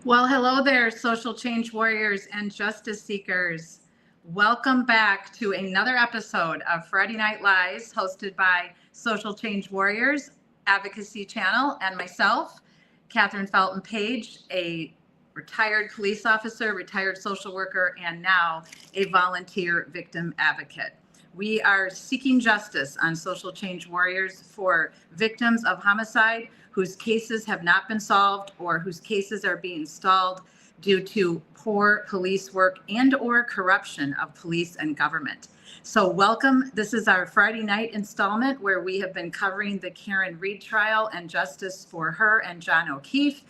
Well, hello there, social change warriors and justice seekers. Welcome back to another episode of Friday Night Lies, hosted by Social Change Warriors Advocacy Channel and myself, Catherine Felton Page, a retired police officer, retired social worker, and now a volunteer victim advocate. We are seeking justice on Social Change Warriors for victims of homicide whose cases have not been solved or whose cases are being stalled due to poor police work and/or corruption of police and government. So welcome. This is our Friday night installment where we have been covering the Karen Reed trial and justice for her and John O'Keefe.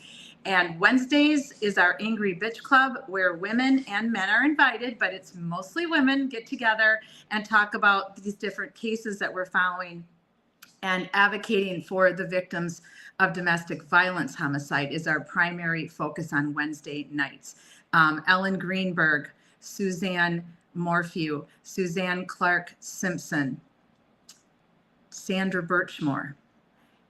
And Wednesdays is our Angry Bitch Club, where women and men are invited, but it's mostly women get together and talk about these different cases that we're following and advocating for the victims of domestic violence. Homicide is our primary focus on Wednesday nights. Ellen Greenberg, Suzanne Morphew, Suzanne Clark Simpson, Sandra Birchmore,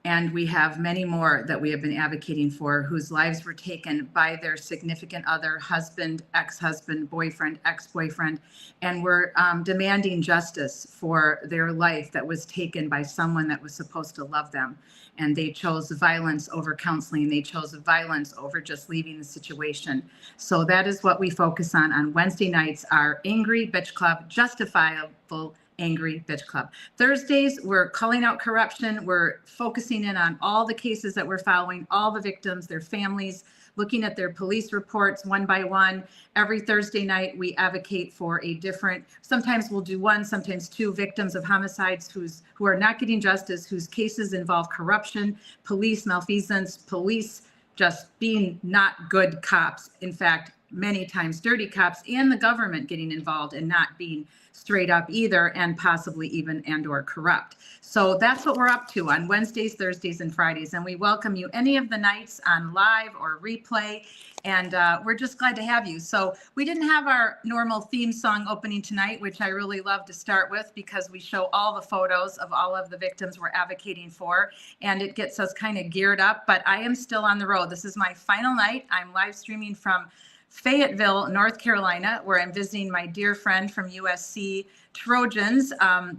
and we have many more that we have been advocating for whose lives were taken by their significant other, husband, ex-husband, boyfriend, ex-boyfriend, and we're demanding justice for their life that was taken by someone that was supposed to love them. And they chose violence over counseling. They chose violence over just leaving the situation. So that is what we focus on Wednesday nights, our Angry Bitch Club, justifiable Angry Bitch Club. Thursdays, we're calling out corruption. We're focusing in on all the cases that we're following, all the victims, their families, looking at their police reports one by one. Every Thursday night, we advocate for a different, sometimes we'll do one, sometimes two victims of homicides who are not getting justice, whose cases involve corruption, police malfeasance, police just being not good cops. In fact, many times dirty cops, and the government getting involved and not being straight up either, and possibly even and/or corrupt. So that's what we're up to on Wednesdays, Thursdays, and Fridays. And we welcome you any of the nights on live or replay. And we're just glad to have you. So we didn't have our normal theme song opening tonight, which I really love to start with because we show all the photos of all of the victims we're advocating for, and it gets us kind of geared up. But I am still on the road. This is my final night. I'm live streaming from Fayetteville, North Carolina, where I'm visiting my dear friend from USC Trojans,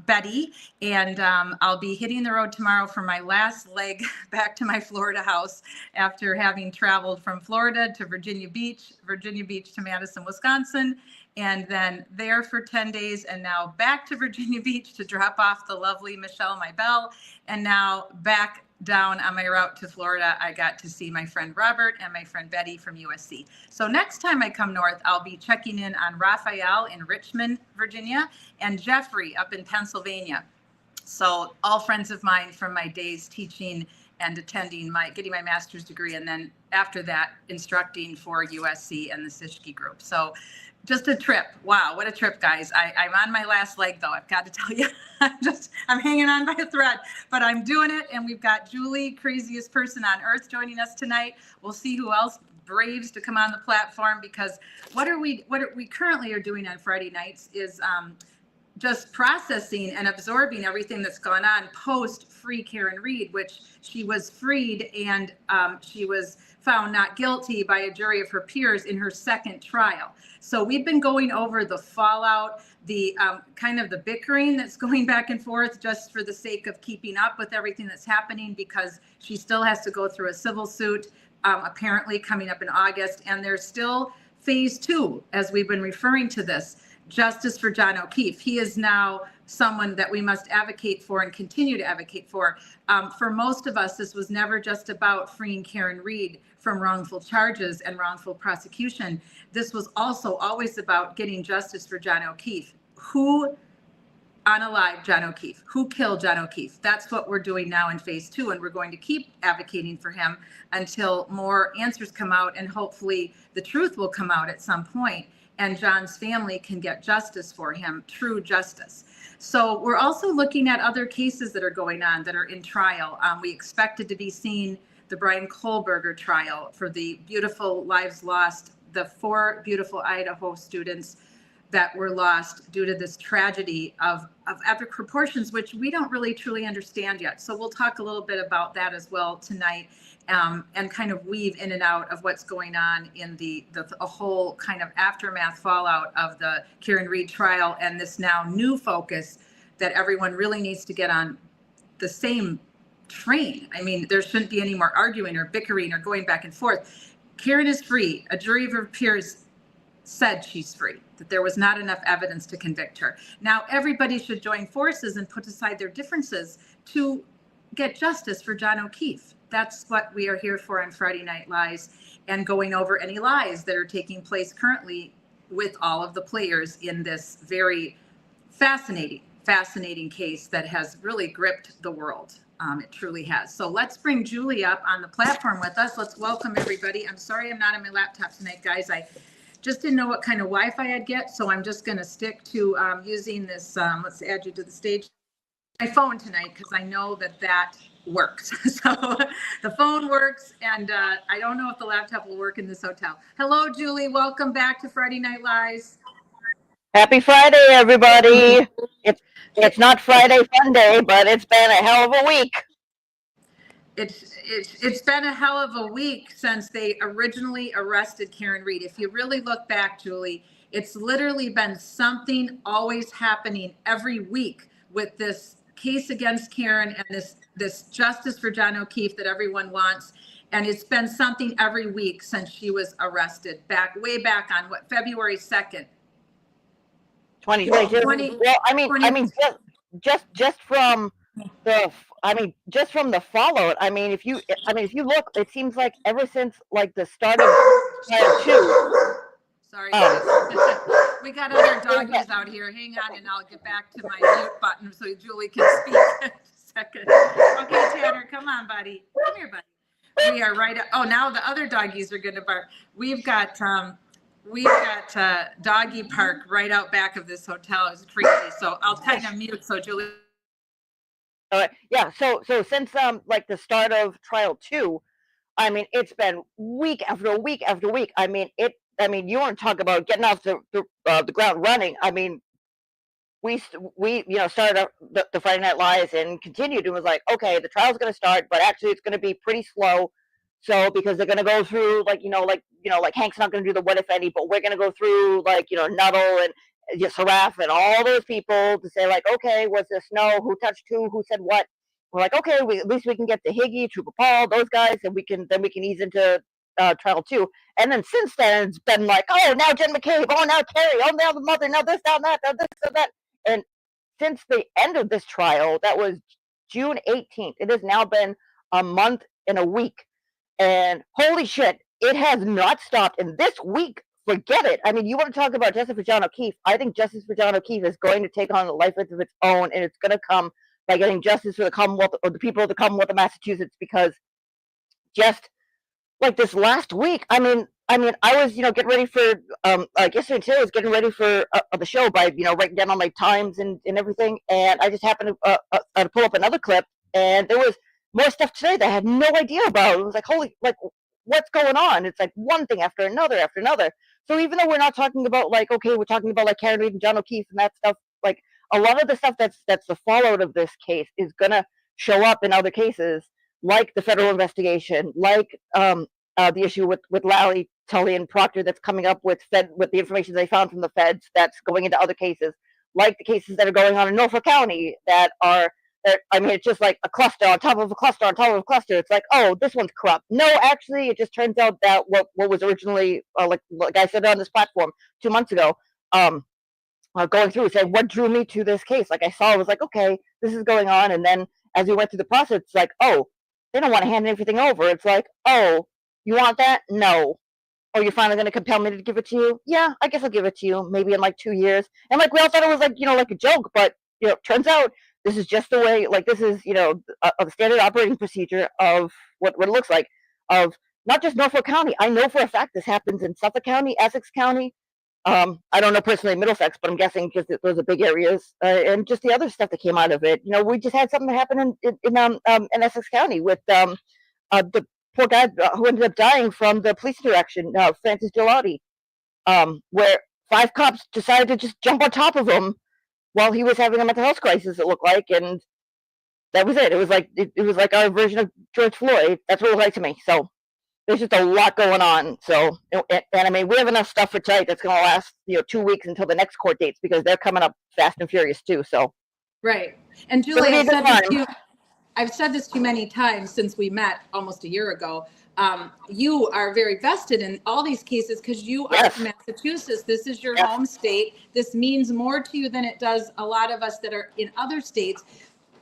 Betty, and I'll be hitting the road tomorrow for my last leg back to my Florida house after having traveled from Florida to Virginia Beach to Madison, Wisconsin, and then there for 10 days, and now back to Virginia Beach to drop off the lovely Michelle, my belle, and now back down on my route to Florida. I got to see my friend Robert and my friend Betty from USC. So next time I come north, I'll be checking in on Raphael in Richmond, Virginia, and Jeffrey up in Pennsylvania. So all friends of mine from my days teaching and attending getting my master's degree, and then after that instructing for USC and the Siskey group. So just a trip. Wow, what a trip, guys. I'm on my last leg, though. I've got to tell you, I'm hanging on by a thread, but I'm doing it. And we've got Julie, craziest person on earth, joining us tonight. We'll see who else braves to come on the platform, because what we currently are doing on Friday nights is just processing and absorbing everything that's gone on post free Karen Reed, which she was freed and she was found not guilty by a jury of her peers in her second trial. So we've been going over the fallout, the kind of the bickering that's going back and forth just for the sake of keeping up with everything that's happening, because she still has to go through a civil suit, apparently coming up in August. And there's still phase 2, as we've been referring to this, justice for John O'Keefe. He is now someone that we must advocate for and continue to advocate for. For most of us, this was never just about freeing Karen Reed from wrongful charges and wrongful prosecution. This was also always about getting justice for John O'Keefe. Who unalived John O'Keefe? Who killed John O'Keefe? That's what we're doing now in phase 2, and we're going to keep advocating for him until more answers come out, and hopefully the truth will come out at some point, and John's family can get justice for him, true justice. So we're also looking at other cases that are going on that are in trial. We expected to be seeing the Brian Kohlberger trial for the beautiful lives lost, the 4 beautiful Idaho students that were lost due to this tragedy of epic proportions, which we don't really truly understand yet. So we'll talk a little bit about that as well tonight, and kind of weave in and out of what's going on in the whole kind of aftermath fallout of the Karen Read trial, and this now new focus that everyone really needs to get on the same train. I mean, there shouldn't be any more arguing or bickering or going back and forth. Karen is free. A jury of her peers said she's free, that there was not enough evidence to convict her. Now, everybody should join forces and put aside their differences to get justice for John O'Keefe. That's what we are here for on Friday Night Lies, and going over any lies that are taking place currently with all of the players in this very fascinating case that has really gripped the world. It truly has. So let's bring Julie up on the platform with us. Let's welcome everybody. I'm sorry I'm not on my laptop tonight, guys. I just didn't know what kind of Wi-Fi I'd get, so I'm just going to stick to using this, let's add you to the stage, my phone tonight, because I know that works. So the phone works, and I don't know if the laptop will work in this hotel. Hello, Julie. Welcome back to Friday Night Lies. Happy Friday, everybody. It's not Friday Fun Day, but it's been a hell of a week. It's been a hell of a week since they originally arrested Karen Read. If you really look back, Julie, it's literally been something always happening every week with this case against Karen and this justice for John O'Keefe that everyone wants. And it's been something every week since she was arrested way back on February 2nd. 2022. Well, I mean, just from the fallout. I mean, if you look, it seems like ever since like the start of trial 2. Sorry, we got other doggies out here. Hang on, and I'll get back to my mute button so Julie can speak in a second. Okay, Tanner, come on, buddy. Come here, buddy. We are right. Oh, now the other doggies are going to bark. We've got doggy park right out back of this hotel. It's crazy. So I'll kind of mute so Julie. Yeah. So since like the start of trial 2, I mean, it's been week after week after week. I mean, you want to talk about getting off the ground running. I mean, we started the Friday Night Lies and continued and was like, okay, the trial's going to start, but actually it's going to be pretty slow. So because they're going to go through like Hank's not going to do the what if any, but we're going to go through like, Nuttall and Saraf and all those people to say like, okay, was this Snow? Who touched who said what? We're like, okay, at least we can get to Higgy, Trooper Paul, those guys, and we can ease into trial 2. And then since then it's been like, oh, now Jen McCabe, oh, now Terry, oh, now the mother, now this, now that, now this, now that. And since the end of this trial, that was June 18th, it has now been a month and a week. And holy shit, it has not stopped. And this week, forget it. I mean, you want to talk about justice for John O'Keefe. I think justice for John O'Keefe is going to take on a life of its own, and it's going to come by getting justice for the Commonwealth, or the people of the Commonwealth of Massachusetts, because just like this last week, I mean, I was, getting ready for, like yesterday too, I was getting ready for the show by, writing down all my times and everything. And I just happened to pull up another clip, and there was more stuff today that I had no idea about. It was like, holy, like, what's going on? It's like one thing after another after another. So even though we're not talking about like, okay, we're talking about like Karen Read and John O'Keefe and that stuff, like a lot of the stuff that's the fallout of this case is going to show up in other cases, like the federal investigation, like the issue with Lally, Tully, and Proctor that's coming up with the information they found from the feds that's going into other cases, like the cases that are going on in Norfolk County that I mean, it's just like a cluster on top of a cluster on top of a cluster. It's like, oh, this one's corrupt. No, actually, it just turns out that what was originally, like I said on this platform 2 months ago, going through, saying what drew me to this case. Like I saw, I was like, okay, this is going on. And then as we went through the process, it's like, oh, they don't want to hand everything over. It's like, oh, you want that? No. Oh, you're finally going to compel me to give it to you? Yeah, I guess I'll give it to you. Maybe in like 2 years. And like we all thought it was like, like a joke, but turns out this is just the way, like this is, a standard operating procedure of what it looks like, of not just Norfolk County. I know for a fact this happens in Suffolk County, Essex County. I don't know personally Middlesex, but I'm guessing because those are big areas, and just the other stuff that came out of it. We just had something happen in Essex County with the poor guy who ended up dying from the police direction, Francis Gelati, where 5 cops decided to just jump on top of him while he was having a mental health crisis, it looked like, and that was it. It was like it was like our version of George Floyd. That's what it was like to me. So there's just a lot going on. So and I mean, we have enough stuff for tonight that's going to last 2 weeks until the next court dates because they're coming up fast and furious too. So right. And Julie, I've said this to you many times since we met almost a year ago. You are very vested in all these cases because you are from Massachusetts. This is your home state. This means more to you than it does a lot of us that are in other states.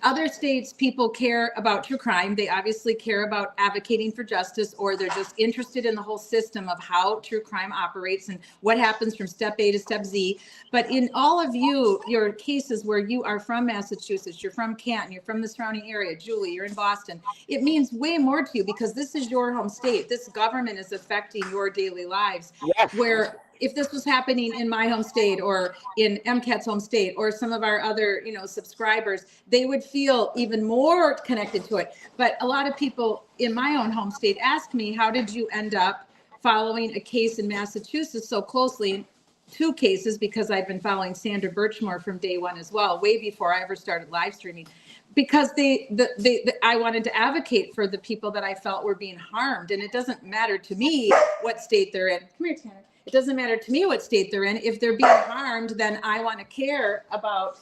Other states, people care about true crime. They obviously care about advocating for justice, or they're just interested in the whole system of how true crime operates and what happens from step A to step Z. But in all of your cases where you are from Massachusetts, you're from Canton, you're from the surrounding area, Julie, you're in Boston, it means way more to you because this is your home state. This government is affecting your daily lives. Yes. Where if this was happening in my home state or in MCAT's home state or some of our other, subscribers, they would feel even more connected to it. But a lot of people in my own home state ask me, how did you end up following a case in Massachusetts so closely? 2 cases, because I've been following Sandra Birchmore from day one as well, way before I ever started live streaming, because I wanted to advocate for the people that I felt were being harmed. And it doesn't matter to me what state they're in. Come here, Tanner. It doesn't matter to me what state they're in. If they're being harmed, then I want to care about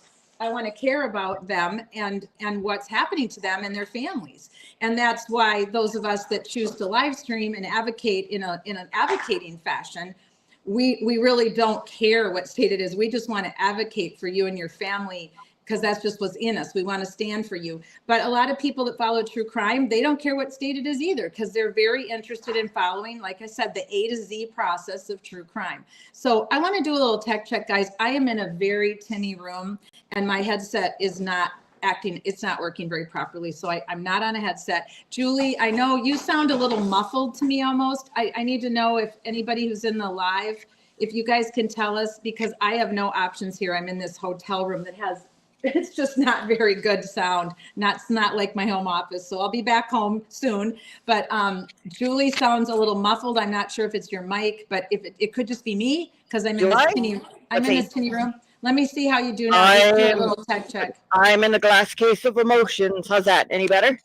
them and what's happening to them and their families. And that's why those of us that choose to live stream and advocate in an advocating fashion, we really don't care what state it is. We just want to advocate for you and your family because that's just what's in us. We want to stand for you. But a lot of people that follow true crime, they don't care what state it is either because they're very interested in following, like I said, the A to Z process of true crime. So I want to do a little tech check, guys. I am in a very tinny room and my headset is not it's not working very properly. So I'm not on a headset. Julie, I know you sound a little muffled to me almost. I need to know if anybody who's in the live, if you guys can tell us, because I have no options here. I'm in this hotel room that it's just not very good sound. It's not like my home office. So I'll be back home soon. But Julie sounds a little muffled. I'm not sure if it's your mic, but if it could just be me because I'm in this tinny room. Let me see how you do now. Let's do a little tech check. I'm in the glass case of emotions. How's that? Any better?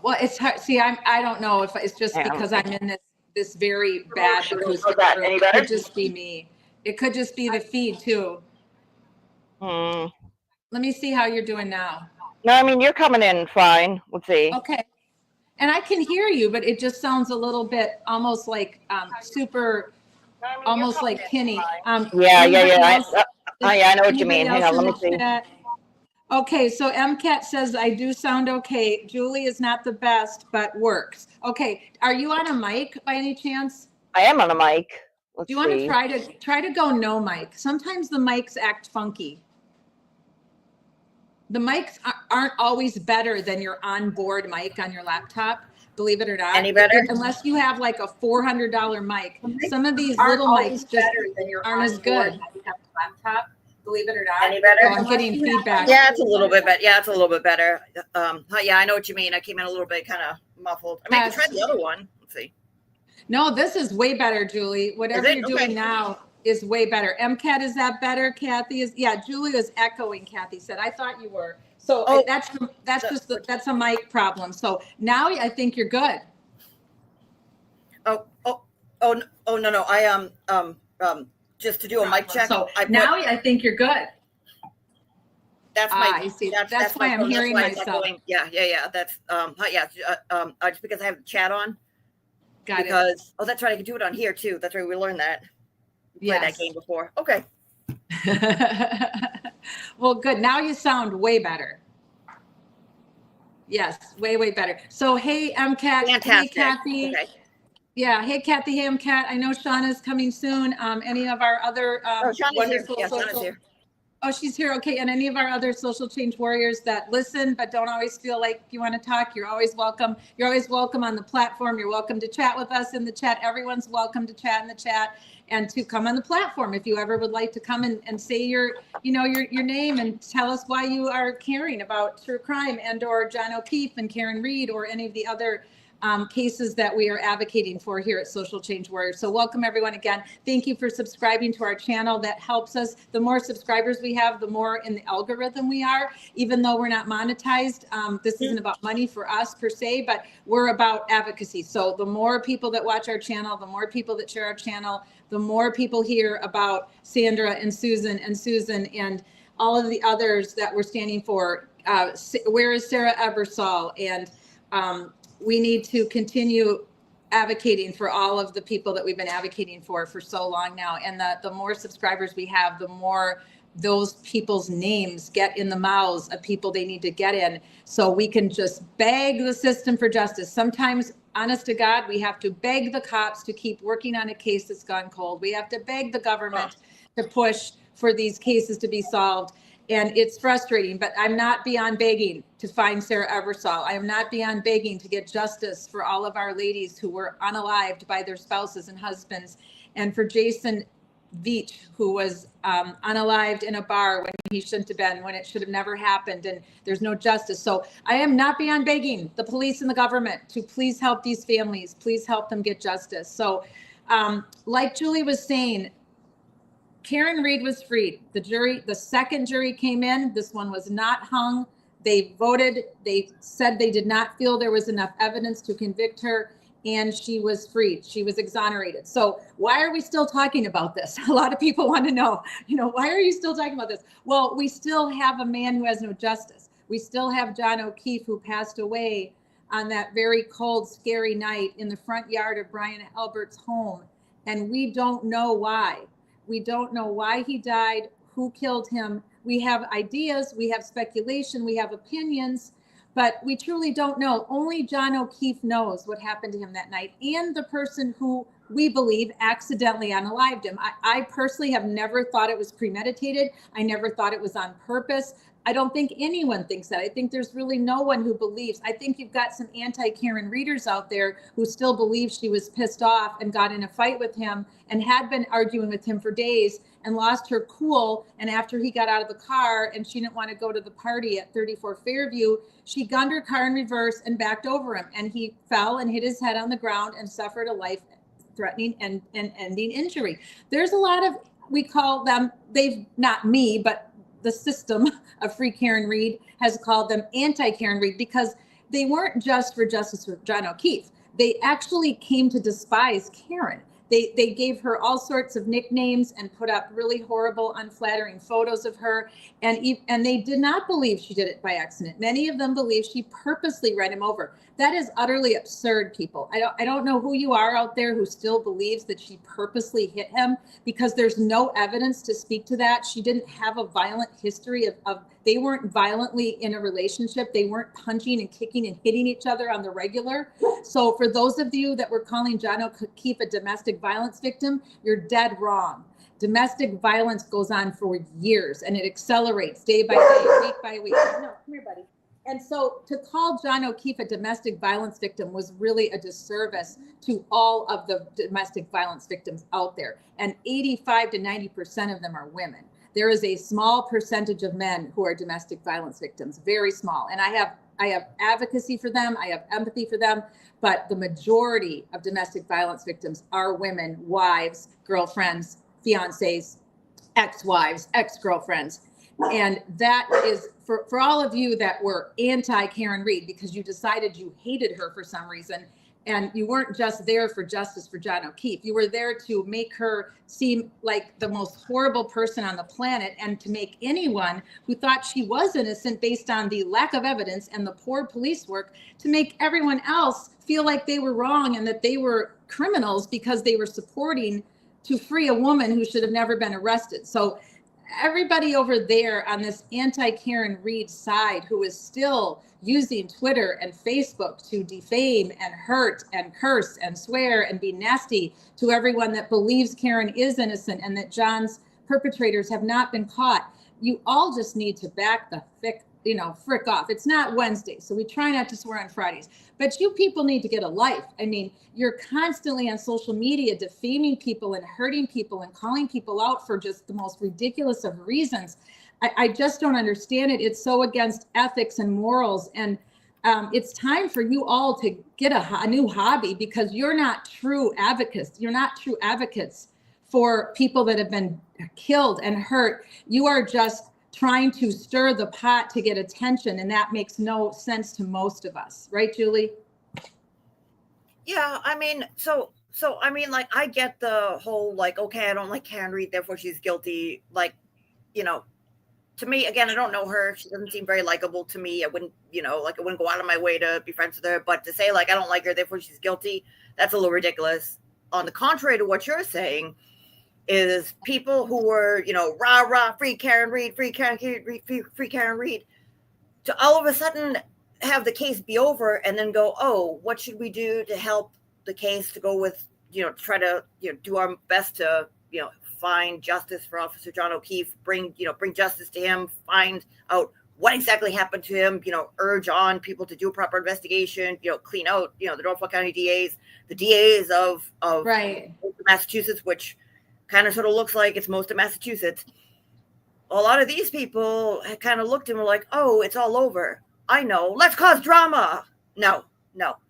Well, it's hard. See, I don't know if it's just because I'm in this very bad acoustic room. Any better? It could just be me. It could just be the feed too. Let me see how you're doing now. No, I mean, you're coming in fine. Let's see. Okay. And I can hear you, but it just sounds a little bit almost like super, almost like tinny. I know what you mean. Hang on, let me see. Okay, so MCAT says I do sound okay. Julie is not the best, but works. Okay, are you on a mic by any chance? I am on a mic. Do you want to try to go no mic? Sometimes the mics act funky. The mics aren't always better than your onboard mic on your laptop, believe it or not. Any better? Unless you have like a $400 mic. Some of these little mics just aren't as good. Laptop, believe it or not. Any better? Oh, I'm getting feedback. Yeah, it's a little bit better. Yeah, it's a little bit better. Yeah, I know what you mean. I came in a little bit kind of muffled. I mean, I can try the other one. Let's see. No, this is way better, Julie. Whatever you're doing now is way better. MCAT, is that better? Kathy is, yeah, Julie was echoing, Kathy said. I thought you were. So that's a mic problem. So now I think you're good. No. I just to do a mic check. So I think you're good. That's my. I see. That's why I'm hearing myself. Yeah. That's just because I have the chat on. Got it. That's right. I can do it on here too. That's right. We learned that. Played that game before. Okay. Well, good. Now you sound way better. Yes, way better. So, hey, MCAT. Fantastic. Hey, Kathy. Okay. Yeah. Hey, Kathy. Hey, MCAT. I know Shauna's coming soon. Any of our other wonderful Shauna's here. Oh, she's here. Okay. And any of our other social change warriors that listen but don't always feel like you want to talk, you're always welcome. You're always welcome on the platform. You're welcome to chat with us in the chat. Everyone's welcome to chat in the chat and to come on the platform. If you ever would like to come and say your name and tell us why you are caring about true crime and or John O'Keefe and Karen Reed or any of the other cases that we are advocating for here at Social Change Warriors. So welcome everyone again. Thank you for subscribing to our channel. That helps us. The more subscribers we have, the more in the algorithm we are, even though we're not monetized. This isn't about money for us per se, but we're about advocacy. So the more people that watch our channel, the more people that share our channel, the more people hear about Sandra and Susan and all of the others that we're standing for. Where is Sarah Ebersol? And we need to continue advocating for all of the people that we've been advocating for so long now. And the more subscribers we have, the more those people's names get in the mouths of people they need to get in, so we can just beg the system for justice. Sometimes, honest to God, we have to beg the cops to keep working on a case that's gone cold. We have to beg the government to push for these cases to be solved. And it's frustrating, but I'm not beyond begging to find Sarah Ebersol. I am not beyond begging to get justice for all of our ladies who were unalived by their spouses and husbands, and for Jason Veach, who was unalived in a bar when he shouldn't have been, when it should have never happened, and there's no justice. So I am not beyond begging the police and the government to please help these families, please help them get justice. So like Julie was saying, Karen Reed was freed. The second jury came in. This one was not hung. They voted. They said they did not feel there was enough evidence to convict her, and she was freed. She was exonerated. So why are we still talking about this? A lot of people want to know, why are you still talking about this? Well, we still have a man who has no justice. We still have John O'Keefe, who passed away on that very cold, scary night in the front yard of Brian Albert's home. And we don't know why. We don't know why he died, who killed him. We have ideas, we have speculation, we have opinions, but we truly don't know. Only John O'Keefe knows what happened to him that night, and the person who we believe accidentally unalived him. I personally have never thought it was premeditated. I never thought it was on purpose. I don't think anyone thinks that. I think there's really no one who believes. I think you've got some anti-Karen readers out there who still believe she was pissed off and got in a fight with him and had been arguing with him for days and lost her cool. And after he got out of the car and she didn't want to go to the party at 34 Fairview, she gunned her car in reverse and backed over him. And he fell and hit his head on the ground and suffered a life-threatening and ending injury. There's a lot of, we call them, they've, not me, but the system of Free Karen Reed has called them anti-Karen Reed, because they weren't just for justice for John O'Keefe. They actually came to despise Karen. They gave her all sorts of nicknames and put up really horrible, unflattering photos of her. And they did not believe she did it by accident. Many of them believe she purposely ran him over. That is utterly absurd, people. I don't know who you are out there who still believes that she purposely hit him, because there's no evidence to speak to that. She didn't have a violent history of they weren't violently in a relationship. They weren't punching and kicking and hitting each other on the regular. So for those of you that were calling John O'Keefe a domestic violence victim, you're dead wrong. Domestic violence goes on for years, and it accelerates day by day, week by week. No, come here, buddy. And so to call John O'Keefe a domestic violence victim was really a disservice to all of the domestic violence victims out there. And 85 to 90% of them are women. There is a small percentage of men who are domestic violence victims, very small. And I have advocacy for them. I have empathy for them. But the majority of domestic violence victims are women, wives, girlfriends, fiancés, ex-wives, ex-girlfriends. And that is for all of you that were anti-Karen Reed because you decided you hated her for some reason. And you weren't just there for justice for John O'Keefe. You were there to make her seem like the most horrible person on the planet, and to make anyone who thought she was innocent based on the lack of evidence and the poor police work, to make everyone else feel like they were wrong and that they were criminals because they were supporting to free a woman who should have never been arrested. So everybody over there on this anti-Karen Reed side who is still using Twitter and Facebook to defame and hurt and curse and swear and be nasty to everyone that believes Karen is innocent and that John's perpetrators have not been caught, you all just need to back the frick off. It's not Wednesday, so we try not to swear on Fridays. But you people need to get a life. I mean, you're constantly on social media defaming people and hurting people and calling people out for just the most ridiculous of reasons. I just don't understand it. It's so against ethics and morals. And it's time for you all to get a new hobby, because you're not true advocates. You're not true advocates for people that have been killed and hurt. You are just trying to stir the pot to get attention, and that makes no sense to most of us, right, Julie? Yeah, I mean, so I mean, like, I get the whole, like, okay, I don't like Karen Reed, therefore she's guilty. Like, you know, to me, again, I don't know her. She doesn't seem very likable to me. I wouldn't, like, I wouldn't go out of my way to be friends with her. But to say, like, I don't like her, therefore she's guilty, that's a little ridiculous. On the contrary to what you're saying, is people who were, rah, rah, free Karen Reed, free Karen Reed, free Karen Reed, to all of a sudden have the case be over and then go, oh, what should we do to help the case to go with, try to, do our best to, find justice for Officer John OKeefe, bring justice to him, find out what exactly happened to him, urge on people to do a proper investigation, clean out, the Norfolk County DAs, the DAs of Right. Massachusetts, which kind of sort of looks like it's most of Massachusetts. A lot of these people kind of looked and were like, oh, it's all over. I know. Let's cause drama. No.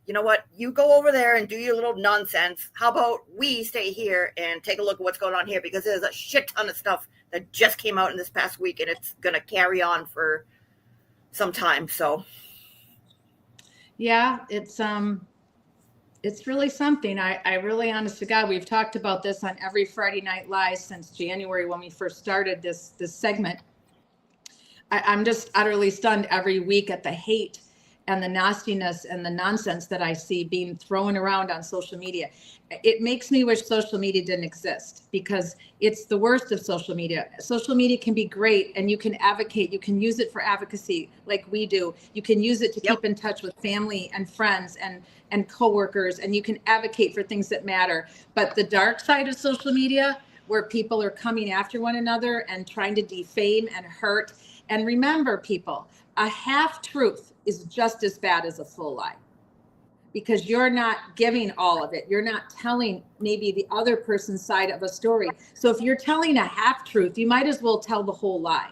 You know what? You go over there and do your little nonsense. How about we stay here and take a look at what's going on here? Because there's a shit ton of stuff that just came out in this past week, and it's going to carry on for some time. So, yeah, it's really something. I really, honest to God, we've talked about this on every Friday Night Live since January when we first started this segment. I'm just utterly stunned every week at the hate and the nastiness and the nonsense that I see being thrown around on social media. It makes me wish social media didn't exist, because it's the worst of social media. Social media can be great, and you can advocate. You can use it for advocacy like we do. You can use it to keep in touch with family and friends and coworkers, and you can advocate for things that matter. But the dark side of social media, where people are coming after one another and trying to defame and hurt. And remember, people, a half truth is just as bad as a full lie, because you're not giving all of it. You're not telling maybe the other person's side of a story. So if you're telling a half truth, you might as well tell the whole lie.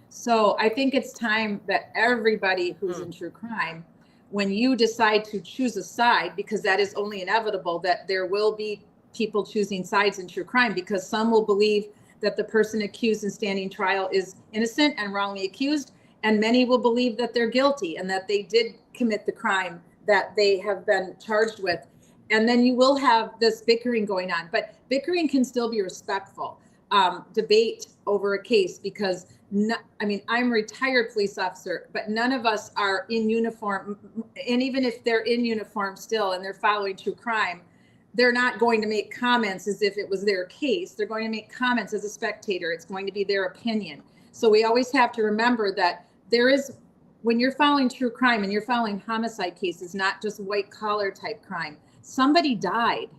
So I think it's time that everybody who's in true crime, when you decide to choose a side, because that is only inevitable, that there will be people choosing sides in true crime, because some will believe that the person accused and standing trial is innocent and wrongly accused, and many will believe that they're guilty and that they did commit the crime that they have been charged with. And then you will have this bickering going on, but bickering can still be respectful. Debate over a case, because I'm a retired police officer, but none of us are in uniform. And even if they're in uniform still and they're following true crime, they're not going to make comments as if it was their case. They're going to make comments as a spectator. It's going to be their opinion. So we always have to remember that when you're following true crime and you're following homicide cases, not just white collar type crime, somebody died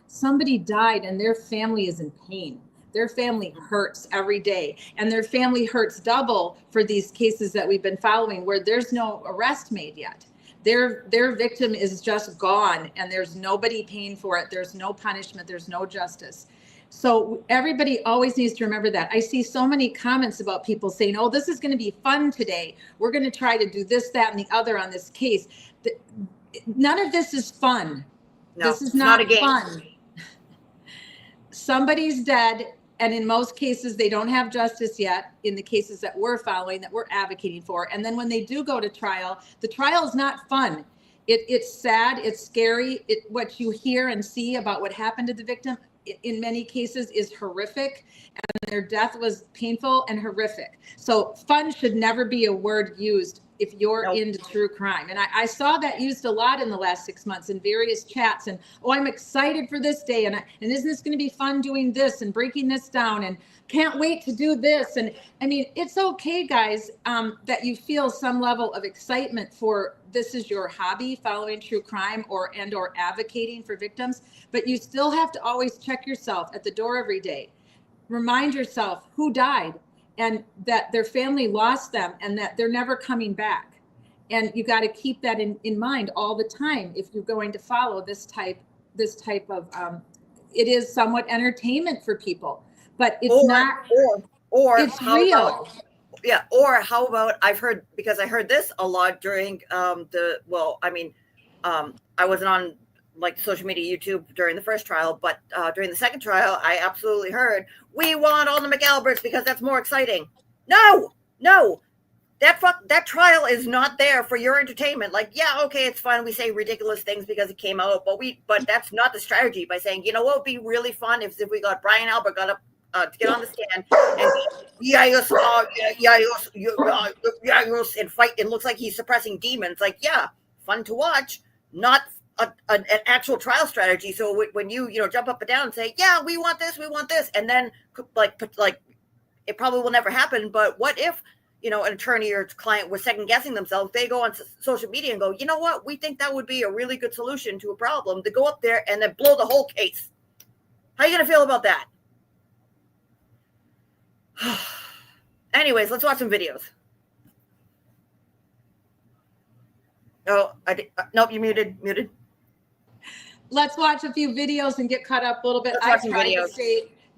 and their family is in pain. Their family hurts every day, and their family hurts double for these cases that we've been following, where there's no arrest made yet. Their victim is just gone, and there's nobody paying for it. There's no punishment. There's no justice. So everybody always needs to remember that. I see so many comments about people saying, oh, this is going to be fun today. We're going to try to do this, that, and the other on this case. None of this is fun. No, this is not fun. Somebody's dead. And in most cases, they don't have justice yet in the cases that we're following, that we're advocating for. And then when they do go to trial, the trial is not fun. It's sad. It's scary. What you hear and see about what happened to the victim in many cases is horrific. And their death was painful and horrific. So fun should never be a word used if you're into true crime. And I saw that used a lot in the last 6 months in various chats. And, oh, I'm excited for this day. And isn't this going to be fun doing this and breaking this down? And can't wait to do this. And I mean, it's okay, guys, that you feel some level of excitement for this is your hobby, following true crime or advocating for victims. But you still have to always check yourself at the door every day. Remind yourself who died, and that their family lost them, and that they're never coming back. And you got to keep that in mind all the time if you're going to follow this type of it is somewhat entertainment for people, but it's not, it's real. Yeah. Or how about I heard this a lot during I wasn't on like social media, YouTube during the first trial, but during the second trial, I absolutely heard, we want all the McAlberts because that's more exciting. No, that trial is not there for your entertainment. Like, yeah, okay, it's fun. We say ridiculous things because it came out, but that's not the strategy. By saying, you know what would be really fun if we got Brian Albert got up to get on the stand and and fight, and looks like he's suppressing demons. Like, yeah, fun to watch, not an actual trial strategy. So when you jump up and down and say, yeah, we want this, and then like it probably will never happen. But what if an attorney or client was second guessing themselves? They go on social media and go, you know what, we think that would be a really good solution to a problem, to go up there and then blow the whole case. How are you going to feel about that? Anyways, let's watch some videos. Oh, nope, you muted. Let's watch a few videos and get caught up a little bit. Let's watch some videos.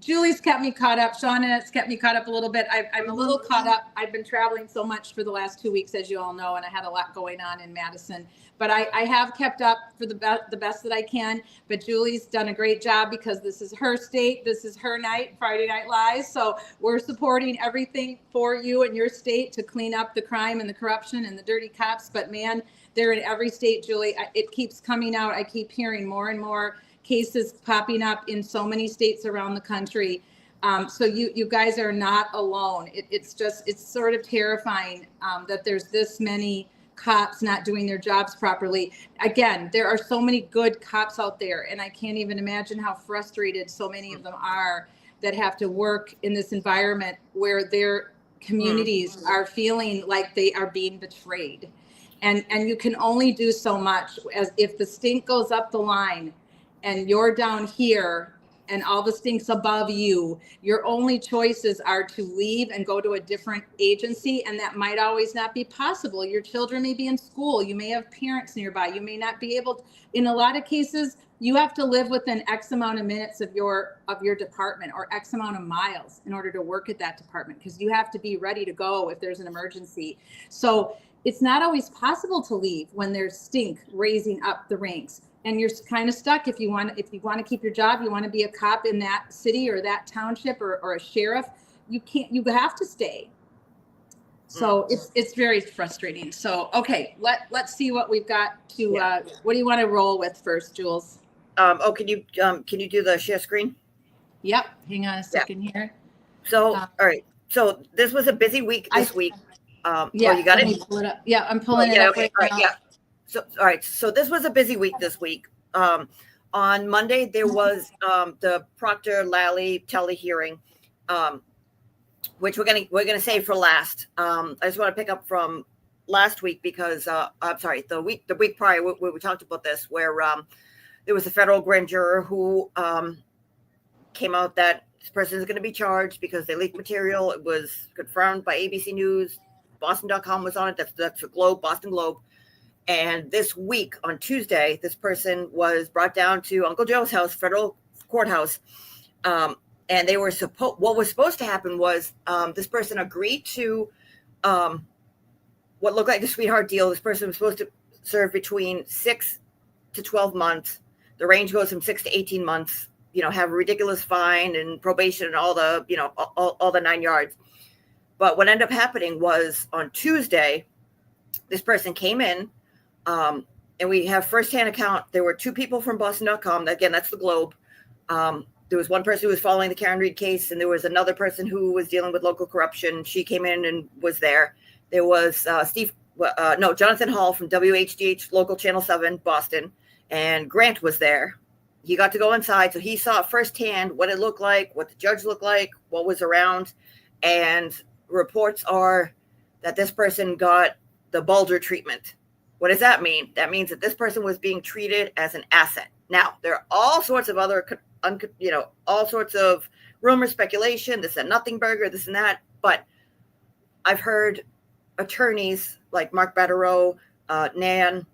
Julie's kept me caught up. Shauna's kept me caught up a little bit. I'm a little caught up. I've been traveling so much for the last 2 weeks, as you all know, and I had a lot going on in Madison. But I have kept up for the best that I can. But Julie's done a great job because this is her state. This is her night, Friday Night Lies. So we're supporting everything for you and your state to clean up the crime and the corruption and the dirty cops. But man, they're in every state, Julie. It keeps coming out. I keep hearing more and more cases popping up in so many states around the country. So you guys are not alone. It's sort of terrifying that there's this many cops not doing their jobs properly. Again, there are so many good cops out there, and I can't even imagine how frustrated so many of them are that have to work in this environment where their communities are feeling like they are being betrayed. And you can only do so much. As if the stink goes up the line and you're down here and all the stinks above you, your only choices are to leave and go to a different agency. And that might always not be possible. Your children may be in school. You may have parents nearby. You may not be able to. In a lot of cases, you have to live within X amount of minutes of your department, or X amount of miles in order to work at that department, because you have to be ready to go if there's an emergency. So it's not always possible to leave when there's stink raising up the ranks. And you're kind of stuck. If you want to keep your job, you want to be a cop in that city or that township or a sheriff, you have to stay. So it's very frustrating. So, okay, let's see what we've got to, what do you want to roll with first, Jules? Can you do the share screen? Yep. Hang on a second here. So, all right. So this was a busy week this week. Yeah. You got it? Pull it up. Yeah, I'm pulling it up right now. Yeah. So, all right. So this was a busy week this week. On Monday, there was the Proctor Lally Telly hearing, which we're gonna save for last. I just want to pick up from last week because I'm sorry, the week prior we talked about this, where there was a federal grand juror who came out that this person is going to be charged because they leaked material. It was confirmed by ABC News. Boston.com was on it. That's the Globe, Boston Globe. And this week on Tuesday, this person was brought down to Uncle Joe's house, federal courthouse. And they were what was supposed to happen was this person agreed to what looked like a sweetheart deal. This person was supposed to serve between 6 to 12 months. The range goes from 6 to 18 months, have a ridiculous fine and probation and all the, all the 9 yards. But what ended up happening was on Tuesday, this person came in, and we have firsthand account. There were two people from Boston.com. Again, that's the Globe. There was one person who was following the Karen Reed case, and there was another person who was dealing with local corruption. She came in and was there. There was Jonathan Hall from WHDH Local Channel 7, Boston, and Grant was there. He got to go inside, so he saw firsthand what it looked like, what the judge looked like, what was around, and reports are that this person got the Bulger treatment. What does that mean? That means that this person was being treated as an asset. Now, there are all sorts of other, all sorts of rumors, speculation, this and nothing burger, this and that. But I've heard attorneys like Mark Battereau, Nan,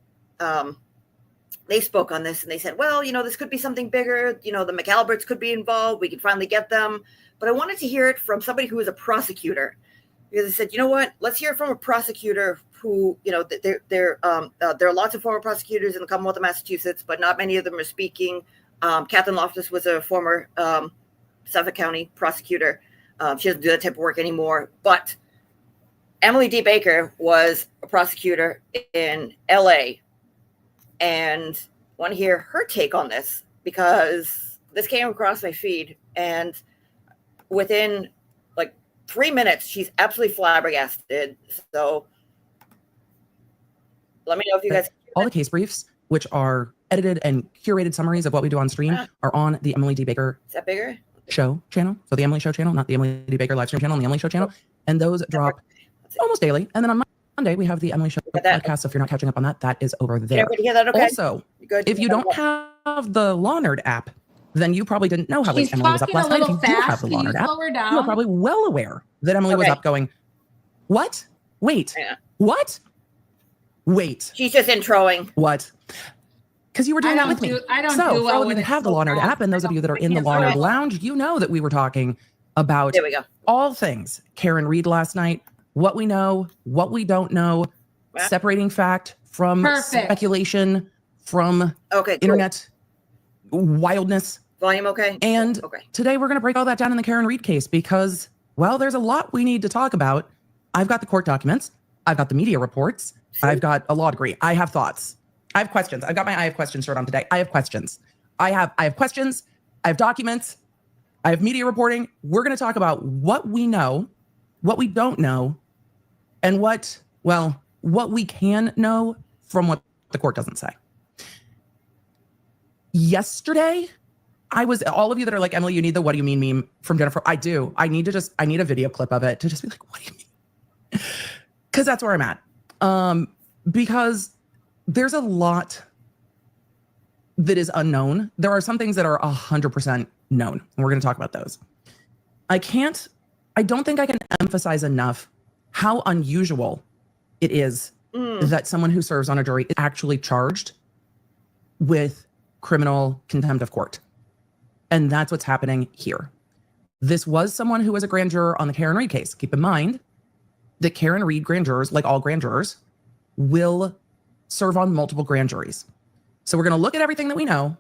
they spoke on this and they said, well, this could be something bigger. The McAlberts could be involved. We could finally get them. But I wanted to hear it from somebody who is a prosecutor. because they said, you know what, let's hear from a prosecutor who, you know, there are lots of former prosecutors in the Commonwealth of Massachusetts, but not many of them are speaking. Catherine Loftus was a former Suffolk County prosecutor. She doesn't do that type of work anymore. But Emily D. Baker was a prosecutor in LA, and I want to hear her take on this, because this came across my feed, and within like 3 minutes, she's absolutely flabbergasted. So let me know if you guys. All the case briefs, which are edited and curated summaries of what we do on stream, are on the Emily D. Baker Is that bigger? show channel. So the Emily Show channel, not the Emily D. Baker live stream channel, the Emily Show channel. And those drop almost daily. And then on Monday, we have the Emily Show podcast. So if you're not catching up on that, that is over there. Everybody hear that okay? Also, Good. if you don't have the Lawnerd app, then you probably didn't know how late She's Emily was up talking last a night. If little you do have fast. the Can you Lawnerd app, slow her you down? are probably well aware that Emily was Okay. up going, what? Wait, Yeah. what? Wait, She's just introing. what? Because you were doing I that don't with me. do- I don't so do for well all of you when that it's have the so Lawnerd fast. app, and those of you that are in the I can't Lawnerd follow. Lounge, you know that we were talking about There we go. all things Karen Reed last night, what we know, what we don't know, Yeah. separating fact from Perfect. speculation, from Okay. Cool. internet wildness. Volume okay? And Okay. today we're going to break all that down in the Karen Reed case because, well, there's a lot we need to talk about. I've got the court documents. I've got the media reports. I've got a law degree. I have thoughts. I have questions. I've got my I have questions shirt on today. I have questions. I have questions. I have documents. I have media reporting. We're going to talk about what we know, what we don't know, and what we can know from what the court doesn't say. Yesterday, all of you that are like, Emily, you need the what do you mean meme from Jennifer. I do. I need a video clip of it to just be like, what do you mean? Because that's where I'm at. Because there's a lot that is unknown. There are some things that are 100% known, and we're going to talk about those. I don't think I can emphasize enough how unusual it is that someone who serves on a jury is actually charged with criminal contempt of court. And that's what's happening here. This was someone who was a grand juror on the Karen Reed case. Keep in mind that Karen Reed grand jurors, like all grand jurors, will serve on multiple grand juries. So we're going to look at everything that we know,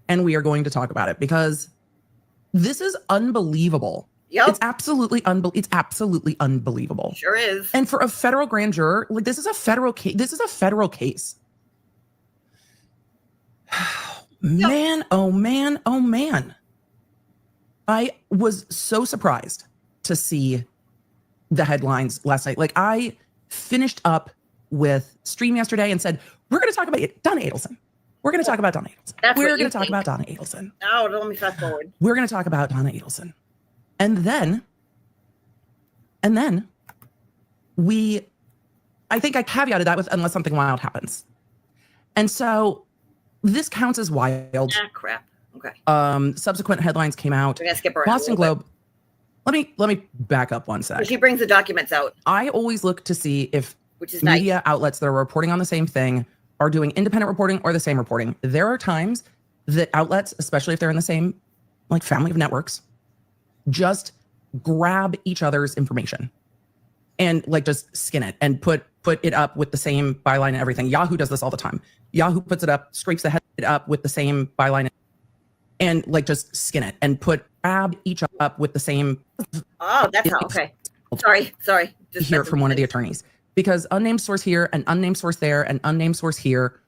and we are going to talk about it because this is unbelievable. Yep. It's absolutely unbelievable. Sure is. And for a federal grand juror, like this is a federal case. Man, oh man, oh man. I was so surprised to see the headlines last night. Like I finished up with stream yesterday and said, we're going to talk about Donna Adelson. We're going to talk about Donna Adelson. That's We're what you going to talk think. about Donna Adelson. Oh, let me fast forward. We're going to talk about Donna Adelson. And then I think I caveated that with unless something wild happens. And so this counts as wild. Ah, crap. Okay. Subsequent headlines came out. We're gonna skip around. Boston Globe. Let me back up one sec. She brings the documents out, I always look to see if which is nice. media outlets that are reporting on the same thing are doing independent reporting or the same reporting. There are times that outlets, especially if they're in the same like family of networks, just grab each other's information and like just skin it and put it up with the same byline and everything. Yahoo does this all the time. Yahoo puts it up, scrapes the head up with the same byline and like just skin it and grab each up with the same. Oh, that's how. Okay. Sorry. Just Hear it from one of the attorneys because unnamed source here and unnamed source there and unnamed source here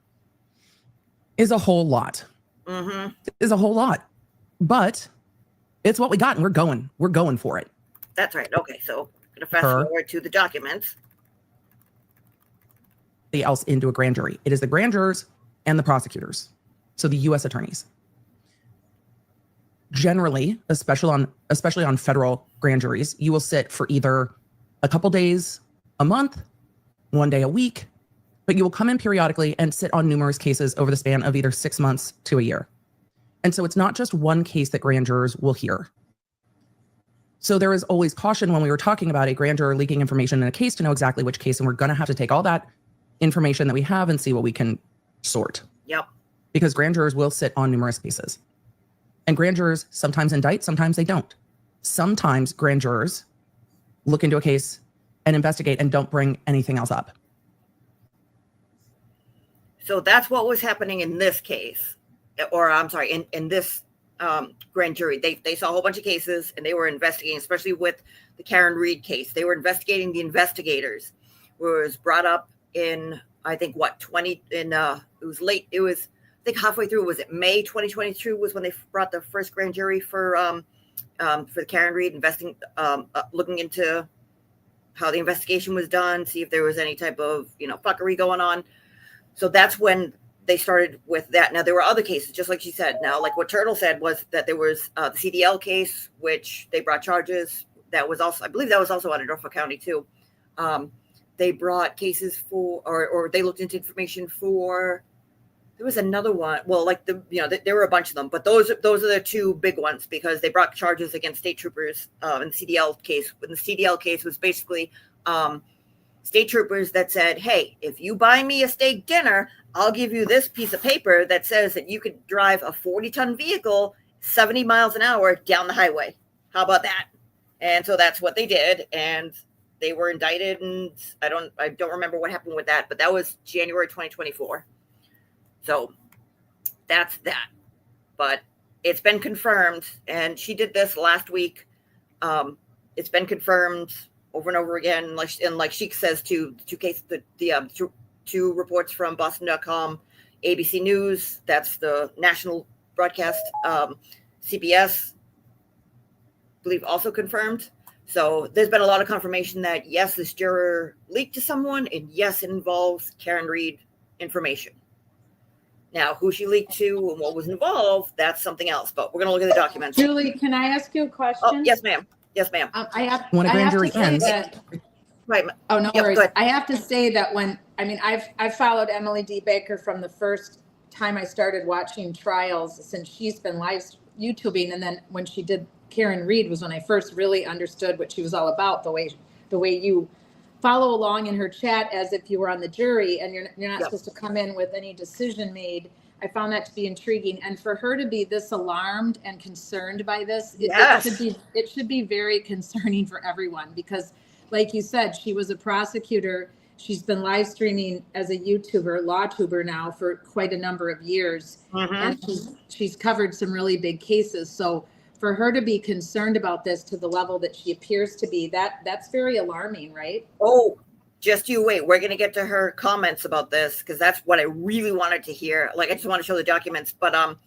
is a whole lot. Mm-hmm. Is a whole lot, but it's what we got and we're going for it. That's right. Okay. So I'm gonna fast forward to the documents. Else into a grand jury. It is the grand jurors and the prosecutors. So the U.S. attorneys. Generally, especially on federal grand juries, you will sit for either a couple days a month, 1 day a week, but you will come in periodically and sit on numerous cases over the span of either 6 months to a year. And so it's not just one case that grand jurors will hear. So there is always caution when we were talking about a grand juror leaking information in a case to know exactly which case, and we're going to have to take all that information that we have and see what we can sort. Yep. Because grand jurors will sit on numerous cases. And grand jurors sometimes indict, sometimes they don't. Sometimes grand jurors look into a case and investigate and don't bring anything else up. So that's what was happening in this case, or I'm sorry, in this grand jury. They saw a whole bunch of cases and they were investigating, especially with the Karen Reed case. They were investigating the investigators. It was brought up in, I think, it was late. It was, I think, halfway through. Was it May 2022 was when they brought the first grand jury for the Karen Reed looking into how the investigation was done, see if there was any type of, fuckery going on. So that's when they started with that. Now, there were other cases, just like she said. Now, like what Turtle said was that there was the CDL case, which they brought charges. That was also, I believe that was also out of Norfolk County too. They brought cases for, or they looked into information for, there was another one. Well, like there were a bunch of them, but those are the two big ones because they brought charges against state troopers in the CDL case. When the CDL case was basically state troopers that said, hey, if you buy me a steak dinner, I'll give you this piece of paper that says that you could drive a 40-ton vehicle 70 miles an hour down the highway. How about that? And so that's what they did. And they were indicted. And I don't remember what happened with that, but that was January 2024. So that's that. But it's been confirmed. And she did this last week. It's been confirmed over and over again, like Sheik says, two reports from Boston.com, ABC News, that's the national broadcast, CBS, I believe also confirmed. So there's been a lot of confirmation that yes, this juror leaked to someone, and yes, it involves Karen Reed information. Now, who she leaked to and what was involved, that's something else. But we're going to look at the documents. Julie, can I ask you a question? Oh, yes, ma'am. Yes, ma'am. When a grand jury ends. Right. Oh, no Yep, worries. go ahead. I have to say that I've followed Emily D. Baker from the first time I started watching trials since she's been live YouTubing. And then when she did Karen Reed was when I first really understood what she was all about, the way you follow along in her chat as if you were on the jury and you're not supposed to come in with any decision made. I found that to be intriguing. And for her to be this alarmed and concerned by this, it should be very concerning for everyone because like you said, she was a prosecutor. She's been live streaming as a YouTuber, LawTuber now for quite a number of years. Mm-hmm. And she's covered some really big cases. So for her to be concerned about this to the level that she appears to be, that's very alarming, right? Oh, just you wait. We're going to get to her comments about this because that's what I really wanted to hear. Like, I just want to show the documents. But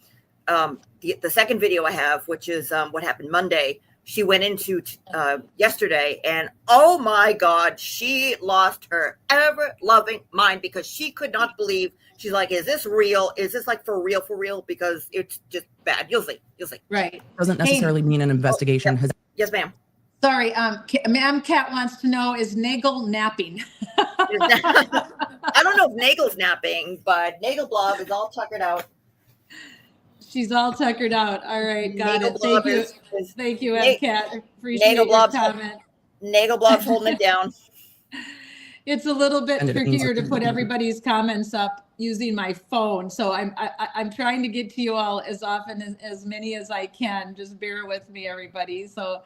the second video I have, which is what happened Monday, she went into yesterday, and oh my God, she lost her ever-loving mind because she could not believe. She's like, is this real? Is this like for real? Because it's just bad. You'll see. Right. Doesn't necessarily mean an investigation has. Yes, ma'am. Sorry, Ma'am Cat wants to know, is Nagel napping? I don't know if Nagel's napping, but Nagel Blob is all tuckered out. She's all tuckered out. All right, got Nagel it. Thank you, Ma'am Cat. Appreciate your comment. Nagel Blob's holding it down. It's a little bit trickier to put everybody's comments up using my phone. So I'm trying to get to you all as often as many as I can. Just bear with me, everybody. So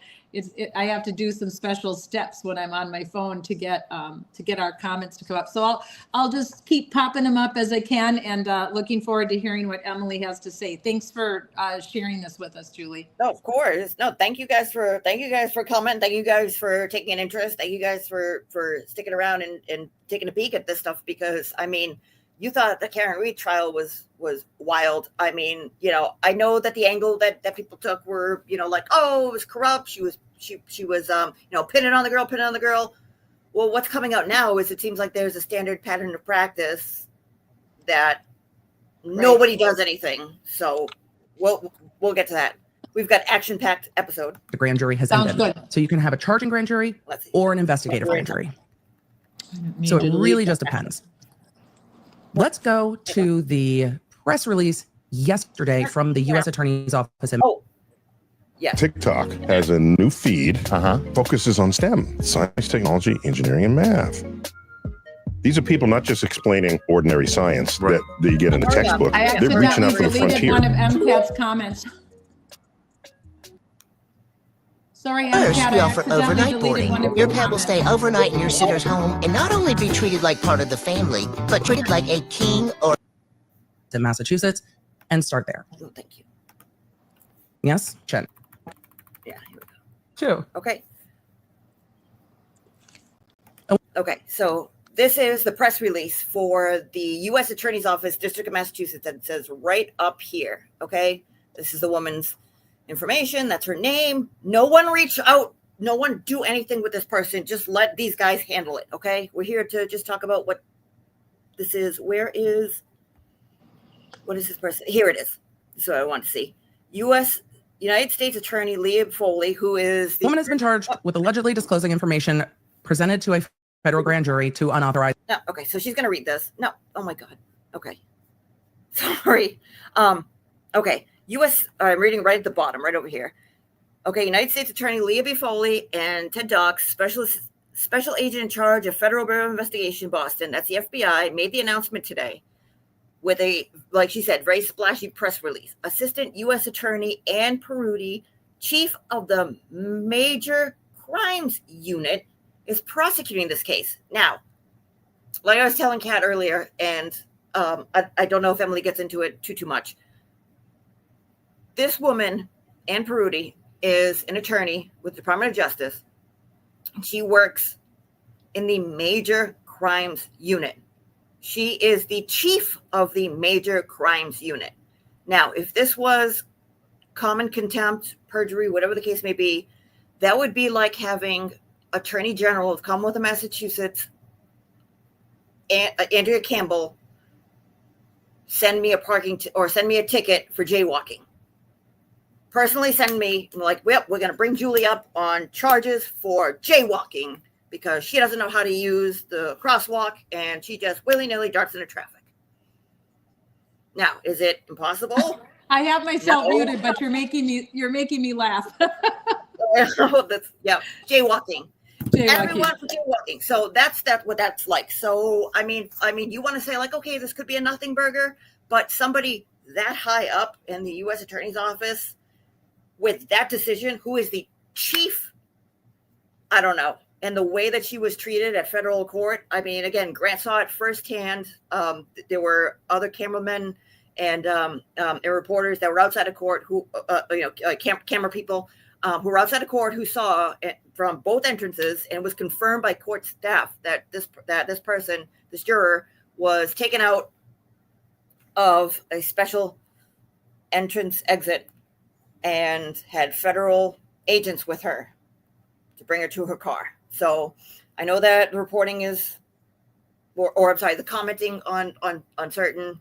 I have to do some special steps when I'm on my phone to get our comments to come up. So I'll just keep popping them up as I can, and looking forward to hearing what Emily has to say. Thanks for sharing this with us, Julie. No, of course. No, thank you guys for coming. Thank you guys for taking an interest. Thank you guys for sticking around and taking a peek at this stuff, because I mean, you thought the Karen Reed trial was wild. I mean, I know that the angle that people took were, like, oh, it was corrupt. She was pinning on the girl. Well, what's coming out now is it seems like there's a standard pattern of practice that nobody does anything. So we'll get to that. We've got action-packed episode. The grand jury has ended. Good. So you can have a charging grand jury or an investigative grand jury. So it really just depends. Let's go to the press release yesterday from the U.S. Attorney's Office. Yeah. TikTok has a new feed, focuses on STEM, science, technology, engineering, and math. These are people not just explaining ordinary science that you get in a textbook. They're reaching out for the frontier. One of MCAT's comments. Sorry, First, Cat, we I offer accidentally overnight deleted boarding. one of Your pet will stay comments. overnight in your sitter's home and not only be treated like part of the family, but treated like a king or in Massachusetts and start there. Oh, thank you. Yes, Jen. Yeah, here we go. Two. Okay. Oh. Okay, so this is the press release for the U.S. Attorney's Office, District of Massachusetts, that says right up here. Okay, this is the woman's information. That's her name. No one reach out. No one do anything with this person. Just let these guys handle it. Okay, we're here to just talk about what this is. What is this person? Here it is. This is what I want to see. United States Attorney Leah Foley, who is The woman has been charged with allegedly disclosing information presented to a federal grand jury to unauthorized. No, okay, so she's gonna read this. No, oh my God. Okay, sorry. Okay, I'm reading right at the bottom, right over here. Okay, United States Attorney Leah B. Foley and Ted Dox, special agent in charge of Federal Bureau of Investigation, Boston. That's the FBI. Made the announcement today with a, like she said, very splashy press release. Assistant U.S. Attorney Ann Peruti, chief of the Major Crimes Unit, is prosecuting this case. Now, like I was telling Kat earlier, and I don't know if Emily gets into it too much. This woman, Ann Peruti, is an attorney with the Department of Justice. She works in the Major Crimes Unit. She is the chief of the Major Crimes Unit. Now, if this was common contempt, perjury, whatever the case may be, that would be like having Attorney General of Commonwealth of Massachusetts, Andrea Campbell, send me a ticket for jaywalking. Personally, send me, like, well, we're going to bring Julie up on charges for jaywalking because she doesn't know how to use the crosswalk and she just willy-nilly darts into traffic. Now, is it impossible? I have myself No. muted, but you're making me laugh. Yeah, jaywalking. Jaywalking. Everyone for jaywalking. So that's what that's like. So I mean, you want to say like, okay, this could be a nothing burger, but somebody that high up in the U.S. Attorney's Office with that decision, who is the chief, I don't know. And the way that she was treated at federal court, I mean, again, Grant saw it firsthand. There were other cameramen and reporters that were outside of court who, camera people who were outside of court who saw it from both entrances, and was confirmed by court staff that this person, this juror, was taken out of a special entrance exit and had federal agents with her to bring her to her car. So I know that the reporting is, the commenting on certain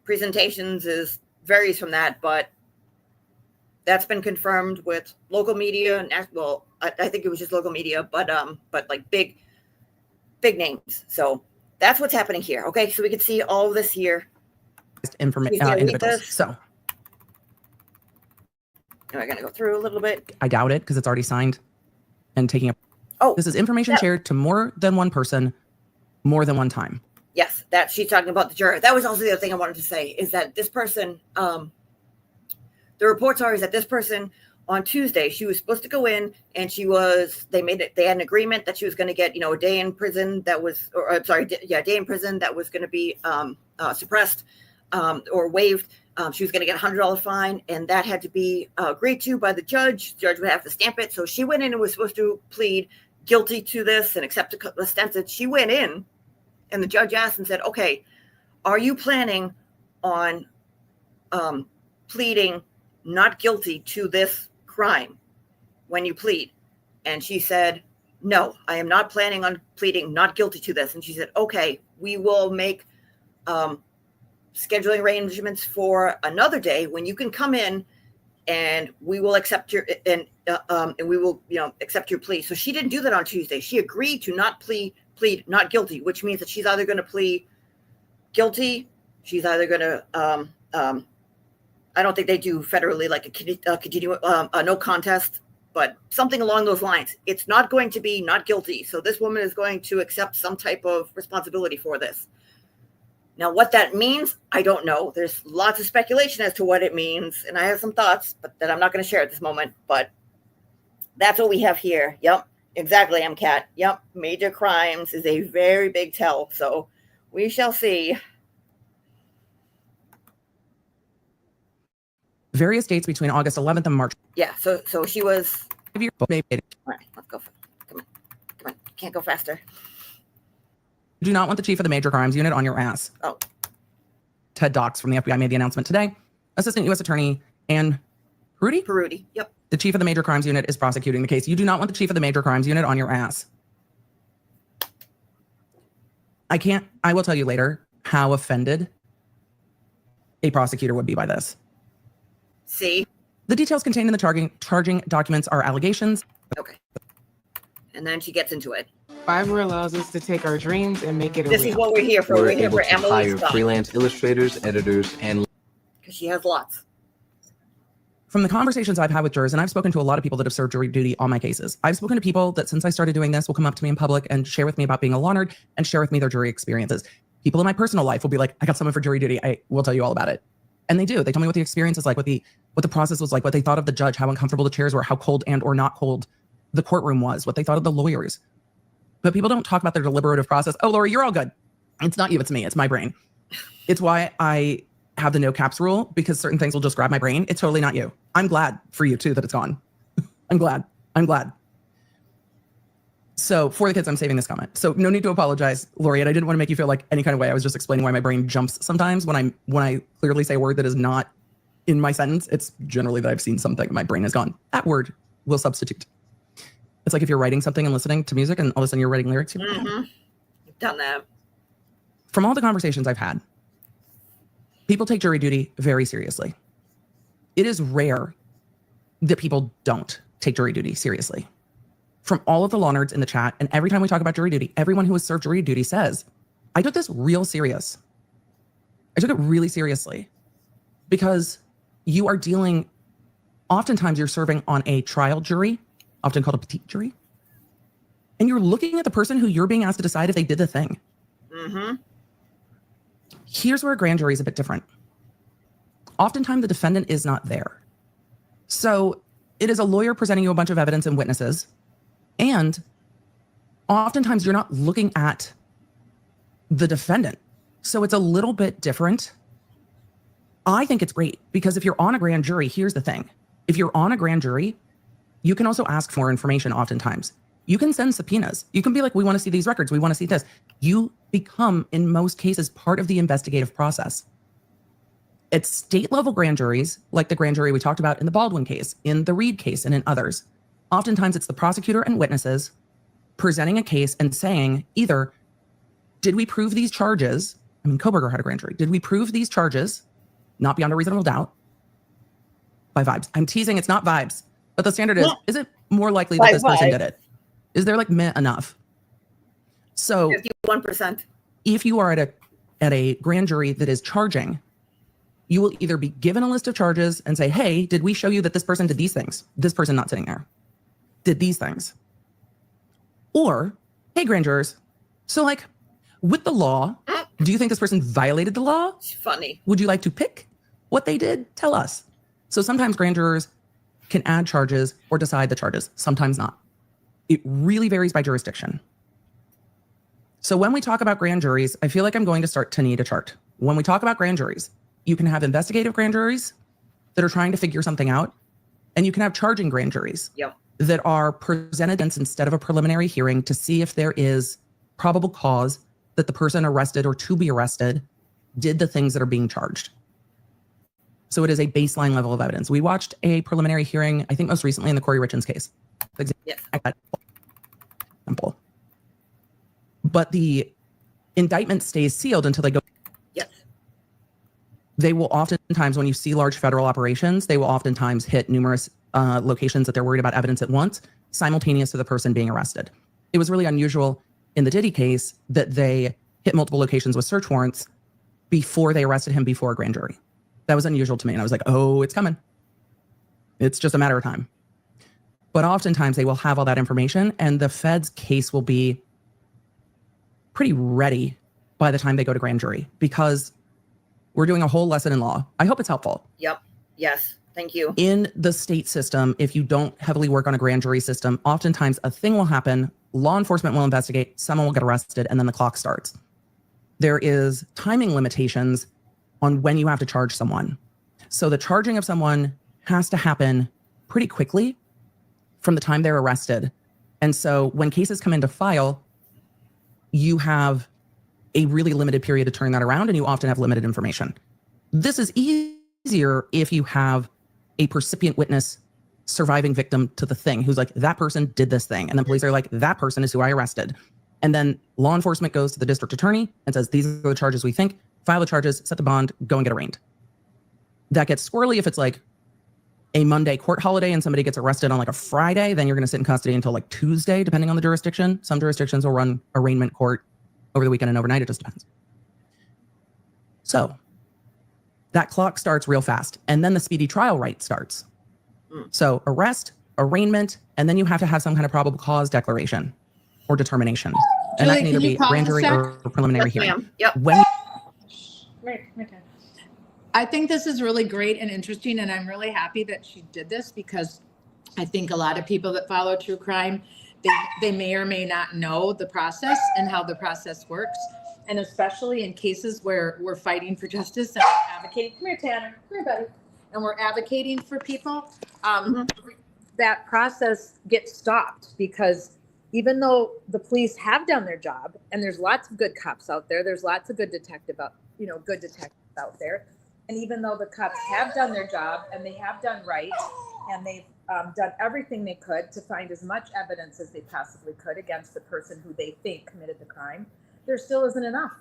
presentations varies from that, but that's been confirmed with local media and I think it was just local media, but like big names. So that's what's happening here. Okay, so we can see all of this here. Individuals. So am I going to go through a little bit? I doubt it because it's already signed and taking a. Oh, this is information shared to more than one person, more than one time. Yes, that she's talking about the juror. That was also the other thing I wanted to say is that this person, the reports are is that this person on Tuesday, she was supposed to go in and they had an agreement that she was going to get, a day in prison that was, day in prison that was going to be suppressed or waived. She was going to get a $100 fine, and that had to be agreed to by the judge. The judge would have to stamp it. So she went in and was supposed to plead guilty to this and accept the sentence. She went in, and the judge asked and said, okay, are you planning on pleading not guilty to this crime when you plead? And she said, no, I am not planning on pleading not guilty to this. And she said, okay, we will make scheduling arrangements for another day when you can come in and we will accept your and we will accept your plea. So she didn't do that on Tuesday. She agreed to not plead not guilty, which means that she's either going to plead guilty, she's either going to I don't think they do federally like a no contest, but something along those lines. It's not going to be not guilty. So this woman is going to accept some type of responsibility for this. Now, what that means, I don't know. There's lots of speculation as to what it means, and I have some thoughts, but that I'm not going to share at this moment. But That's what we have here. Yep. Exactly, MCAT. Yep. Major crimes is a very big tell. So we shall see. Various dates between August 11th and March. Yeah. So she was. All right. Let's go. Come on. Can't go faster. Do not want the chief of the major crimes unit on your ass. Oh. Ted Dox from the FBI made the announcement today. Assistant U.S. Attorney Ann Peruti. Yep. The chief of the major crimes unit is prosecuting the case. You do not want the chief of the major crimes unit on your ass. I will tell you later how offended a prosecutor would be by this. See? The details contained in the charging documents are allegations. Okay. And then she gets into it. Fiverr allows us to take our dreams and make it a This is what we're here for. We're here able for to Emily's hire stuff. freelance illustrators, editors, and Because she has lots. From the conversations I've had with jurors, and I've spoken to a lot of people that have served jury duty on my cases. I've spoken to people that since I started doing this will come up to me in public and share with me about being a law nerd and share with me their jury experiences. People in my personal life will be like, I got someone for jury duty. I will tell you all about it. And they do. They tell me what the experience is like, what the process was like, what they thought of the judge, how uncomfortable the chairs were, how cold and or not cold the courtroom was, what they thought of the lawyers. But people don't talk about their deliberative process. Oh, Lori, you're all good. It's not you, it's me, it's my brain. It's why I have the no caps rule, because certain things will just grab my brain. It's totally not you. I'm glad for you too that it's gone. I'm glad. So for the kids, I'm saving this comment. So no need to apologize, Lori. And I didn't want to make you feel like any kind of way. I was just explaining why my brain jumps sometimes when I clearly say a word that is not in my sentence. It's generally that I've seen something, my brain has gone. That word will substitute. It's like if you're writing something and listening to music and all of a sudden you're writing lyrics. Mm-hmm. You've done that. From all the conversations I've had, people take jury duty very seriously. It is rare that people don't take jury duty seriously. From all of the law nerds in the chat, and every time we talk about jury duty, everyone who has served jury duty says, I took this real serious. I took it really seriously because you are dealing, oftentimes you're serving on a trial jury, often called a petite jury, and you're looking at the person who you're being asked to decide if they did the thing. Mm-hmm. Here's where a grand jury is a bit different. Oftentimes the defendant is not there. So it is a lawyer presenting you a bunch of evidence and witnesses. And oftentimes you're not looking at the defendant. So it's a little bit different. I think it's great because if you're on a grand jury, here's the thing. If you're on a grand jury, you can also ask for more information oftentimes. You can send subpoenas. You can be like, we want to see these records. We want to see this. You become, in most cases, part of the investigative process. At state level grand juries, like the grand jury we talked about in the Baldwin case, in the Reed case, and in others, oftentimes it's the prosecutor and witnesses presenting a case and saying either, did we prove these charges? I mean, Kohlberger had a grand jury. Did we prove these charges, not beyond a reasonable doubt, by vibes? I'm teasing, it's not vibes. But the standard is it more likely that this person did it? Is there like meh enough? So 51%. If you are at a grand jury that is charging, you will either be given a list of charges and say, hey, did we show you that this person did these things? This person not sitting there did these things. Or, hey, grand jurors, so like with the law, do you think this person violated the law? It's funny. Would you like to pick what they did? Tell us. So sometimes grand jurors can add charges or decide the charges, sometimes not. It really varies by jurisdiction. So when we talk about grand juries, I feel like I'm going to start to need a chart. When we talk about grand juries, you can have investigative grand juries that are trying to figure something out, and you can have charging grand juries that are presented instead of a preliminary hearing to see if there is probable cause that the person arrested or to be arrested did the things that are being charged. So it is a baseline level of evidence. We watched a preliminary hearing, I think most recently in the Corey Richins case. Yes. Example. But the indictment stays sealed until they go. Yes. They will oftentimes, when you see large federal operations, they will oftentimes hit numerous locations that they're worried about evidence at once, simultaneous to the person being arrested. It was really unusual in the Diddy case that they hit multiple locations with search warrants before they arrested him before a grand jury. That was unusual to me. And I was like, oh, it's coming. It's just a matter of time. But oftentimes they will have all that information and the Fed's case will be pretty ready by the time they go to grand jury because we're doing a whole lesson in law. I hope it's helpful. Yep. Yes, Thank you. In the state system, if you don't heavily work on a grand jury system, oftentimes a thing will happen, law enforcement will investigate, someone will get arrested, and then the clock starts. There is timing limitations on when you have to charge someone. So the charging of someone has to happen pretty quickly from the time they're arrested. And so when cases come into file, you have a really limited period to turn that around, and you often have limited information. This is easier if you have a percipient witness surviving victim to the thing who's like, that person did this thing. And then police are like, that person is who I arrested. And then law enforcement goes to the district attorney and says, these are the charges we think, file the charges, set the bond, go and get arraigned. That gets squirrely if it's like a Monday court holiday and somebody gets arrested on like a Friday, then you're going to sit in custody until like Tuesday, depending on the jurisdiction. Some jurisdictions will run arraignment court over the weekend and overnight. It just depends. So that clock starts real fast. And then the speedy trial right starts. So arrest, arraignment, and then you have to have some kind of probable cause declaration or determination. And that can either be grand jury or preliminary hearing. Yep. When I think this is really great and interesting, and I'm really happy that she did this, because I think a lot of people that follow true crime, they may or may not know the process and how the process works. And especially in cases where we're fighting for justice and advocating, come here, Tanner, come here, buddy. And we're advocating for people, that process gets stopped, because even though the police have done their job, and there's lots of good cops out there, there's lots of good detectives out there. And even though the cops have done their job and they have done right, and they've done everything they could to find as much evidence as they possibly could against the person who they think committed the crime, there still isn't enough.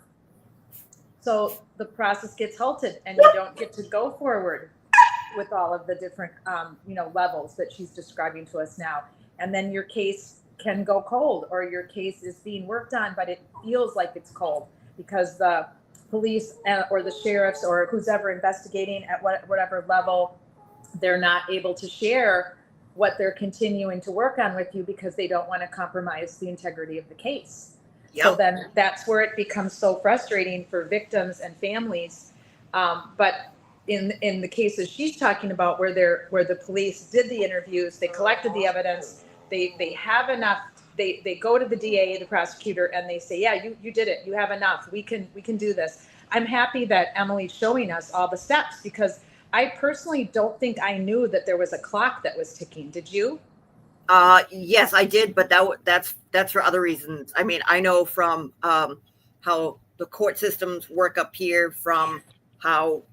So the process gets halted, and you don't get to go forward with all of the different, levels that she's describing to us now. And then your case can go cold, or your case is being worked on, but it feels like it's cold because the police or the sheriffs or who's ever investigating at whatever level, they're not able to share what they're continuing to work on with you because they don't want to compromise the integrity of the case. Yep. So then that's where it becomes so frustrating for victims and families. But in the cases she's talking about, where the police did the interviews, they collected the evidence, they have enough, they go to the DA, the prosecutor, and they say, yeah, you did it, you have enough, we can do this. I'm happy that Emily's showing us all the steps, because I personally don't think I knew that there was a clock that was ticking. Did you? Yes, I did, but that's for other reasons. I mean, I know from how the court systems work up here, from how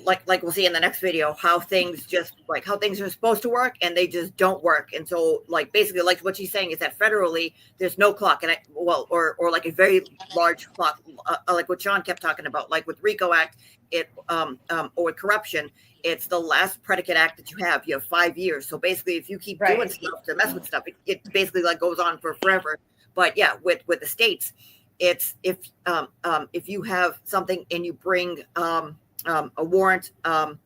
like we'll see in the next video, how things are supposed to work and they just don't work. And so, like, basically, like what she's saying is that federally there's no clock, and or like a very large clock, like what Sean kept talking about, like with RICO Act, or with corruption, it's the last predicate act that you have. You have 5 years. So basically, if you keep doing stuff to mess with stuff, it basically like goes on for forever. But yeah, with the states, it's if you have something and you bring a warrant or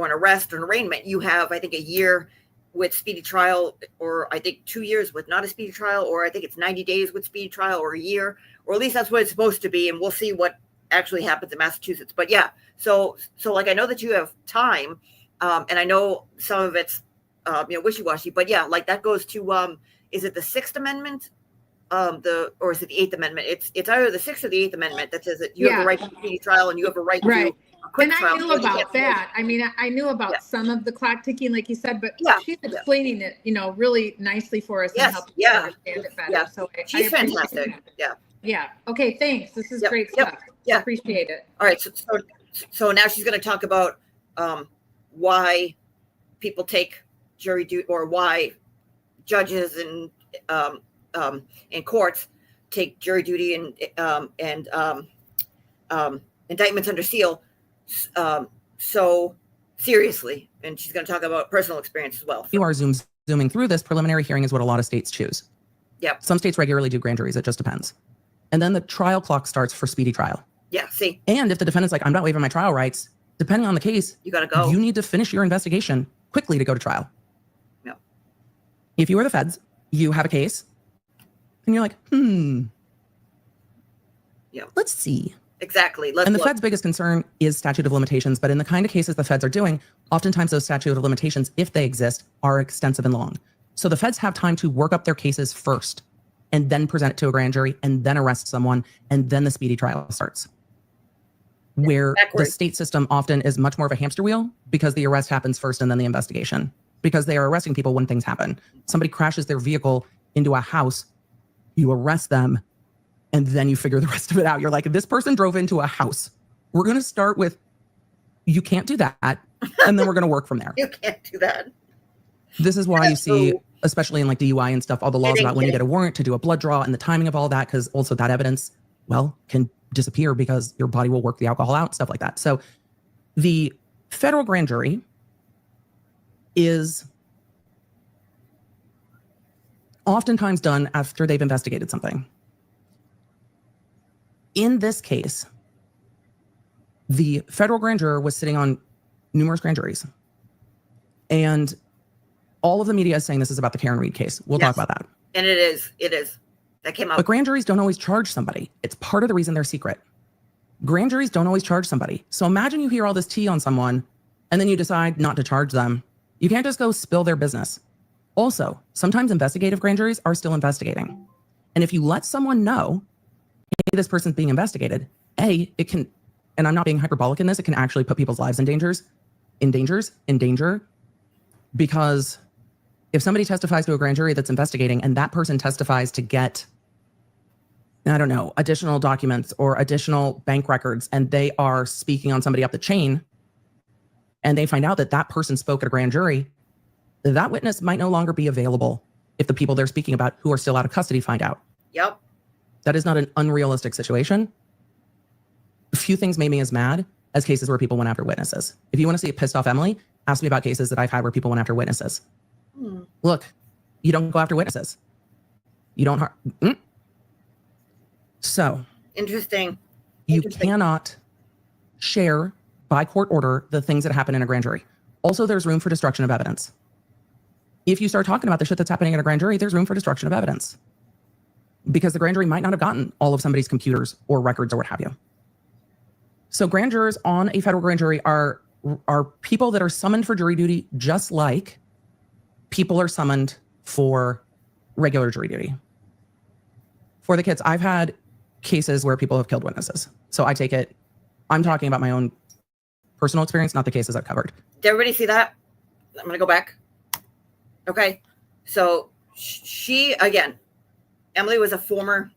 an arrest or an arraignment, you have, I think, a year with speedy trial, or I think 2 years with not a speedy trial, or I think it's 90 days with speedy trial, or a year, or at least that's what it's supposed to be. And we'll see what actually happens in Massachusetts. But yeah, so like, I know that you have time, and I know some of it's wishy-washy, but yeah, like that goes to is it the Sixth Amendment? Or is it the Eighth Amendment? It's either the Sixth or the Eighth Amendment that says that you have a right to speedy trial and you have a right to a quick trial. And I knew about that. I mean, I knew about some of the clock ticking, like you said, but she's explaining it, really nicely for us and helping us understand it better. So she's fantastic. That. Yeah. Okay. Thanks. This is great stuff. Yeah. Appreciate it. All right. So now she's going to talk about why people take jury duty, or why judges and courts take jury duty and indictments under seal so seriously. And she's going to talk about personal experience as well. You are zooming through this. Preliminary hearing is what a lot of states choose. Yep. Some states regularly do grand juries. It just depends. And then the trial clock starts for speedy trial. Yeah. See. And if the defendant's like, I'm not waiving my trial rights, depending on the case, you got to go. You need to finish your investigation quickly to go to trial. Yeah. If you are the feds, you have a case, and you're like, yeah, let's see. Exactly. Let's And the look. Fed's biggest concern is statute of limitations, but in the kind of cases the Feds are doing, oftentimes those statute of limitations, if they exist, are extensive and long. So the Feds have time to work up their cases first and then present it to a grand jury and then arrest someone, and then the speedy trial starts. Where the state system often is much more of a hamster wheel because the arrest happens first and then the investigation, because they are arresting people when things happen. Somebody crashes their vehicle into a house, you arrest them, and then you figure the rest of it out. You're like, this person drove into a house. We're going to start with, you can't do that. And then we're going to work from there. You can't do that. This is why you see, especially in like DUI and stuff, all the laws about when you get a warrant to do a blood draw and the timing of all that, because also that evidence, well, can disappear because your body will work the alcohol out, stuff like that. So the federal grand jury is oftentimes done after they've investigated something. In this case, the federal grand juror was sitting on numerous grand juries. And all of the media is saying this is about the Karen Reed case. We'll talk about that. And it is. That came out. But grand juries don't always charge somebody. It's part of the reason they're secret. Grand juries don't always charge somebody. So imagine you hear all this tea on someone and then you decide not to charge them. You can't just go spill their business. Also, sometimes investigative grand juries are still investigating. And if you let someone know, hey, this person's being investigated, it can, and I'm not being hyperbolic in this, it can actually put people's lives in danger, because if somebody testifies to a grand jury that's investigating and that person testifies to get, I don't know, additional documents or additional bank records, and they are speaking on somebody up the chain, and they find out that that person spoke at a grand jury, that witness might no longer be available if the people they're speaking about who are still out of custody find out. Yep. That is not an unrealistic situation. A few things made me as mad as cases where people went after witnesses. If you want to see a pissed off Emily, ask me about cases that I've had where people went after witnesses. Look, you don't go after witnesses. You don't So Interesting. You cannot share by court order the things that happen in a grand jury. Also, there's room for destruction of evidence. If you start talking about the shit that's happening in a grand jury, there's room for destruction of evidence. Because the grand jury might not have gotten all of somebody's computers or records or what have you. So grand jurors on a federal grand jury are people that are summoned for jury duty, just like people are summoned for regular jury duty. For the kids, I've had cases where people have killed witnesses. So I take it, I'm talking about my own personal experience, not the cases I've covered. Did everybody see that? I'm going to go back. Okay. So she, again, Emily was a former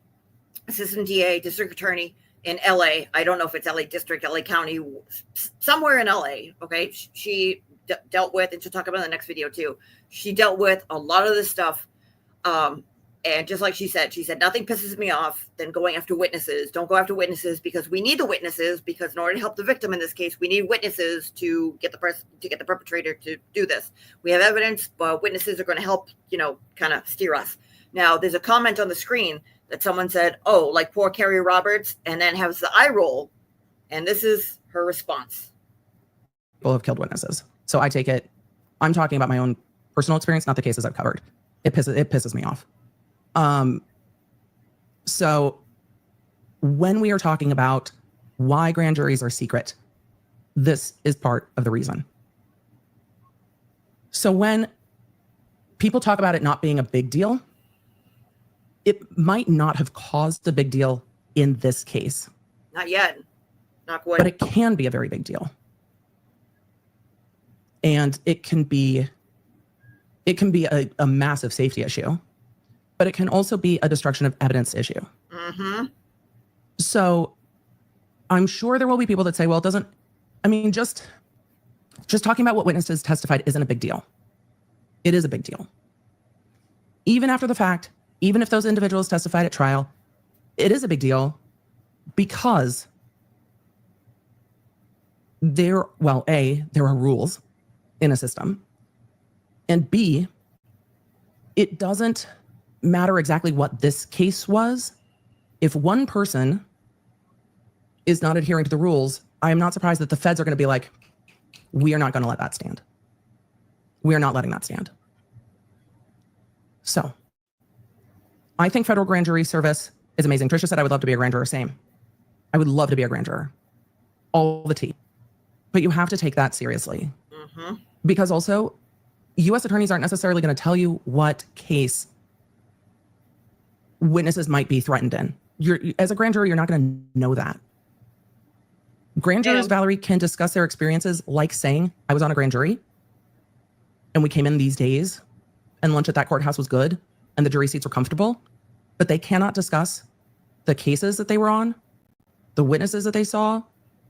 assistant DA, district attorney in LA. I don't know if it's LA district, LA County, somewhere in LA. Okay. She dealt with, and she'll talk about in the next video too. She dealt with a lot of this stuff. And just like she said, nothing pisses me off than going after witnesses. Don't go after witnesses because we need the witnesses, because in order to help the victim in this case, we need witnesses to get the perpetrator to do this. We have evidence, but witnesses are going to help, kind of steer us. Now, there's a comment on the screen that someone said, oh, like poor Carrie Roberts, and then has the eye roll. And this is her response. People have killed witnesses. So I take it, I'm talking about my own personal experience, not the cases I've covered. It pisses me off. So when we are talking about why grand juries are secret, this is part of the reason. So when people talk about it not being a big deal, it might not have caused a big deal in this case. Not yet. Not what. But it can be a very big deal. And it can be a massive safety issue, but it can also be a destruction of evidence issue. Mm-hmm. So I'm sure there will be people that say, well, just talking about what witnesses testified isn't a big deal. It is a big deal. Even after the fact, even if those individuals testified at trial, it is a big deal because there are rules in a system, and B, it doesn't matter exactly what this case was. If one person is not adhering to the rules, I am not surprised that the feds are going to be like, we are not going to let that stand. We are not letting that stand. So I think federal grand jury service is amazing. Tricia said I would love to be a grand juror. Same. I would love to be a grand juror. All the tea. But you have to take that seriously. Mm-hmm. Because also, U.S. attorneys aren't necessarily going to tell you what case witnesses might be threatened in. As a grand jury, you're not going to know that. Grand jurors, Valerie, can discuss their experiences like saying, I was on a grand jury and we came in these days and lunch at that courthouse was good and the jury seats were comfortable, but they cannot discuss the cases that they were on, the witnesses that they saw,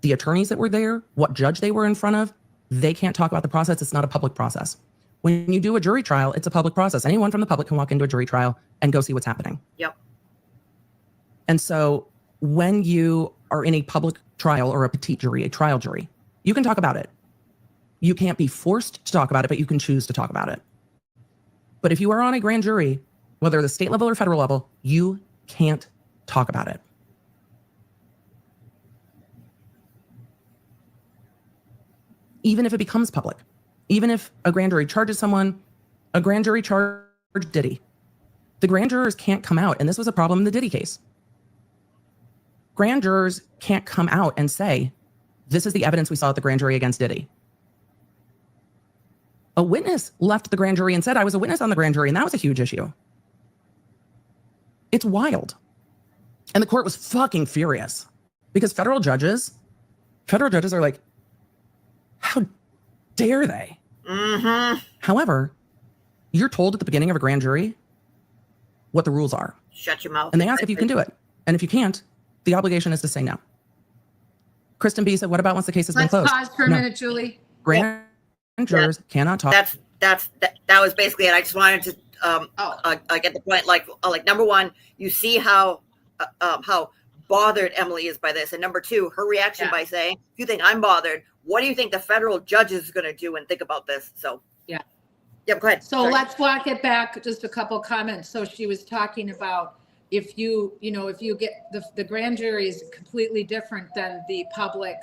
the attorneys that were there, what judge they were in front of. They can't talk about the process. It's not a public process. When you do a jury trial, it's a public process. Anyone from the public can walk into a jury trial and go see what's happening. Yep. And so when you are in a public trial or a petite jury, a trial jury, you can talk about it. You can't be forced to talk about it, but you can choose to talk about it. But if you are on a grand jury, whether the state level or federal level, you can't talk about it. Even if it becomes public, even if a grand jury charges someone, a grand jury charged Diddy. The grand jurors can't come out, and this was a problem in the Diddy case. Grand jurors can't come out and say, this is the evidence we saw at the grand jury against Diddy. A witness left the grand jury and said, I was a witness on the grand jury, and that was a huge issue. It's wild. And the court was fucking furious because federal judges are like, how dare they? Mm-hmm. However, you're told at the beginning of a grand jury what the rules are. Shut your mouth. And they ask if you can do it. And if you can't, the obligation is to say no. Kristen B said, what about once the case has been Let's closed? pause for a minute, Julie. Grand jurors cannot talk. That was basically it. I just wanted to get the point. Like number one, you see how bothered Emily is by this, and number two, her reaction by saying, "If you think I'm bothered, what do you think the federal judge is going to do and think about this?" So yeah, go ahead. So let's walk it back. Just a couple comments. So she was talking about if you get the grand jury is completely different than the public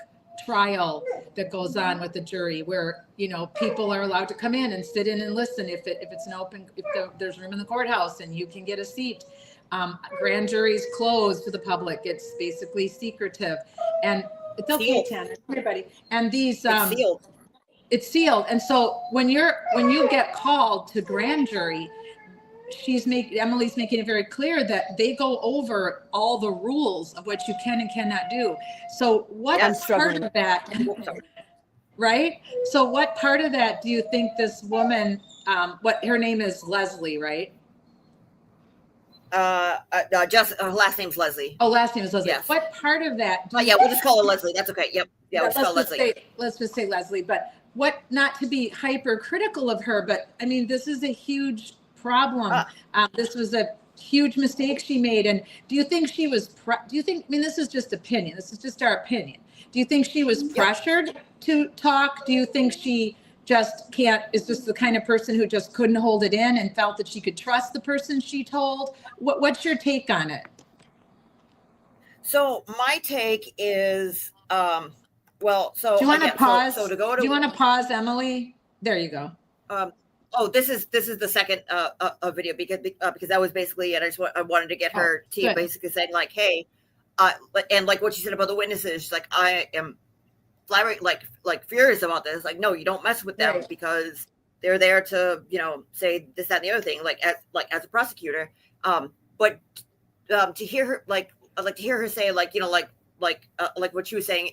trial that goes on with the jury, where people are allowed to come in and sit in and listen if it's an open, there's room in the courthouse and you can get a seat. Grand jury's closed to the public. It's basically secretive, and it's okay, Tanner, everybody. And these it's sealed. And so when you get called to grand jury, Emily's making it very clear that they go over all the rules of what you can and cannot do. So what part of that, right? So what part of that do you think this woman, what her name is Leslie, right? Just her last name's Leslie. Oh, last name is Leslie. Yes. What part of that? We'll just call her Leslie. That's okay. Yep. Yeah, let's call Leslie. Let's just say Leslie. But what? Not to be hypercritical of her, but I mean, this is a huge problem. This was a huge mistake she made. And do you think she was? This is just opinion. This is just our opinion. Do you think she was pressured to talk? Do you think she just is just the kind of person who just couldn't hold it in and felt that she could trust the person she told? What's your take on it? So my take is, so do you want to pause? So to go to, do you want to pause, Emily? There you go. This is the second video because that was basically it. I wanted to get her team basically saying like, hey, and like what she said about the witnesses, she's like, I am like furious about this. Like, no, you don't mess with them because they're there to say this, that, and the other thing. Like as a prosecutor, but to hear her to hear her say like what she was saying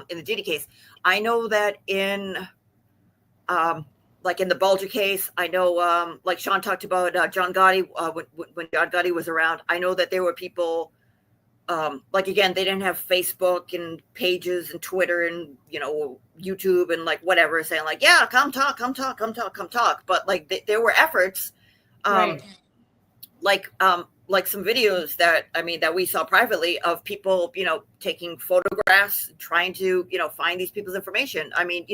in the Diddy case. I know that in like in the Bulger case, I know like Sean talked about John Gotti when John Gotti was around. I know that there were people. Like again, they didn't have Facebook and pages and Twitter and YouTube and like whatever saying like, yeah, come talk. But like there were efforts, like some videos that we saw privately of people taking photographs, trying to find these people's information. I mean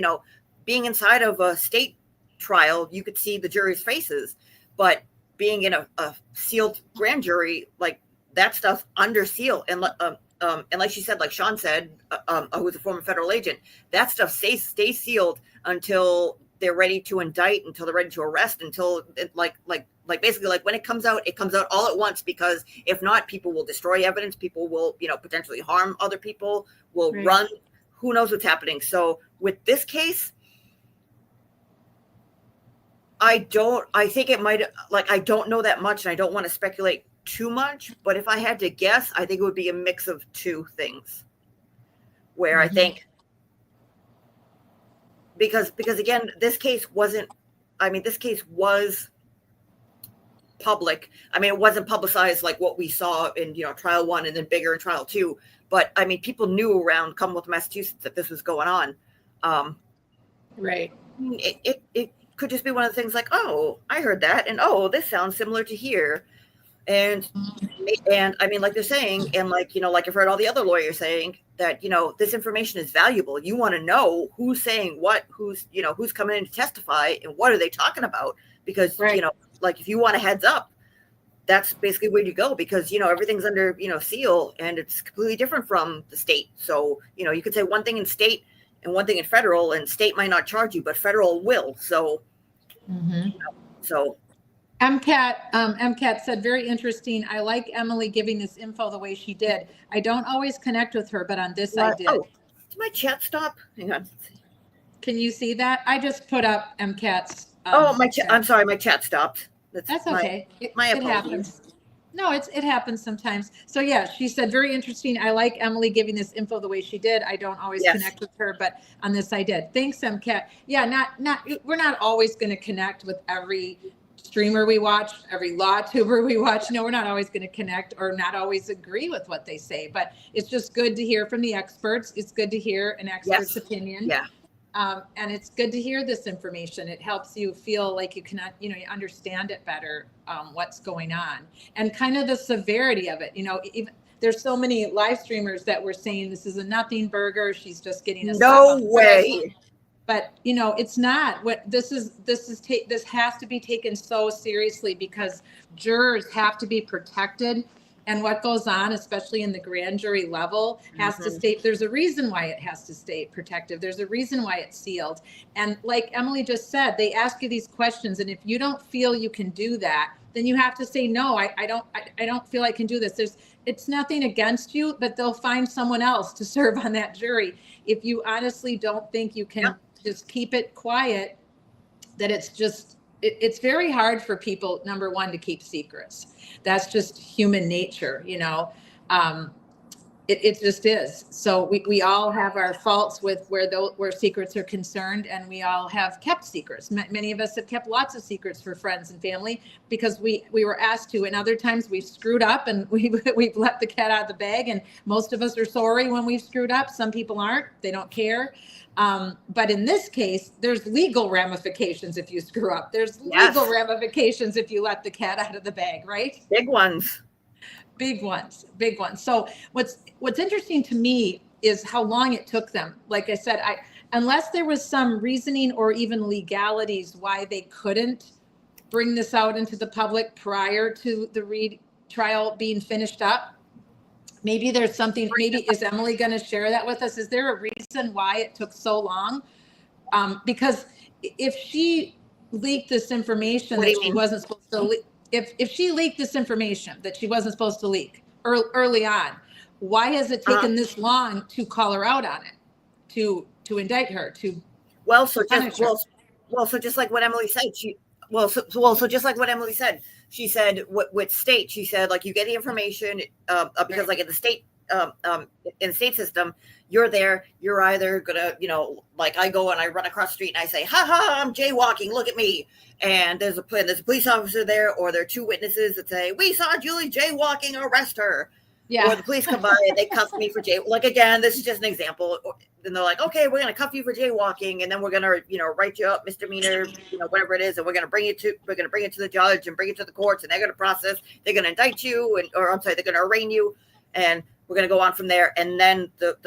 being inside of a state trial, you could see the jury's faces, but being in a sealed grand jury, like. That stuff under seal and like she said, like Sean said, who was a former federal agent, that stuff stays sealed until they're ready to indict, until they're ready to arrest, until basically like when it comes out all at once, because if not, people will destroy evidence, people will, potentially harm other people, will run, who knows what's happening. So with this case, I think it might, I don't know that much and I don't want to speculate too much, but if I had to guess, I think it would be a mix of two things where I think, because again, this case was public. I mean, it wasn't publicized like what we saw in, trial 1 and then bigger in trial 2. But I mean, people knew around Commonwealth of Massachusetts that this was going on. Right. It could just be one of the things like, oh, I heard that. And oh, this sounds similar to here. And I mean, like they're saying, and like I've heard all the other lawyers saying that, this information is valuable. You want to know who's saying what, who's coming in to testify and what are they talking about? Because, if you want a heads up, that's basically where you go, because, everything's under, seal, and it's completely different from the state. So, you could say one thing in state and one thing in federal, and state might not charge you, but federal will. So, so. MCAT said, very interesting. I like Emily giving this info the way she did. I don't always connect with her, but on this I did. Oh, did my chat stop? Hang on. Can you see that? I just put up MCAT's. I'm sorry, my chat stopped. That's okay. It apologies. happens. No, it happens sometimes. So yeah, she said, very interesting. I like Emily giving this info the way she did. I don't always connect with her, but on this I did. Thanks, MCAT. Yeah, we're not always going to connect with every streamer we watch, every law tuber we watch. No, we're not always going to connect or not always agree with what they say, but it's just good to hear from the experts. It's good to hear an expert's opinion. Yeah. And it's good to hear this information. It helps you feel like you can, you understand it better, what's going on, and kind of the severity of it. Even there's so many live streamers that were saying this is a nothing burger. She's just getting a no way. But it's not. What this has to be taken so seriously, because jurors have to be protected. And what goes on, especially in the grand jury level, has to stay. There's a reason why it has to stay protective. There's a reason why it's sealed. And like Emily just said, they ask you these questions, and if you don't feel you can do that, then you have to say no. I don't feel I can do this. It's nothing against you, but they'll find someone else to serve on that jury. If you honestly don't think you can just keep it quiet, that it's very hard for people, number one, to keep secrets. That's just human nature, it just is. So we all have our faults with where secrets are concerned, and we all have kept secrets. Many of us have kept lots of secrets for friends and family because we were asked to, and other times we've screwed up and we've let the cat out of the bag, and most of us are sorry when we've screwed up. Some people aren't, they don't care. But in this case, there's legal ramifications if you screw up. There's legal ramifications if you let the cat out of the bag, right? Big ones. Big ones. So what's interesting to me is how long it took them. Like I said, unless there was some reasoning or even legalities why they couldn't bring this out into the public prior to the Reed trial being finished up. Maybe there's something, is Emily going to share that with us? Is there a reason why it took so long? Because if she leaked this information that she wasn't supposed to leak, if she leaked this information that she wasn't supposed to leak early on, why has it taken this long to call her out on it, to indict her, so just like what Emily said, just like what Emily said, she said with state, she said, like, you get the information because like in the state system, you're there, you're either gonna, like I go and I run across the street and I say, ha, I'm jaywalking, look at me. And there's a police officer there, or there are two witnesses that say, we saw Julie jaywalking, arrest her. Yeah. Or the police come by and they cuff me for like, again, this is just an example. And they're like, okay, we're going to cuff you for jaywalking. And then we're going to, write you up misdemeanor, whatever it is. And we're going to bring it to the judge and bring it to the courts, and they're going to process, they're going to indict you they're going to arraign you. And we're going to go on from there. And then the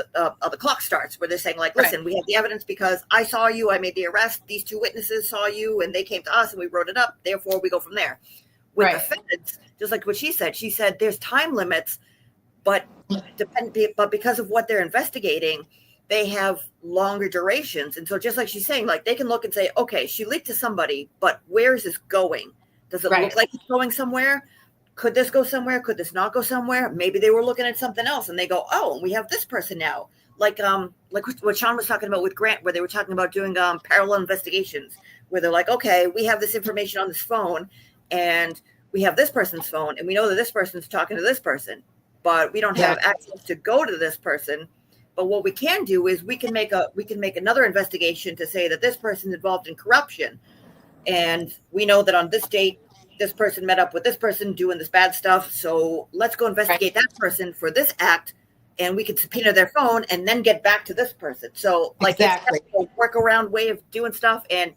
clock starts where they're saying, like, listen, we have the evidence because I saw you, I made the arrest. These two witnesses saw you and they came to us and we wrote it up. Therefore we go from there. With the feds, just like what she said there's time limits. But because of what they're investigating, they have longer durations. And so just like she's saying, like they can look and say, okay, she leaked to somebody, but where is this going? Does it look like it's going somewhere? Could this go somewhere? Could this not go somewhere? Maybe they were looking at something else and they go, oh, we have this person now. Like what Sean was talking about with Grant, where they were talking about doing parallel investigations, where they're like, okay, we have this information on this phone and we have this person's phone and we know that this person's talking to this person, but we don't have access to go to this person. But what we can do is we can make another investigation to say that this person's involved in corruption. And we know that on this date, this person met up with this person doing this bad stuff. So let's go investigate that person for this act. And we could subpoena their phone and then get back to this person. So like it's a workaround way of doing stuff. And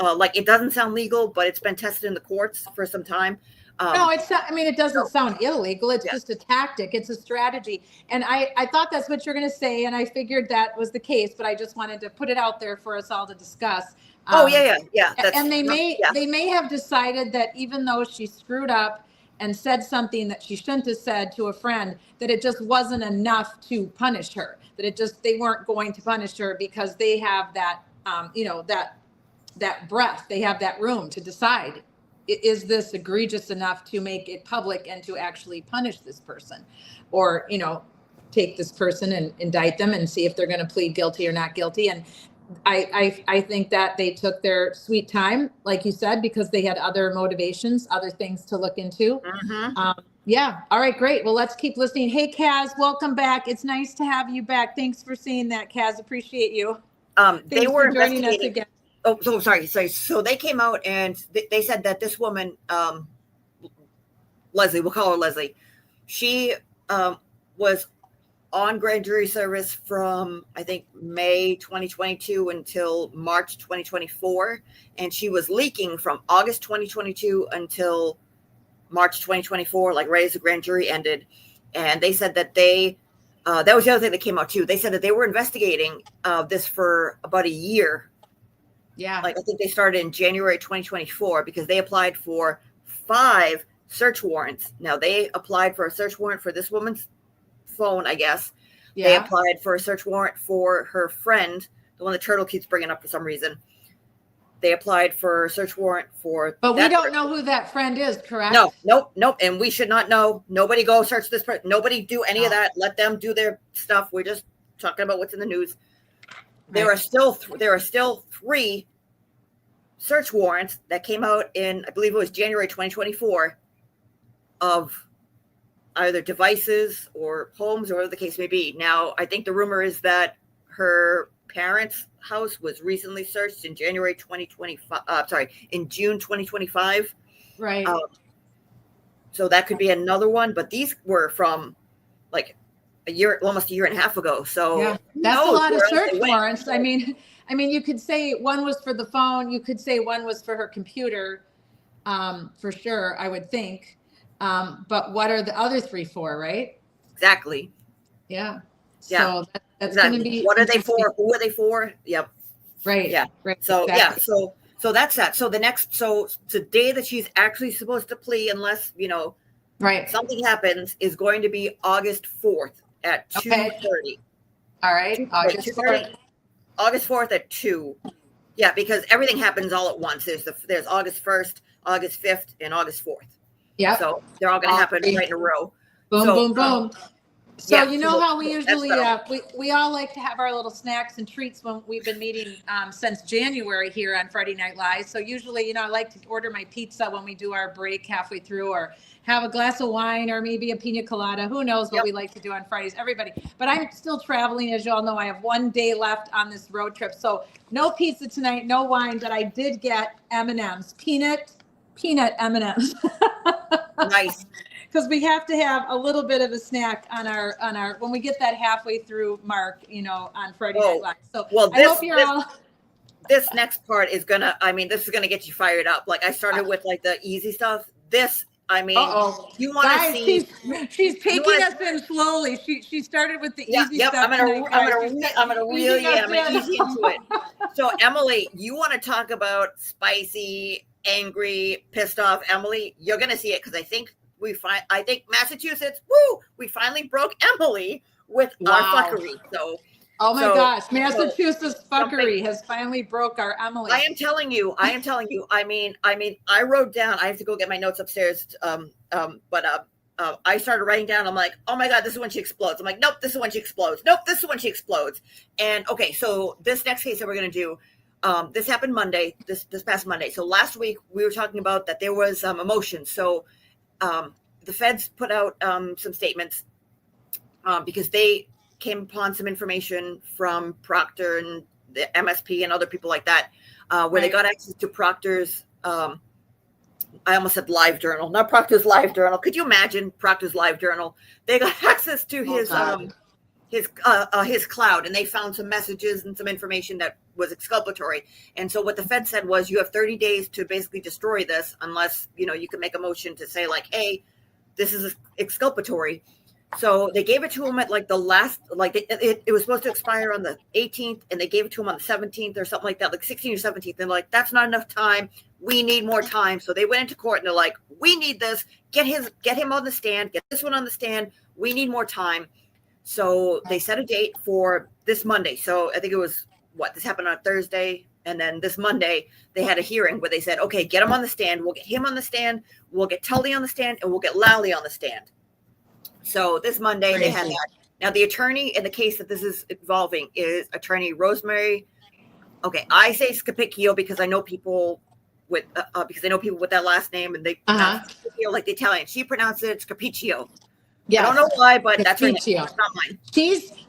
like it doesn't sound legal, but it's been tested in the courts for some time. No, it's not. I mean, it doesn't sound illegal. It's just a tactic. It's a strategy. And I thought that's what you're going to say. And I figured that was the case, but I just wanted to put it out there for us all to discuss. And they may have decided that even though she screwed up and said something that she shouldn't have said to a friend, that it just wasn't enough to punish her, that they weren't going to punish her because they have that, that breath, they have that room to decide, is this egregious enough to make it public and to actually punish this person, or, take this person and indict them and see if they're going to plead guilty or not guilty. And I think that they took their sweet time, like you said, because they had other motivations, other things to look into. All right, great. Well, let's keep listening. Hey, Kaz, welcome back. It's nice to have you back. Thanks for seeing that, Kaz. Appreciate you. They were joining us again. Oh, so sorry. So they came out and they said that this woman, Leslie, we'll call her Leslie, she was on grand jury service from, I think, May 2022 until March 2024. And she was leaking from August 2022 until March 2024, like right as the grand jury ended. And they said that that was the other thing that came out too. They said that they were investigating this for about a year. Yeah. Like I think they started in January 2024 because they applied for 5 search warrants. Now they applied for a search warrant for this woman's phone, I guess. They applied for a search warrant for her friend, the one that Turtle keeps bringing up for some reason. They applied for a search warrant for. But we don't know who that friend is, correct? No. And we should not know. Nobody go search this person. Nobody do any of that. Let them do their stuff. We're just talking about what's in the news. There are still 3 search warrants that came out in, I believe it was January 2024, of either devices or homes or whatever the case may be. Now, I think the rumor is that her parents' house was recently searched in January 2025. In June 2025. Right. So that could be another one, but these were from like almost a year and a half ago. So that's a lot of search warrants. I mean, you could say one was for the phone. You could say one was for her computer, for sure, I would think. But what are the other 3 for, right? Exactly. Yeah. So that's going to be. What are they for? Who are they for? Yep. Right. Yeah. Right. So exactly. so that's that. So the day that she's actually supposed to plea, unless something happens, is going to be August 4th at 2:30. All right. August 4th. August 4th at 2. Yeah, because everything happens all at once. There's August 1st, August 5th, and August 4th. Yeah. So they're all going to happen right in a row. Boom, boom, boom. So how we usually, we all like to have our little snacks and treats when we've been meeting since January here on Friday Night Live. So usually, I like to order my pizza when we do our break halfway through, or have a glass of wine, or maybe a pina colada. Who knows what we like to do on Fridays, everybody. But I'm still traveling, as you all know. I have 1 day left on this road trip. So no pizza tonight, no wine, but I did get M&Ms, peanut M&Ms. Nice. Because we have to have a little bit of a snack on our when we get that halfway through mark, on Friday Night Live. So I hope you're all. This next part is this is gonna get you fired up. Like I started with like the easy stuff. This, you want to see? She's taking us in slowly. She started with the easy stuff. I'm gonna reel you easy into it. So Emily, you want to talk about spicy, angry, pissed off? Emily, you're gonna see it because I think Massachusetts, we finally broke Emily with our fuckery. So Oh my So- gosh, so Massachusetts fuckery has finally broke our Emily. I am telling you. I mean, I wrote down. I have to go get my notes upstairs. But I started writing down. I'm like, oh my god, this is when she explodes. I'm like, nope, this is when she explodes. Nope, this is when she explodes. And okay, so this next case that we're gonna do, this happened Monday. This past Monday. So last week we were talking about that there was emotion. So the feds put out some statements because they came upon some information from Proctor and the MSP and other people like that, where they got access to Proctor's, I almost said live journal, not Proctor's live journal. Could you imagine Proctor's live journal? They got access to his cloud, and they found some messages and some information that was exculpatory. And so what the Fed said was, you have 30 days to basically destroy this, unless, you can make a motion to say like, hey, this is exculpatory. So they gave it to him at like the last, like it was supposed to expire on the 18th, and they gave it to him on the 17th or something like that, like 16th or 17th. And like, that's not enough time. We need more time. So they went into court and they're like, we need this. Get him on the stand. Get this one on the stand. We need more time. So they set a date for this Monday. So I think it was this happened on Thursday. And then this Monday, they had a hearing where they said, okay, get him on the stand. We'll get him on the stand. We'll get Tully on the stand, and we'll get Lally on the stand. So this Monday they had that. Now the attorney in the case that this is involving is attorney Rosemary. Okay, I say Scapicchio because I know people with that last name, and they pronounce Scapicchio like the Italian. She pronounced it Scapicchio. Yes. I don't know why, but that's her name. Scapicchio. It's not mine.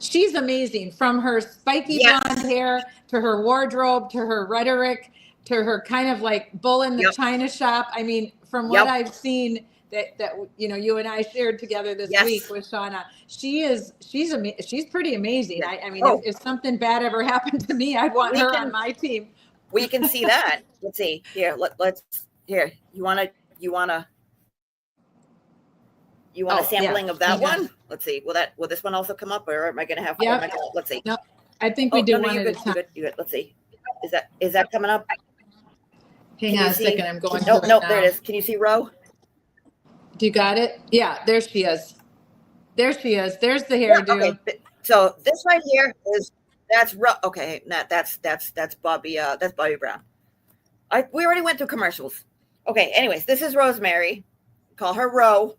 She's amazing, from her spiky blonde hair to her wardrobe to her rhetoric to her kind of like bull in the china shop. I mean, from what I've seen that you and I shared together this week with Shauna, she's pretty amazing. I mean, if something bad ever happened to me, I'd want her on my team. We can see that. Let's see here. Let's here. You want a sampling of that one? Let's see. Will this one also come up, or am I going to have? Yeah. Let's see. No, I think we do one at a time. You good. Let's see. Is that coming up? Hang on a second. I'm going. No, there it is. Can you see Ro? Do you got it? Yeah, there she is. There's the hairdo. Okay. So this right here that's Ro. Okay, that's Bobby. That's Bobby Brown. We already went through commercials. Okay. Anyways, this is Rosemary. Call her Ro.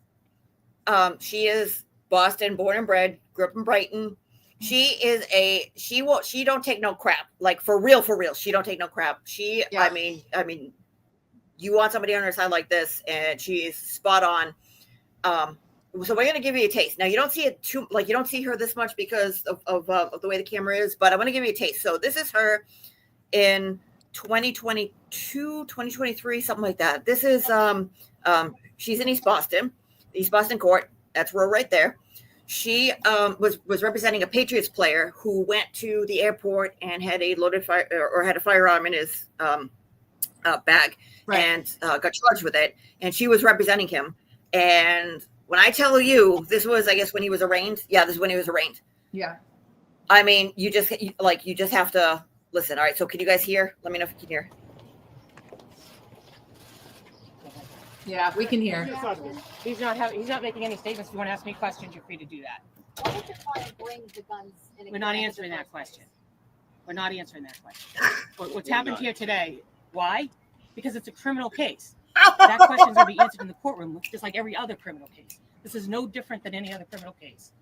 She is Boston, born and bred, grew up in Brighton. She don't take no crap. Like for real. She don't take no crap. I mean, you want somebody on her side like this, and she's spot on. So we're gonna give you a taste. Now you don't see it you don't see her this much because of the way the camera is, but I want to give you a taste. So this is her in 2022, 2023, something like that. This is she's in East Boston court. That's Ro right there. She was representing a Patriots player who went to the airport and had a had a firearm in his bag, and got charged with it. And she was representing him. And when I tell you, this was, I guess, when he was arraigned. Yeah, this is when he was arraigned. Yeah. I mean, you just have to listen. All right. So can you guys hear? Let me know if you can hear. Yeah, we can hear. He's not making any statements. If you want to ask me questions, you're free to do that. Why would the client bring the guns in? We're not answering that question. What's happened here today? Why? Because it's a criminal case. That question is going to be answered in the courtroom, just like every other criminal case. This is no different than any other criminal case.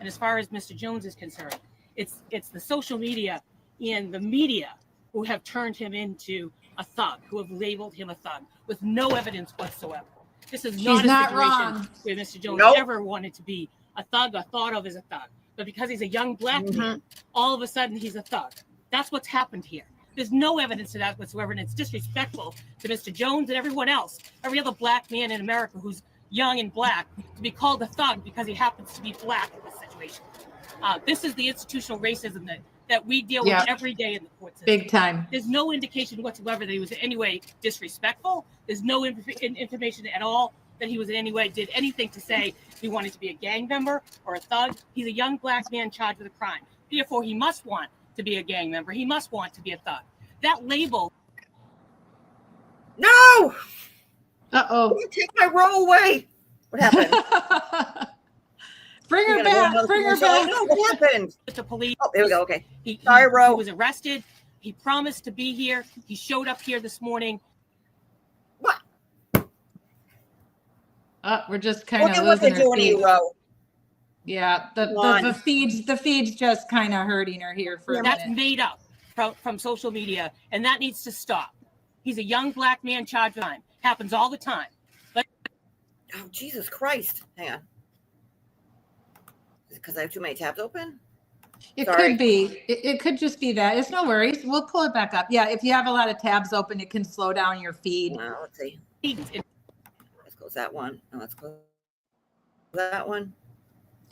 And as far as Mr. Jones is concerned, it's the social media and the media who have turned him into a thug, who have labeled him a thug with no evidence whatsoever. This is not a situation where Mr. Jones ever wanted to be a thug or thought of as a thug. But because he's a young black man, all of a sudden he's a thug. That's what's happened here. There's no evidence to that whatsoever, and it's disrespectful to Mr. Jones and everyone else, every other black man in America who's young and black, to be called a thug because he happens to be black in this situation. This is the institutional racism that we deal with every day in the court system. Big time. There's no indication whatsoever that he was in any way disrespectful. There's no information at all that he was in any way did anything to say he wanted to be a gang member or a thug. He's a young black man charged with a crime. Therefore, he must want to be a gang member. He must want to be a thug. That label. No. Uh-oh. You take my role away. What happened? Bring her back. Bring her back. No, what happened? The police. Oh, there we go. Okay. Sorry, Ro. He was arrested. He promised to be here. He showed up here this morning. What? We're just kind Look of at what they're losing her doing to you, feed. Ro. Yeah, the feed's just kind of hurting her here for a That's minute. made up from social media, and that needs to stop. He's a young black man charged with crime. Happens all the time. But Oh, Jesus Christ. Hang on. Is it because I have too many tabs open? It Sorry. could be. It could just be that. It's no worries. We'll pull it back up. Yeah, if you have a lot of tabs open, it can slow down your feed. Well, let's see. it- Let's close that one. And let's close that one.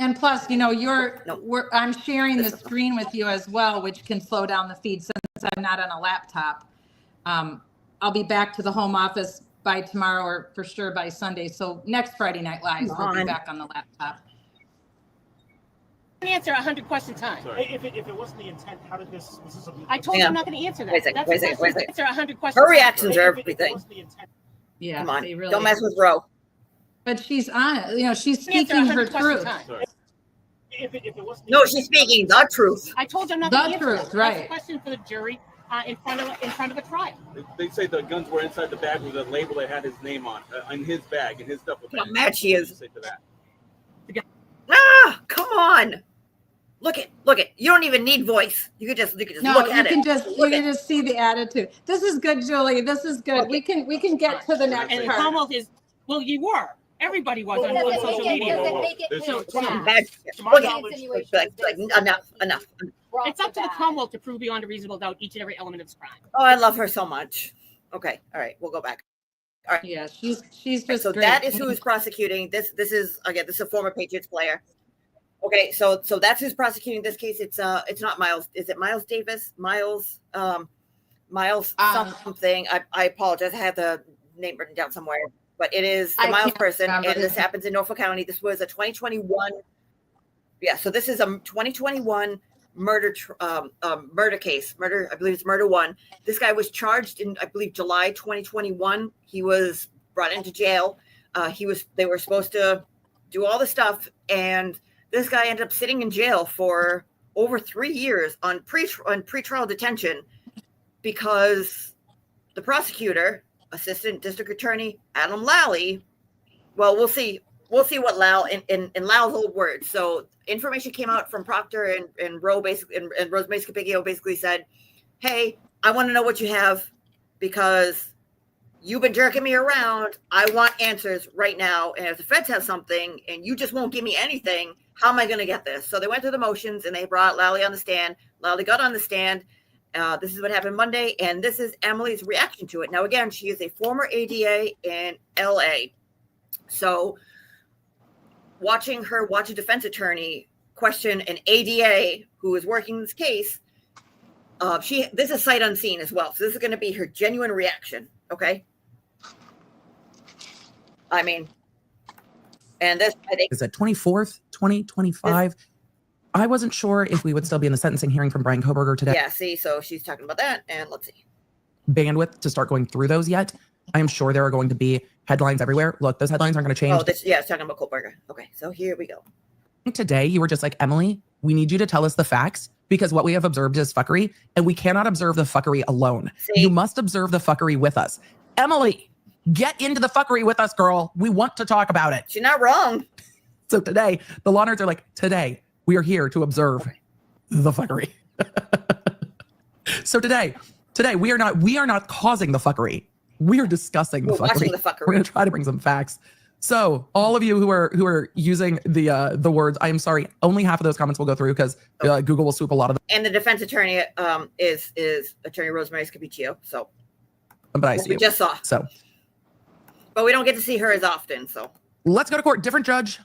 And plus, you know, No. I'm sharing the This is- screen with you as well, which can slow down the feed since I'm not on a laptop. I'll be back to the home office by tomorrow or for sure by Sunday. So next Friday Night Live, Come we'll be on. back on the laptop. answer 100 questions time. If it wasn't the intent, how did this? Was this a, I told Hang you on. I'm not going to answer that. Wait a second, That's wait a a second, question. wait a second. Answer 100 questions. Her reactions are if it everything. wasn't the intent? Yeah, Come on. they really. Don't mess with Ro. But she's on it. You know, she's Answer speaking her 100 questions truth. time. Sorry. If it wasn't the No, intent- she's speaking the truth. I told you I'm not The going to answer truth, that. That's right. a question for the jury in front of a trial. They say the guns were inside the bag with a label that had his name on his bag and his stuff. How mad she is. Say to that. Ah, come on. Look it. You don't even need voice. You could just No, look you at can it. just see the attitude. This is good, Julie. This is good. We can get to the next And part. Commonwealth is, well, you were. Everybody was on Does it social make it- media. does it make it There's past some Bad. To my Look at knowledge, insinuations like, that enough. brought It's up to the back? Commonwealth to prove beyond a reasonable doubt each and every element of this crime. Oh, I love her so much. Okay. All right. We'll go back. Yeah, she's Okay, just so great. that is who is prosecuting. This is a former Patriots player. Okay, so that's who's prosecuting this case. It's not Miles. Is it Miles Davis? Miles something. I apologize. I had the name written down somewhere, but it is the I Miles can't person, remember and his this happens in Norfolk County. This was a 2021. Yeah, so this is a 2021 murder case. I believe it's murder one. This guy was charged in, I believe, July 2021. He was brought into jail. They were supposed to do all the stuff, and this guy ended up sitting in jail for over 3 years on pretrial detention because the prosecutor, Assistant District Attorney Adam Lally, well, we'll see what Lal in Lal's old words. So information came out from Proctor and Roe basically, and Rose Mace Capicchio basically said, "Hey, I want to know what you have because you've been jerking me around. I want answers right now. And if the feds have something and you just won't give me anything, how am I going to get this?" So they went through the motions and they brought Lally on the stand. Lally got on the stand. This is what happened Monday. And this is Emily's reaction to it. Now, again, she is a former ADA in LA. So watching a defense attorney question an ADA who is working this case, this is sight unseen as well. So this is going to be her genuine reaction. Okay. I mean, and this, I think, Is it 24th, 2025? I wasn't sure if we would still be in the sentencing hearing from Brian Kohlberger today. yeah, see, so she's talking about that. And let's see. Bandwidth to start going through those yet. I am sure there are going to be headlines everywhere. Look, those headlines aren't going to change. Oh, it's talking about Kohlberger. Okay, so here we go. Today, you were just like, Emily, we need you to tell us the facts because what we have observed is fuckery, and we cannot observe the fuckery alone. See? You must observe the fuckery with us. Emily, get into the fuckery with us, girl. We want to talk about it. She's not wrong. So today, the law nerds are like, today, we are here to observe the fuckery. So today, we are not causing the fuckery. We are discussing the We're watching fuckery. the fuckery. We're going to try to bring some facts. So all of you who are using the words, I am sorry, only half of those comments will go through because Google will swoop a lot of them. And the defense attorney is Attorney Rosemary Capicchio. So But I see we you. just saw. So But we don't get to see her as often. So let's go to court. Different judge.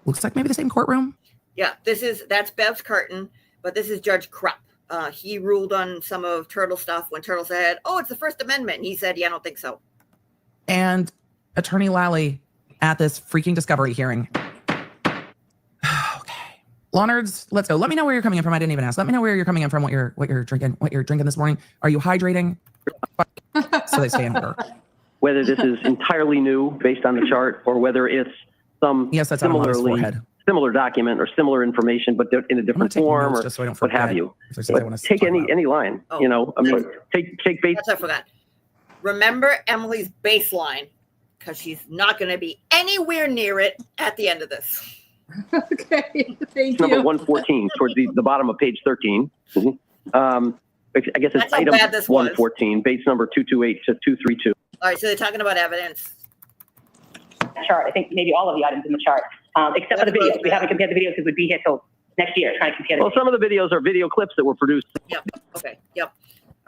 Looks like maybe the same courtroom. yeah, that's Bev's Carton, but this is Judge Krupp. He ruled on some of Turtle stuff when Turtle said, "Oh, it's the First Amendment." And he said, "Yeah, I don't think so." And Attorney Lally at this freaking discovery hearing. Okay. Law nerds, let's go. Let me know where you're coming in from. I didn't even ask. Let me know where you're coming in from, what you're drinking this morning. Are you hydrating? So they stay in order. Whether this is entirely new based on the chart or whether it's some Yes, that's on a lot of his similarly forehead. similar document or similar information, but in a different form or so what have you. Take any line, Oh, you know, I mean, take base. That's what I forgot. Remember Emily's baseline, because she's not going to be anywhere near it at the end of this. Okay, thank Number you. 114 towards the bottom of page 13. I guess it's That's how item bad this was. 114, base number 228 to 232. All right, so they're talking about evidence. Chart. I think maybe all of the items in the chart, except for the videos. We haven't compared the videos because we'd be here till next year trying to compare. Well, some of the videos are video clips that were produced. Yep. Okay. Yep.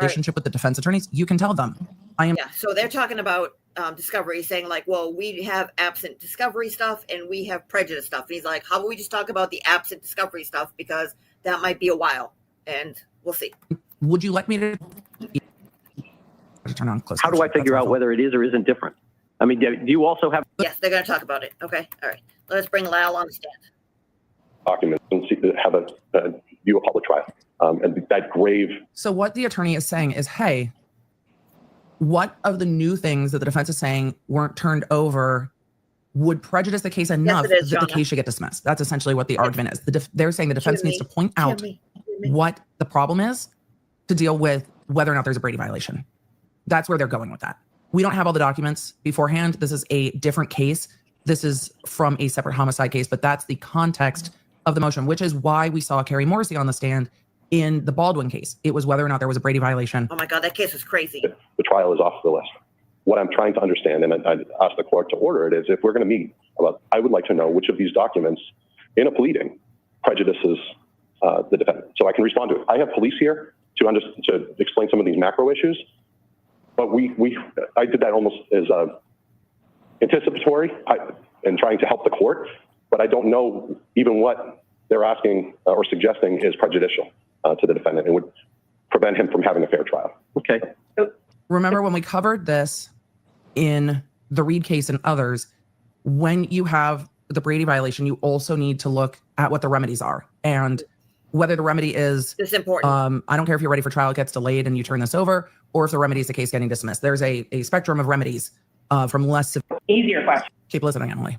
Relationship with the defense attorneys, you can tell them. I am. Yeah. So they're talking about discovery, saying like, well, we have absent discovery stuff and we have prejudice stuff. And he's like, how about we just talk about the absent discovery stuff, because that might be a while, and we'll see. Would you like me to turn on close? How do I figure out whether it is or isn't different? I mean, do you also have? Yes, they're going to talk about it. Okay. All right. Let's bring Lal on the stand. Documents and have a view a public trial. And that grave. So what the attorney is saying is, hey, what of the new things that the defense is saying weren't turned over would prejudice the case enough that the case should get dismissed? That's essentially what the argument is. They're saying the defense needs to point out what the problem is to deal with whether or not there's a Brady violation. That's where they're going with that. We don't have all the documents beforehand. This is a different case. This is from a separate homicide case, but that's the context of the motion, which is why we saw Carrie Morrissey on the stand in the Baldwin case. It was whether or not there was a Brady violation. Oh my God, that case was crazy. The trial is off the list. What I'm trying to understand, and I'd ask the court to order it, is if we're going to meet, I would like to know which of these documents in a pleading prejudices the defendant, so I can respond to it. I have police here to explain some of these macro issues, but I did that almost as anticipatory and trying to help the court, but I don't know even what they're asking or suggesting is prejudicial to the defendant and would prevent him from having a fair trial. Okay. Remember when we covered this in the Reed case and others, when you have the Brady violation, you also need to look at what the remedies are and whether the remedy is important. I don't care if you're ready for trial, it gets delayed and you turn this over, or if the remedy is the case getting dismissed. There's a spectrum of remedies from less. Easier question. Keep listening, Emily.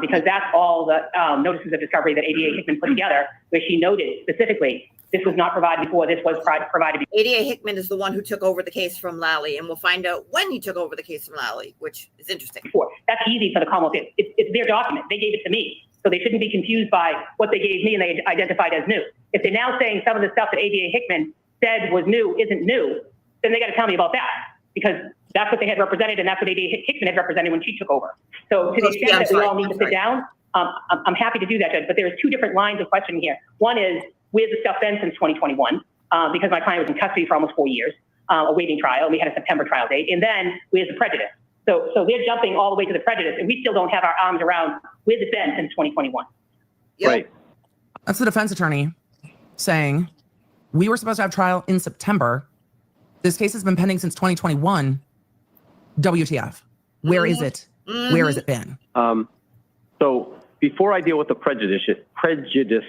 Because that's all the notices of discovery that ADA Hickman put together, where she noted specifically, this was not provided before, this was provided before. ADA Hickman is the one who took over the case from Lally, and we'll find out when he took over the case from Lally, which is interesting. That's easy for the Commonwealth. It's their document. They gave it to me. So they shouldn't be confused by what they gave me and they identified as new. If they're now saying some of the stuff that ADA Hickman said was new isn't new, then they got to tell me about that, because that's what they had represented and that's what ADA Hickman had represented when she took over. So to the extent that we all need to sit down, I'm happy to do that, Judge, but there's two different lines of questioning here. One is, where's the stuff been since 2021? Because my client was in custody for almost 4 years, awaiting trial. We had a September trial date. And then where's the prejudice? So they're jumping all the way to the prejudice, and we still don't have our arms around where's it been since 2021. Yep. Right. That's the defense attorney saying, we were supposed to have trial in September. This case has been pending since 2021. WTF? Where is it? Where has it been? So before I deal with the prejudice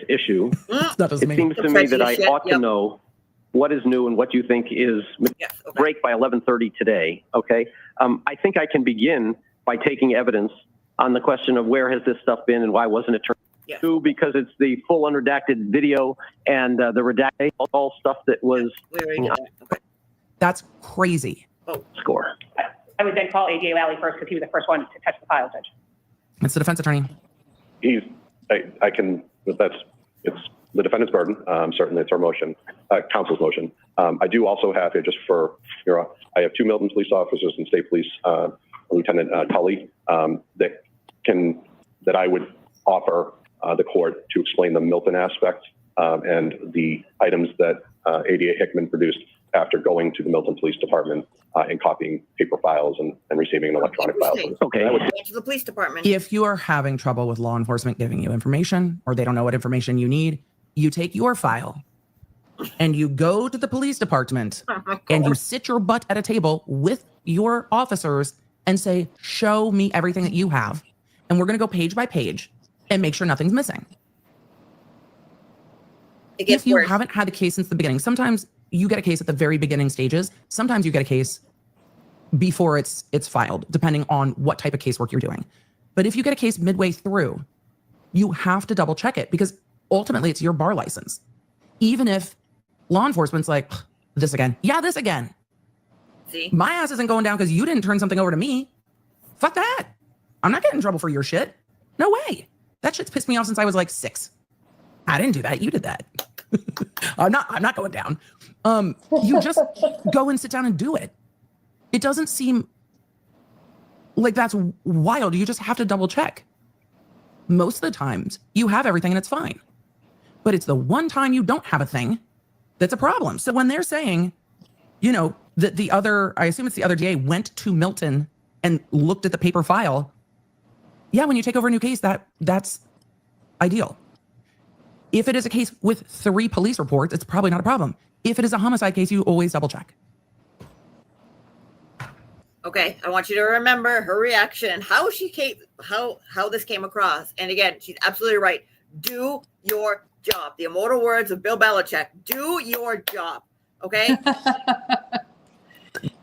issue, it seems to me that I ought to know what is new and what you think is break by 11:30 today. Okay. I think I can begin by taking evidence on the question of where has this stuff been and why wasn't it turned to, because it's the full unredacted video and the redacted all stuff that was. That's crazy. Score. I would then call ADA Lally first because he was the first one to touch the file, Judge. It's the defense attorney. It's the defendant's burden. Certainly it's our motion, counsel's motion. I do also have here, just for I have 2 Milton police officers and state police, Lieutenant Tully, that I would offer the court to explain the Milton aspect and the items that ADA Hickman produced after going to the Milton Police Department and copying paper files and receiving an electronic file. Okay. To the police department. If you are having trouble with law enforcement giving you information, or they don't know what information you need, you take your file and you go to the police department and you sit your butt at a table with your officers and say, show me everything that you have. And we're going to go page by page and make sure nothing's missing. If you haven't had a case since the beginning, sometimes you get a case at the very beginning stages. Sometimes you get a case before it's filed, depending on what type of casework you're doing. But if you get a case midway through, You have to double check it because ultimately it's your bar license. Even if law enforcement's like, this again. Yeah, this again. See? My ass isn't going down because you didn't turn something over to me. Fuck that. I'm not getting in trouble for your shit. No way. That shit's pissed me off since I was like 6. I didn't do that. You did that. I'm not going down. You just go and sit down and do it. It doesn't seem like that's wild. You just have to double check. Most of the times you have everything and it's fine. But it's the one time you don't have a thing that's a problem. So when they're saying, you know, that the other, I assume it's the other DA, went to Milton and looked at the paper file. Yeah, when you take over a new case, that's ideal. If it is a case with 3 police reports, it's probably not a problem. If it is a homicide case, you always double check. Okay, I want you to remember her reaction, how this came across. And again, she's absolutely right. Do your job. The immortal words of Bill Belichick. Do your job. Okay?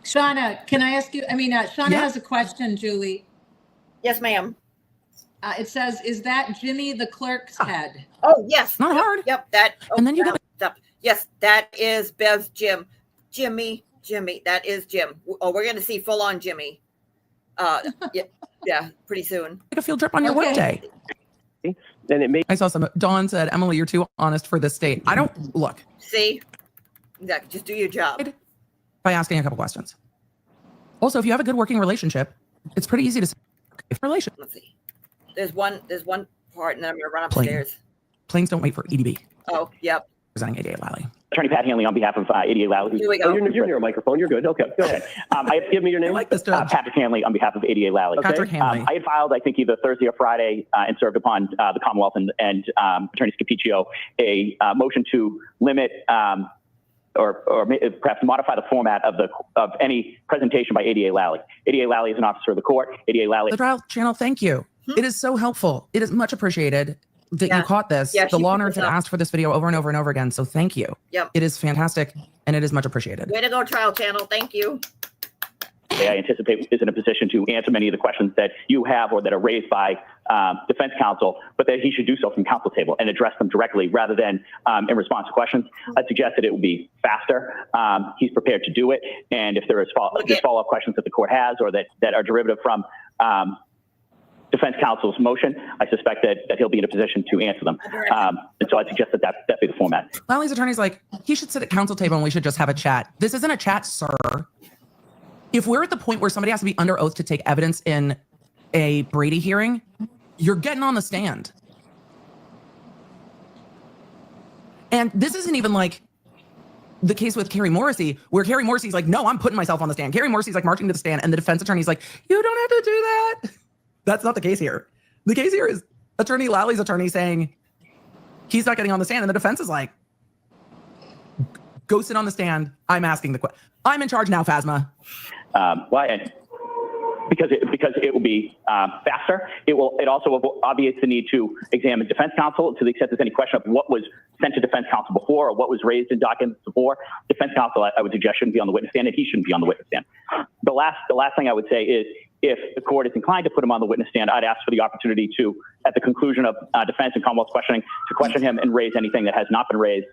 Shauna, can I ask you? Shauna has a question, Julie. Yes, ma'am. It says, is that Jimmy the clerk's head? Oh, yes. Not hard. Yep, that. Oh, And then you stop. Yes, that is Bev's Jim. Jimmy, that is Jim. Oh, we're going to see full on Jimmy. Yeah, pretty soon. Like a field trip on your workday. And it may. I saw some. Dawn said, Emily, you're too honest for this state. I don't look. See? Exactly. Just do your job. By asking a couple questions. Also, if you have a good working relationship, it's pretty easy to say relationship. Let's see. There's one part, and then I'm going to run upstairs. Planes don't wait for EDB. Oh, yep. Presenting ADA Lally. Attorney Pat Hanley on behalf of ADA Lally. Here we go. Oh, you're near a microphone. You're good. Okay, go ahead. Give me your name. I like this, Judge. Patrick Hanley on behalf of ADA Lally. Okay. Patrick Hanley. I had filed, I think, either Thursday or Friday and served upon the Commonwealth and Attorney Scapiccio a motion to limit or perhaps modify the format of any presentation by ADA Lally. ADA Lally is an officer of the court. ADA Lally. The trial channel, thank you. It is so helpful. It is much appreciated that you caught this. Yeah, the law nerds picked have it up. asked for this video over and over and over again. So thank you. Yep. It is fantastic and it is much appreciated. Way to go, trial channel. Thank you. I anticipate is in a position to answer many of the questions that you have or that are raised by defense counsel, but that he should do so from counsel table and address them directly rather than in response to questions. I suggest that it would be faster. He's prepared to do it. And if there is follow-up questions that the court has or that are derivative from defense counsel's motion, I suspect that he'll be in a position to answer them. And so I suggest that be the format. Lally's attorney's like, he should sit at counsel table and we should just have a chat. This isn't a chat, sir. If we're at the point where somebody has to be under oath to take evidence in a Brady hearing, you're getting on the stand. And this isn't even like the case with Carrie Morrissey, where Carrie Morrissey's like, no, I'm putting myself on the stand. Carrie Morrissey's like marching to the stand, and the defense attorney's like, you don't have to do that. That's not the case here. The case here is Attorney Lally's attorney saying he's not getting on the stand, and the defense is like, go sit on the stand. I'm asking the question. I'm in charge now, Phasma. Why? Because it will be faster. It also obviates the need to examine defense counsel to the extent there's any question of what was sent to defense counsel before or what was raised in documents before. Defense counsel, I would suggest, shouldn't be on the witness stand, and he shouldn't be on the witness stand. The last thing I would say is, if the court is inclined to put him on the witness stand, I'd ask for the opportunity to, at the conclusion of defense and Commonwealth questioning, to question him and raise anything that has not been raised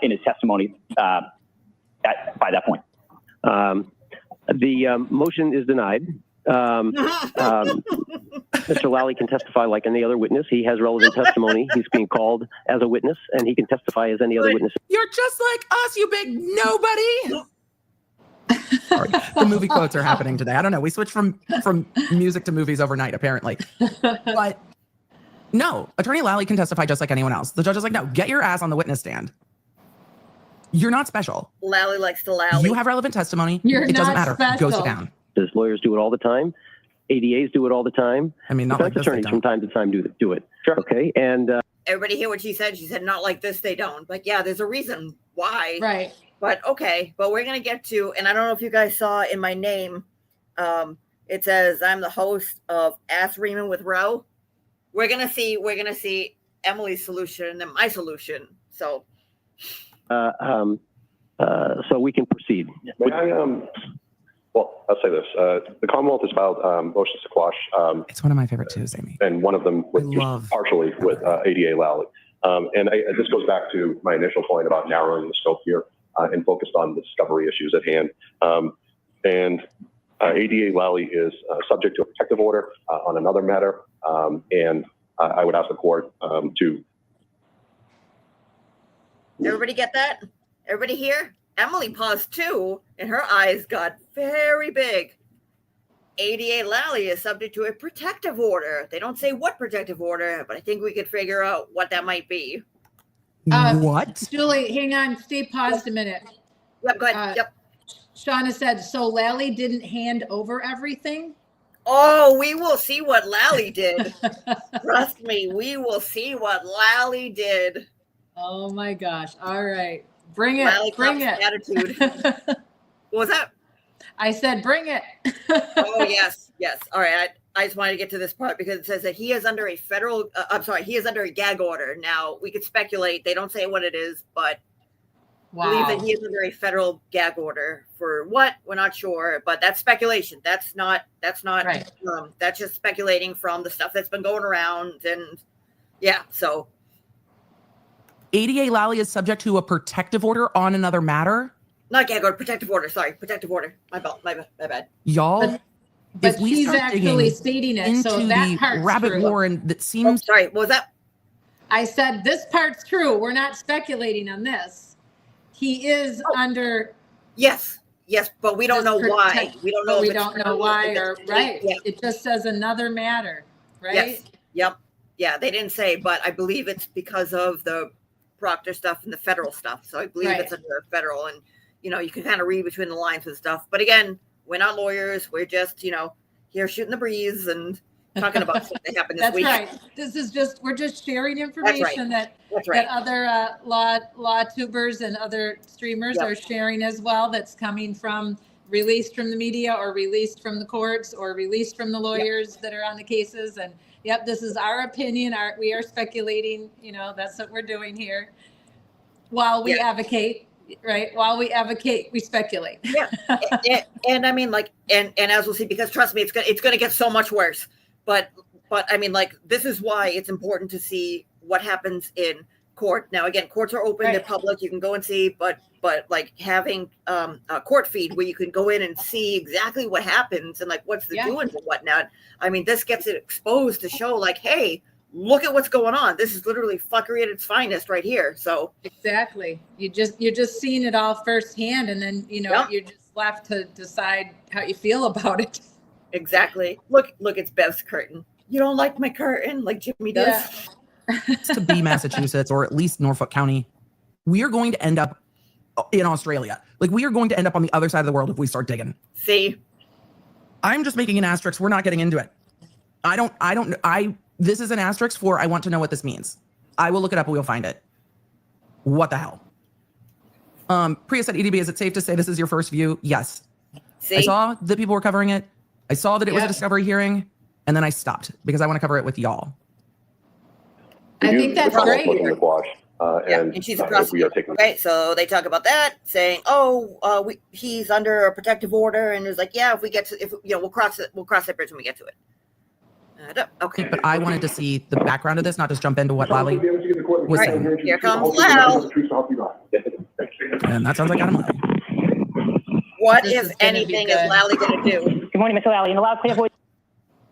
in his testimony by that point. The motion is denied. Mr. Lally can testify like any other witness. He has relevant testimony. He's being called as a witness, and he can testify as any other witness. You're just like us, you big nobody. Sorry, the movie quotes are happening today. I don't know. We switched from music to movies overnight, apparently. But no, Attorney Lally can testify just like anyone else. The judge is like, no, get your ass on the witness stand. You're not special. Lally likes to lally. You have relevant testimony. It doesn't matter. Go sit down. His lawyers do it all the time. ADAs do it all the time. I mean, not defense like this, attorneys from time to time do it. Sure. Okay. And everybody hear what she said? She said, not like this, they don't. But yeah, there's a reason why. Right. But okay. But we're going to get to, and I don't know if you guys saw in my name, it says I'm the host of Ask Riemann with Roe. We're going to see Emily's solution and then my solution. So. So we can proceed. May I, well, I'll say this. The Commonwealth has filed motions to quash. It's one of my favorite too, Amy. And one of them partially with ADA Lally. And this goes back to my initial point about narrowing the scope here and focused on the discovery issues at hand. ADA Lally is subject to a protective order on another matter. And I would ask the court to. Everybody get that? Everybody here? Emily paused too, and her eyes got very big. ADA Lally is subject to a protective order. They don't say what protective order, but I think we could figure out what that might be. What? Julie, hang on. Stay paused a minute. Yep, go ahead. Yep. Shauna said, so Lally didn't hand over everything? Oh, we will see what Lally did. Trust me, we will see what Lally did. Oh my gosh. All right. Bring it. Lally Bring it. Attitude. What was that? I said, bring it. Oh, yes. Yes. All right. I just wanted to get to this part because it says that he is under a federal, he is under a gag order. Now, we could speculate. They don't say what it is, but believe that he is under a federal gag order for what? We're not sure, but that's speculation. That's not right. That's just speculating from the stuff that's been going around. And yeah, so. ADA Lally is subject to a protective order on another matter? Not gag order, protective order. Sorry, protective order. My bad. Y'all, but she's actually stating it. So that part's rabbit true. warren that seems. Oh, sorry, what was that? I said this part's true. We're not speculating on this. He is under. Yes, but we don't know why. We don't know. We don't know why or right. Yeah. It just says another matter, right? Yes. Yep. Yeah, they didn't say, but I believe it's because of the Proctor stuff and the federal stuff. So I believe it's under federal, and you can kind of read between the lines with stuff. But again, we're not lawyers. We're just here shooting the breeze and talking about stuff that happened this week. That's right. This is we're just sharing information that other law tubers and other streamers are sharing as well. That's coming from released from the media or released from the courts or released from the lawyers that are on the cases. And this is our opinion. We are speculating. That's what we're doing here. While we advocate, right? While we advocate, we speculate. Yeah, and I mean, and as we'll see, because trust me, it's gonna get so much worse. But I mean, this is why it's important to see what happens in court. Now, again, courts are open; they're public. You can go and see, but having a court feed where you can go in and see exactly what happens and what's the doings and whatnot. I mean, this gets it exposed to show hey, look at what's going on. This is literally fuckery at its finest right here. So exactly, you're just seeing it all firsthand, and then you're just left to decide how you feel about it. Exactly. Look, it's Bev's curtain. You don't like my curtain like Jimmy does. To be Massachusetts or at least Norfolk County, we are going to end up in Australia. We are going to end up on the other side of the world if we start digging. See, I'm just making an asterisk. We're not getting into it. This is an asterisk for I want to know what this means. I will look it up and we'll find it. What the hell? Priya said, EDB, is it safe to say this is your first view? Yes. See? I saw that people were covering it. I saw that it was a discovery hearing, and then I stopped because I want to cover it with y'all. I think that's great. And she's across. Okay, so they talk about that, saying, he's under a protective order, and it's if we get to, we'll cross that bridge when we get to it. Okay. But I wanted to see the background of this, not just jump into what Lally was saying. Here comes Lal. And that sounds like Adam Lally. What, if anything, is Lally going to do? Good morning, Mr. Lally. In a loud, clear voice.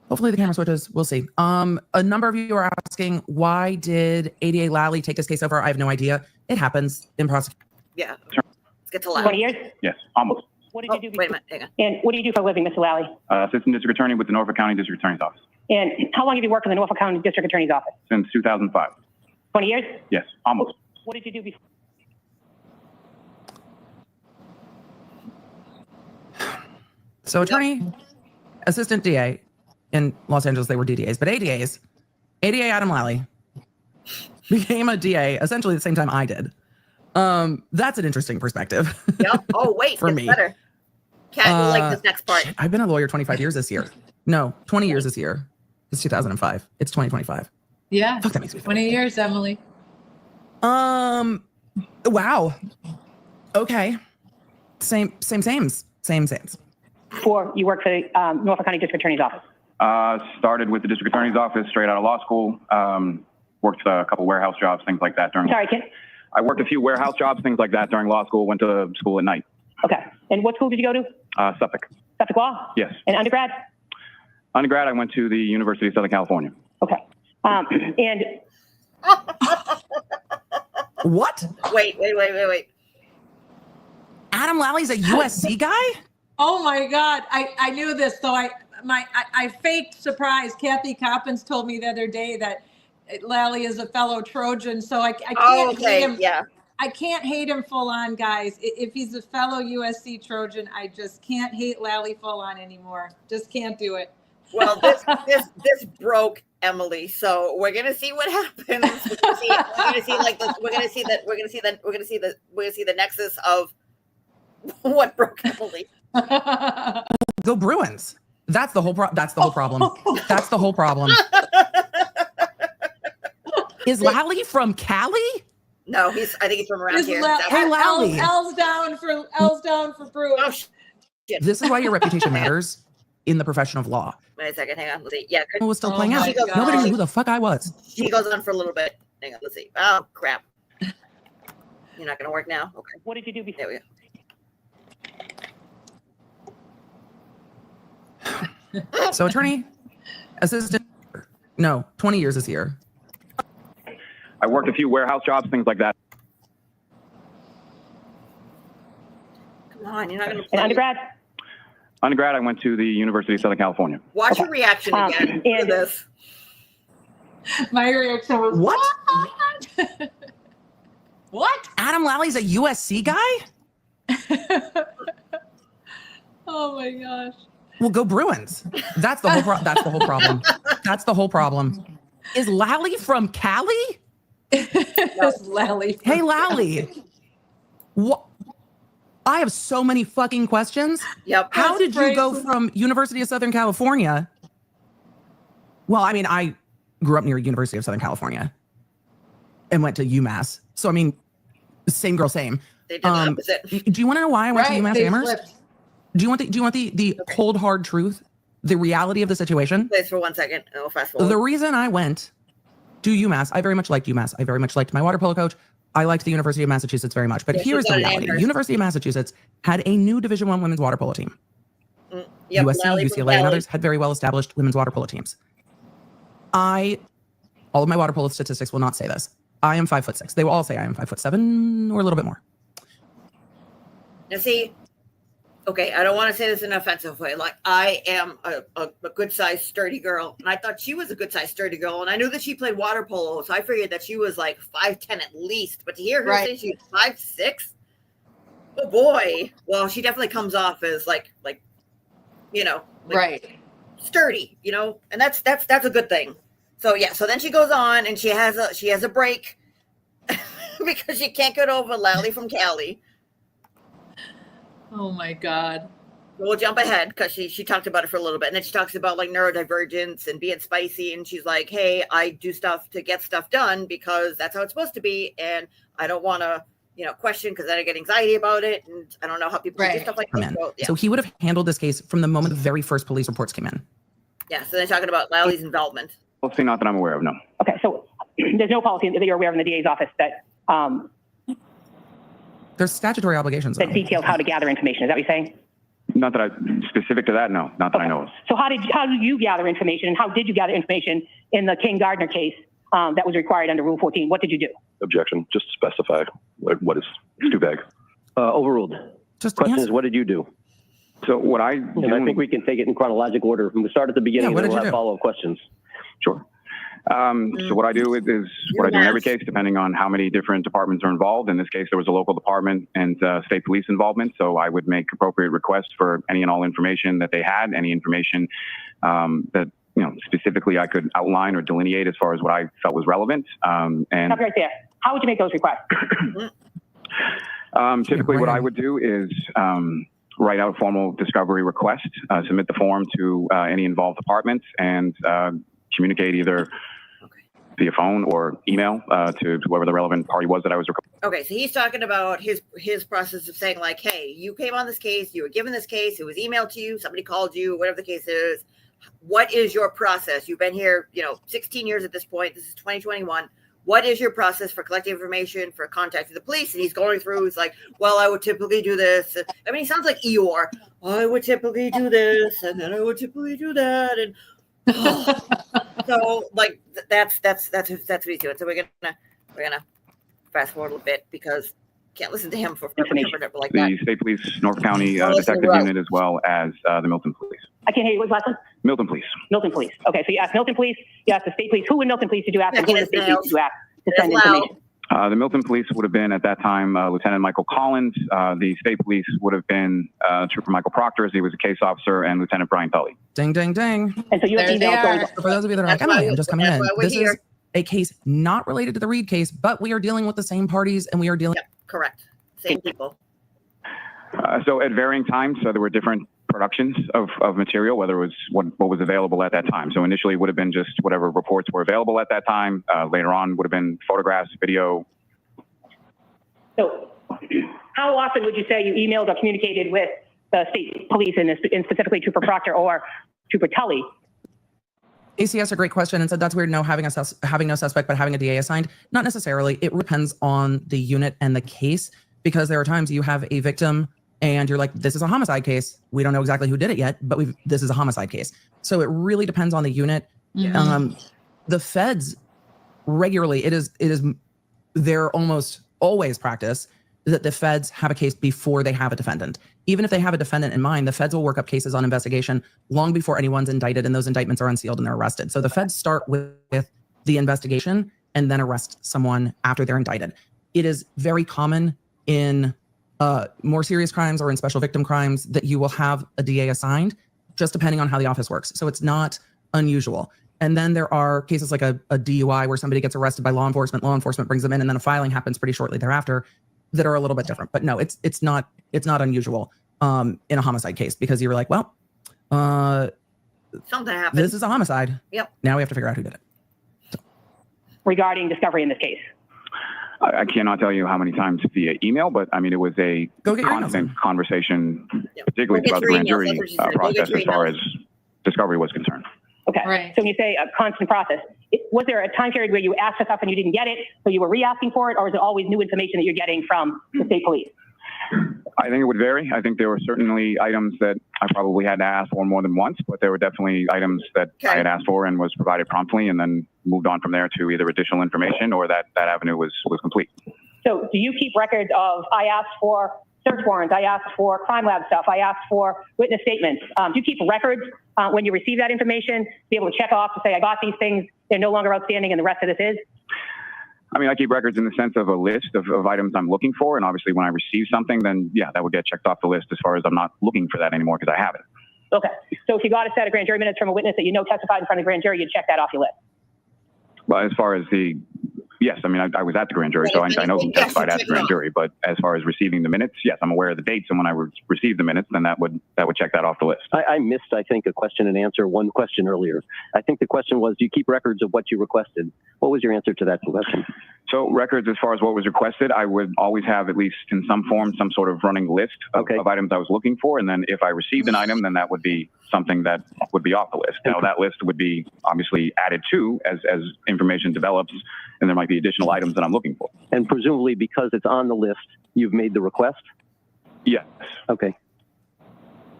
Hopefully the camera switches. We'll see. A number of you are asking, why did ADA Lally take this case over? I have no idea. It happens in prosecution. Yeah. Let's get to Lally. 20 years? Yes, almost. What did you do? Wait a minute. Hang on. And what do you do for a living, Mr. Lally? Assistant District Attorney with the Norfolk County District Attorney's Office. And how long have you worked in the Norfolk County District Attorney's Office? Since 2005. 20 years? Yes, almost. What did you do before? So attorney, assistant DA in Los Angeles, they were DDAs, but ADA Adam Lally became a DA essentially the same time I did. That's an interesting perspective. Yep. Oh, wait, for it's me. better. Kat, you like this next part. I've been a lawyer 25 years this year. No, 20 years this year. It's 2005. It's 2025. Yeah. Fuck, that makes me feel 20 years, Emily. Wow. Okay. Same. before you worked for the Norfolk County District Attorney's Office? Started with the District Attorney's Office straight out of law school. Worked a couple warehouse jobs, things like that during. Sorry, Ken? I worked a few warehouse jobs, things like that during law school. Went to school at night. Okay. And what school did you go to? Suffolk. Suffolk Law? Yes. And undergrad? Undergrad, I went to the University of Southern California. Okay. And What? Wait. Adam Lally's a USC guy? Oh my God. I knew this, so I faked surprise. Kathy Coppins told me the other day that Lally is a fellow Trojan, so I can't hate him. Yeah. I can't hate him full on, guys. If he's a fellow USC Trojan, I just can't hate Lally full on anymore. Just can't do it. Well, this broke Emily, so we're gonna see what happens. We're gonna see the nexus of what broke Emily. Go Bruins. That's the whole problem. That's the whole problem. Is Lally from Cali? No, I think he's from around here. Hey, Lally. L's down for Bruins. Oh, shit. This is why your reputation matters in the profession of law. Wait a second, hang on. Let's see. Yeah, It was still playing out. Nobody knew who the fuck I was. She goes on for a little bit. Hang on, let's see. Oh crap. You're not gonna work now? Okay. what did you do before? There we go. So attorney, assistant, no, 20 years this year. I worked a few warehouse jobs, things like that. Come on, you're not gonna play. And undergrad? Undergrad, I went to the University of Southern California. Watch your reaction again to this. My reaction was What? What? Adam Lally's a USC guy? Oh my gosh. Well, go Bruins. That's the whole problem. That's the whole problem. Is Lally from Cali? Lally. Hey, Lally. What? I have so many fucking questions. Yep. How did you go from University of Southern California? Well, I mean, I grew up near University of Southern California and went to UMass. So, I mean, same girl, same. They did the opposite. Do you want to know why I went to UMass they Amherst? flipped. Do you want the cold hard truth, the reality of the situation? Please for 1 second. And we'll fast forward. The reason I went to UMass, I very much liked UMass. I very much liked my water polo coach. I liked the University of Massachusetts very much. But Yeah, here's she's the got an reality: Amherst. University of Massachusetts had a new Division I women's water polo team. Yep, USC, Lally from UCLA, and Cali. others had very well established women's water polo teams. All of my water polo statistics will not say this. I am 5'6". They will all say I am 5'7" or a little bit more. Now see, okay, I don't want to say this in an offensive way. Like, I am a good sized sturdy girl, and I thought she was a good sized sturdy girl, and I knew that she played water polo, so I figured that she was like 5'10" at least. But to hear her say she's 5'6", oh boy. Well, she definitely comes off as like sturdy, and that's a good thing. So yeah, so then she goes on and she has a break because she can't get over Lally from Cali. Oh my God. We'll jump ahead because she talked about it for a little bit, and then she talks about like neurodivergence and being spicy, and she's like, hey, I do stuff to get stuff done because that's how it's supposed to be, and I don't want to question because then I get anxiety about it, and I don't know how people do stuff like that. So, yeah. So he would have handled this case from the moment the very first police reports came in. Yeah, so they're talking about Lally's involvement. Policy, not that I'm aware of, no. Okay, so there's no policy that you're aware of in the DA's office that There's statutory obligations. that details how to gather information. Is that what you're saying? Not that specific to that, no. Not that I know of. So how do you gather information, and how did you gather information in the King Gardner case that was required under Rule 14? What did you do? Objection. Just specify what is. It's too vague. Overruled. Question is, what did you do? So what I do, and I think we can take it in chronological order. From the start at the beginning, what and did we'll you have do? follow-up questions. Sure. So what I do is what I do in every case, depending on how many different departments are involved. In this case, there was a local department and state police involvement. So I would make appropriate requests for any and all information that they had, any information that specifically I could outline or delineate as far as what I felt was relevant. And Stop right there. How would you make those requests? Typically, what I would do is write out a formal discovery request, submit the form to any involved departments, and communicate either via phone or email to whoever the relevant party was that I was recording. Okay, so he's talking about his process of saying like, hey, you came on this case, you were given this case, it was emailed to you, somebody called you, whatever the case is. What is your process? You've been here, 16 years at this point. This is 2021. What is your process for collecting information, for contacting the police? And he's going through, he's like, well, I would typically do this. I mean, he sounds like Eeyore. I would typically do this, and then I would typically do that. And so like, that's what he's doing. So we're gonna fast forward a little bit because can't listen to him for like that. The State Police North County Detective Unit as well as the Milton Police. I can't hear you. What's last one? Milton Police. Milton Police. Okay, so you asked Milton Police, you asked the State Police. Who in Milton Police did you ask? And who in the State Police did you ask to send information? The Milton Police would have been at that time Lieutenant Michael Collins. The State Police would have been Trooper Michael Proctor, as he was a case officer, and Lieutenant Brian Tully. Ding, ding, ding. And so you have emails. For those of you that are like, I'm just coming in. This is a case not related to the Reed case, but we are dealing with the same parties, and we are dealing. Yep, correct. Same people. So at varying times, there were different productions of material, whether it was what was available at that time. So initially it would have been just whatever reports were available at that time. Later on would have been photographs, video. So how often would you say you emailed or communicated with the State Police and specifically Trooper Proctor or Trooper Tully? AC asked a great question and said that's weird. No, having no suspect, but having a DA assigned. Not necessarily. It depends on the unit and the case, because there are times you have a victim and you're like, this is a homicide case. We don't know exactly who did it yet, but this is a homicide case. So it really depends on the unit. Mm-hmm. The feds regularly, it is their almost always practice that the feds have a case before they have a defendant. Even if they have a defendant in mind, the feds will work up cases on investigation long before anyone's indicted, and those indictments are unsealed and they're arrested. So the feds start with the investigation and then arrest someone after they're indicted. It is very common in more serious crimes or in special victim crimes that you will have a DA assigned, just depending on how the office works. So it's not unusual. And then there are cases like a DUI where somebody gets arrested by law enforcement brings them in, and then a filing happens pretty shortly thereafter, that are a little bit different. But no, it's not unusual in a homicide case, because you were like, well, something happened. This is a homicide. Yep. Now we have to figure out who did it. So. Regarding discovery in this case. I cannot tell you how many times via email, but I mean, it was a constant conversation, particularly throughout the grand jury process as far as discovery was concerned. Okay. Right. So when you say a constant process, was there a time period where you asked for stuff and you didn't get it, so you were re-asking for it, or is it always new information that you're getting from the State Police? I think it would vary. I think there were certainly items that I probably had to ask for more than once, but there were definitely items that I had asked for and was provided promptly, and then moved on from there to either additional information or that avenue was complete. So do you keep records of, I asked for search warrants, I asked for crime lab stuff, I asked for witness statements? Do you keep records when you receive that information to be able to check off to say, I got these things, they're no longer outstanding, and the rest of this is? I mean, I keep records in the sense of a list of items I'm looking for. And obviously when I receive something, then yeah, that would get checked off the list as far as I'm not looking for that anymore because I have it. Okay. So if you got a set of grand jury minutes from a witness that you know testified in front of the grand jury, you'd check that off your list. But as far as yes, I mean, I was at the grand jury, so I know who testified at the grand jury. But as far as receiving the minutes, yes, I'm aware of the dates. And when I received the minutes, then that would check that off the list. I missed, I think, a question and answer, one question earlier. I think the question was, do you keep records of what you requested? What was your answer to that question? So records as far as what was requested, I would always have at least in some form, some sort of running list of items I was looking for. And then if I received an item, then that would be something that would be off the list. Now that list would be obviously added to as information develops, and there might be additional items that I'm looking for. And presumably because it's on the list, you've made the request? Yes. Okay.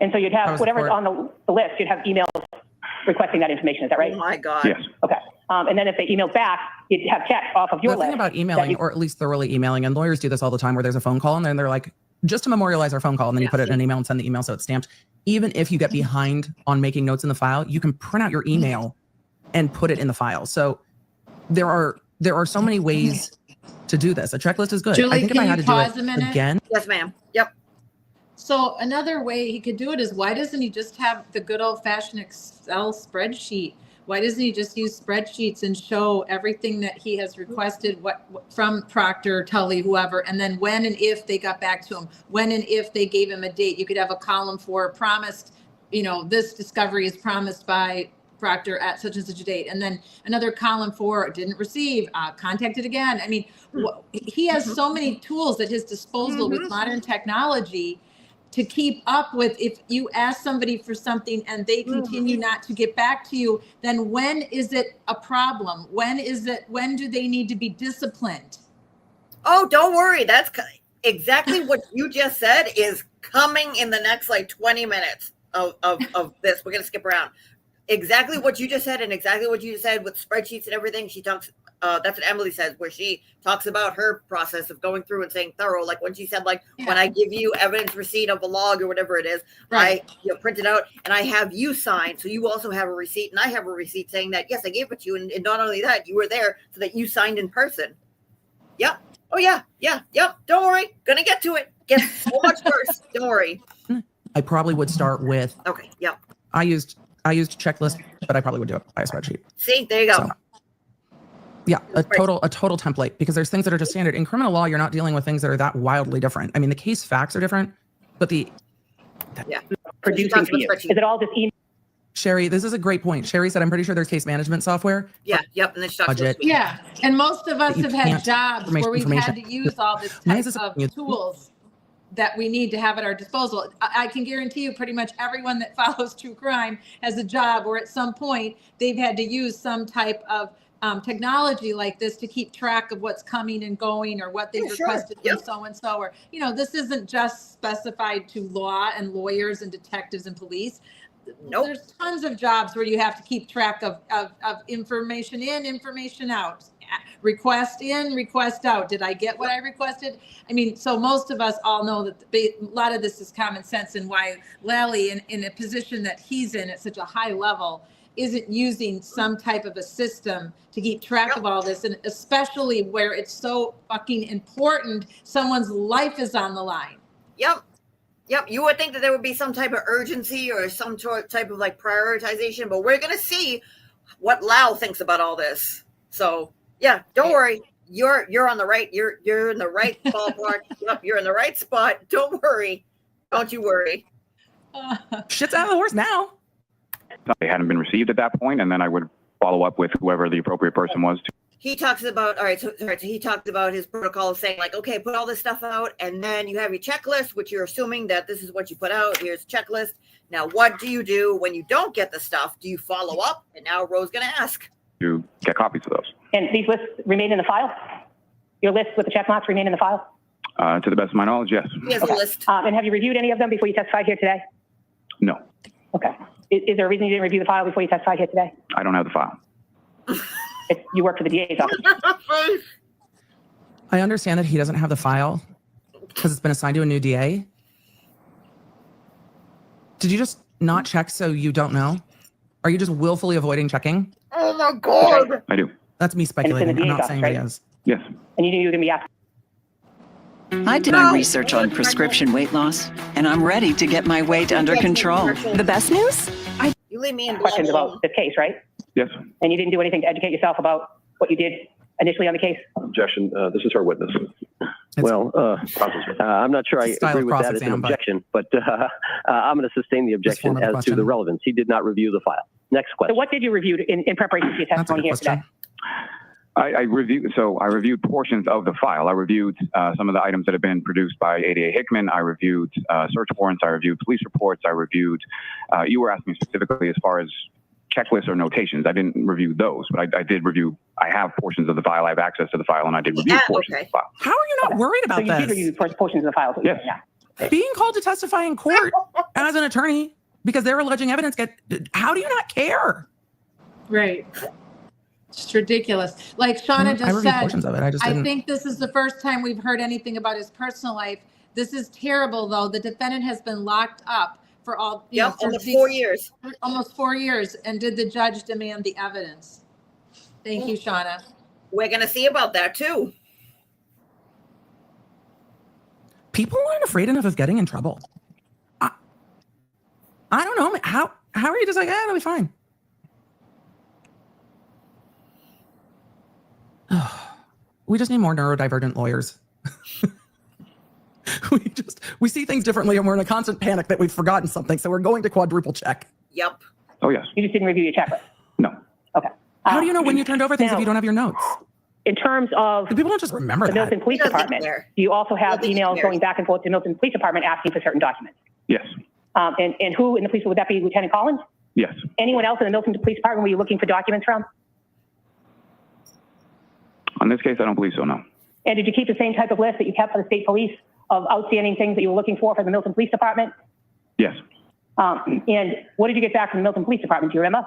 And so you'd have whatever's on the list, you'd have emails requesting that information. Is that right? Oh my God. Yes. Okay. And then if they emailed back, you'd have checks off of your list. The thing about emailing, or at least thoroughly emailing, and lawyers do this all the time, where there's a phone call and then they're like, just to memorialize our phone call, and then you put it in an email and send the email so it's stamped. Even if you get behind on making notes in the file, you can print out your email and put it in the file. So there are so many ways to do this. A checklist is good. Julie, I think if I had to do it again. Yes, ma'am. Yep. So another way he could do it is, why doesn't he just have the good old fashioned Excel spreadsheet? Why doesn't he just use spreadsheets and show everything that he has requested from Proctor, Tully, whoever, and then when and if they got back to him, when and if they gave him a date? You could have a column for promised, this discovery is promised by proctor at such and such a date, and then another column for didn't receive, contacted again. I mean, he has so many tools at his disposal with modern technology to keep up with. If you ask somebody for something and they continue not to get back to you, then when is it a problem? When do they need to be disciplined? Oh, don't worry. That's exactly what you just said is coming in the next like 20 minutes of this. We're going to skip around. Exactly what you just said, and exactly what you just said with spreadsheets and everything. She talks, that's what Emily says, where she talks about her process of going through and saying thorough. Like when she said, like, when I give you evidence receipt of a log or whatever it is, I print it out and I have you sign. So you also have a receipt, and I have a receipt saying that, yes, I gave it to you. And not only that, you were there so that you signed in person. Yep. Oh, yeah. Yep. Don't worry. Gonna get to it. Get so much worse. Don't worry. I probably would start with. Okay. Yep. I used checklist, but I probably would do it by a spreadsheet. See, there you go. So, yeah, a total template, because there's things that are just standard. In criminal law, you're not dealing with things that are that wildly different. I mean, the case facts are different, but producing for you. Is it all just email? Sherry, this is a great point. Sherry said, I'm pretty sure there's case management software. Yeah, yep. And then she talks budget. Yeah, and most of us have had jobs where we've had to use all this type of tools that we need to have at our disposal. I can guarantee you pretty much everyone that follows true crime has a job where at some point they've had to use some type of technology like this to keep track of what's coming and going, or what they've requested from so-and-so, or, this isn't just specified to law and lawyers and detectives and police. Nope. There's tons of jobs where you have to keep track of information in, information out, request in, request out. Did I get what I requested? I mean, so most of us all know that a lot of this is common sense, and why Lally, in a position that he's in at such a high level, isn't using some type of a system to keep track of all this, and especially where it's so fucking important, someone's life is on the line. Yep, you would think that there would be some type of urgency or some type of like prioritization, but we're gonna see what Lau thinks about all this. So yeah, don't worry. You're on the right. You're in the right ballpark. Yep, you're in the right spot. Don't worry. Don't you worry. Shit's out of the horse now. They hadn't been received at that point, and then I would follow up with whoever the appropriate person was to. He talks about, so he talked about his protocol of saying, like, okay, put all this stuff out, and then you have your checklist, which you're assuming that this is what you put out. Here's a checklist. Now, what do you do when you don't get the stuff? Do you follow up? And now Ro's going to ask. To get copies of those. And these lists remain in the file? Your lists with the check marks remain in the file? To the best of my knowledge, yes. He has a list. And have you reviewed any of them before you testified here today? No. Okay. Is there a reason you didn't review the file before you testified here today? I don't have the file. You work for the DA's office. I understand that he doesn't have the file because it's been assigned to a new DA. Did you just not check so you don't know? Are you just willfully avoiding checking? Oh my God. I do. That's me speculating. I'm not saying that he is. Yes. And you knew you were going to be asked. I did my research on prescription weight loss, and I'm ready to get my weight under control. The best news? You leave me in questions about this case, right? Yes. And you didn't do anything to educate yourself about what you did initially on the case? Objection. This is her witness. I'm not sure I agree with that as an objection, but I'm going to sustain the objection as to the relevance. He did not review the file. Next question. So what did you review in preparation for your testimony here today? I reviewed portions of the file. I reviewed some of the items that have been produced by ADA Hickman. I reviewed search warrants. I reviewed police reports. I reviewed, you were asking specifically as far as checklists or notations. I didn't review those, but I did review, I have portions of the file. I have access to the file, and I did review portions of the file. How are you not worried about this? So you did review portions of the file? Yes. Yeah. Being called to testify in court as an attorney because they're alleging evidence, how do you not care? Right. It's ridiculous. Like Shauna just said, I think this is the first time we've heard anything about his personal life. This is terrible, though. The defendant has been locked up for all, almost 4 years. Almost 4 years. And did the judge demand the evidence? Thank you, Shauna. We're going to see about that, too. People aren't afraid enough of getting in trouble. I don't know. How are you just like, it'll be fine? We just need more neurodivergent lawyers. we see things differently, and we're in a constant panic that we've forgotten something. So we're going to quadruple check. Yep. Oh, yes. You just didn't review your checklist? No. Okay. How do you know when you turned over things if you don't have your notes? In terms of people don't just remember the that. Milton Police Department, do you also have emails going back and forth to the Milton Police Department asking for certain documents? Yes. And who in the police, would that be Lieutenant Collins? Yes. Anyone else in the Milton Police Department were you looking for documents from? On this case, I don't believe so, no. And did you keep the same type of list that you kept for the state police of outstanding things that you were looking for the Milton Police Department? Yes. And what did you get back from the Milton Police Department? Do you remember?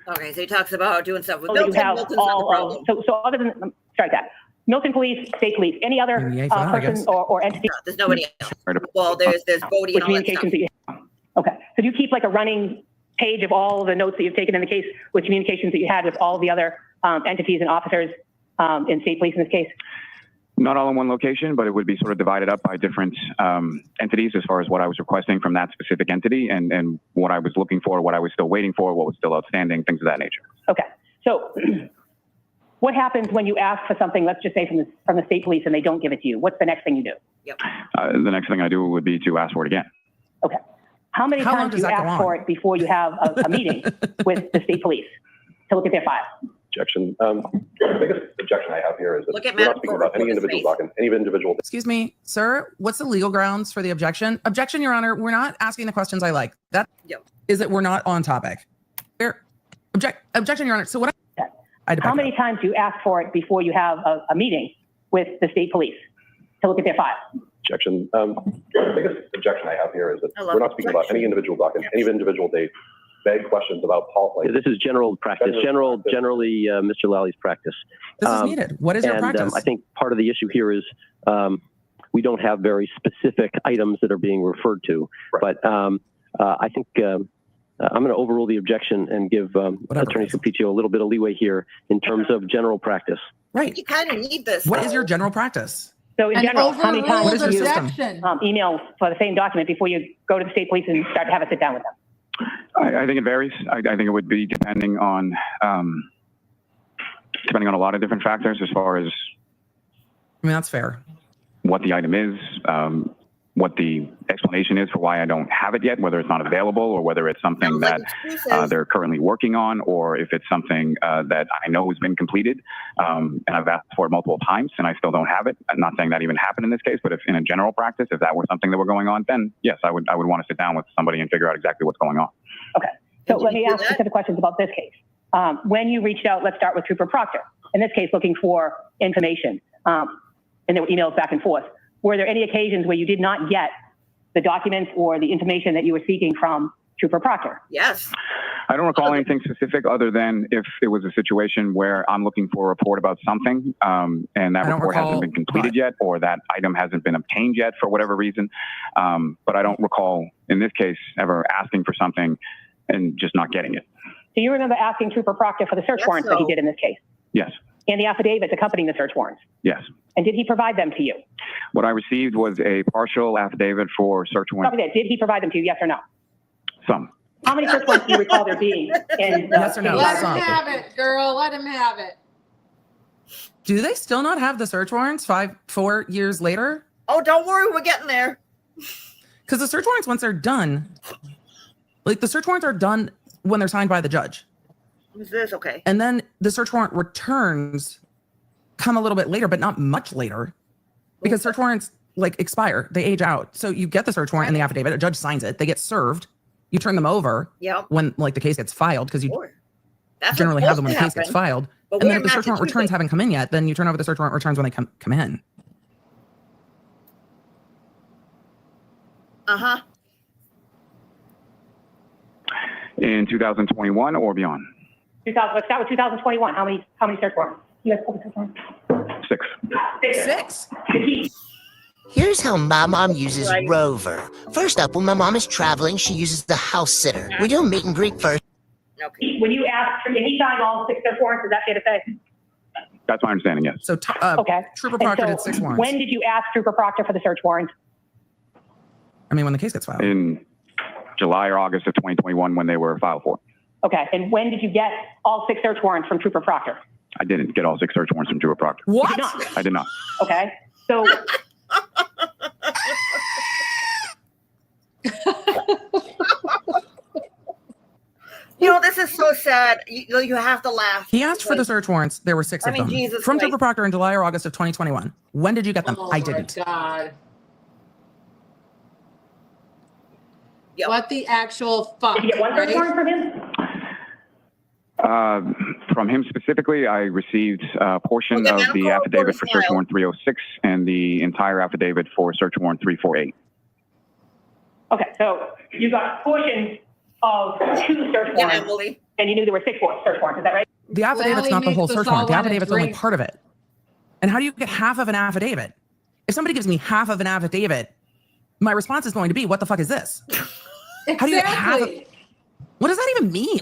Okay, so he talks about doing stuff with So Milton. you have Milton's not the all problem. of, so other than, strike that. Milton Police, state police, any other person or entity? No, there's nobody else. Well, there's Bodie and all that stuff. Communications that you have. Okay, so do you keep like a running page of all the notes that you've taken in the case with communications that you had with all the other entities and officers in state police in this case? Not all in one location, but it would be sort of divided up by different entities as far as what I was requesting from that specific entity and what I was looking for, what I was still waiting for, what was still outstanding, things of that nature. Okay, so what happens when you ask for something, let's just say from the state police, and they don't give it to you? What's the next thing you do? Yep. The next thing I do would be to ask for it again. Okay. How many How long times do does you that go ask on? for it before you have a meeting with the state police to look at their file? Objection. The biggest objection I have here is that Look at we're Matt not speaking about any Kohlberger's individual face. document, any individual. Excuse me, sir. What's the legal grounds for the objection? Objection, Your Honor. We're not asking the questions I like. That Yep. is that we're not on topic. Objection, Your Honor. So what? How many times do you ask for it before you have a meeting with the state police to look at their file? Objection. The biggest objection I have here is that I love we're not speaking about any individual document, any individual date. Vague questions about policy. This is general practice. Generally, Mr. Lally's practice. This is needed. What is your practice? I think part of the issue here is we don't have very specific items that are being referred to. Right. But I think I'm going to overrule the objection and give Attorney Capiccio a little bit of leeway here in terms of general practice. Right. You kind of need this. What is your general practice? So in general, how many times What is do your you system? email for the same document before you go to the state police and start to have a sit down with them? I think it varies. I think it would be depending on a lot of different factors as far as I mean, that's fair. what the item is, what the explanation is for why I don't have it yet, whether it's not available or whether it's something that they're currently working on, or if it's something that I know has been completed and I've asked for it multiple times and I still don't have it. I'm not saying that even happened in this case, but if in a general practice, if that were something that were going on, then yes, I would want to sit down with somebody and figure out exactly what's going on. Okay. So let me ask specific questions about this case. When you reached out, let's start with Trooper Proctor. In this case, looking for information, and there were emails back and forth. Were there any occasions where you did not get the documents or the information that you were seeking from Trooper Proctor? Yes. I don't recall anything specific other than if it was a situation where I'm looking for a report about something and that report hasn't been completed yet, or that item hasn't been obtained yet for whatever reason. But I don't recall in this case ever asking for something and just not getting it. Do you remember asking Trooper Proctor for the search warrants that he did in this case? Yes. And the affidavits accompanying the search warrants? Yes. And did he provide them to you? What I received was a partial affidavit for search warrant. Copy that. Did he provide them to you? Yes or no? Some. How many search warrants do you recall there being? Yes or no? Let him have it, girl. Let him have it. Do they still not have the search warrants 4 years later? Oh, don't worry. We're getting there. Because the search warrants, once they're done, like the search warrants are done when they're signed by the judge. Who's this? Okay. And then the search warrant returns come a little bit later, but not much later, because search warrants like expire, they age out. So you get the search warrant and the affidavit, a judge signs it, they get served, you turn them over when like the case gets filed, because you generally have them when the case gets filed. But and then if the search warrant returns haven't come in yet, then you turn over the search warrant returns when they come in. Uh-huh. In 2021 or beyond? Let's start with 2021. How many search warrants? You guys public search warrants? 6. Six. Here's how my mom uses Rover. First up, when my mom is traveling, she uses the house sitter. We do meet and greet first. Okay. When you asked, and he signed all 6 search warrants, is that fair to say? That's my understanding, yes. So okay. Trooper And Proctor so did 6 warrants. When did you ask Trooper Proctor for the search warrants? I mean, when the case gets filed. In July or August of 2021 when they were filed for. Okay. And when did you get all 6 search warrants from Trooper Proctor? I didn't get all 6 search warrants from Trooper Proctor. What? You did not? I did not. Okay. So This is so sad. You have to laugh. He asked for the search warrants. There were 6 of them. Jesus from Christ. Trooper Proctor in July or August of 2021. When did you get them? I didn't. Oh, my God. Yep. What the actual fuck? Did you get one search warrant from him? From him specifically, I received a portion of the affidavit for search warrant 306 and the entire affidavit for search warrant 348. Okay, so you got portions of 2 search warrants, and you knew there were 6 search warrants. Is that right? The affidavit's not the whole search warrant. The affidavit's only part of it. And how do you get half of an affidavit? If somebody gives me half of an affidavit, my response is going to be, what the fuck is this? Exactly. How do you get half of, what does that even mean?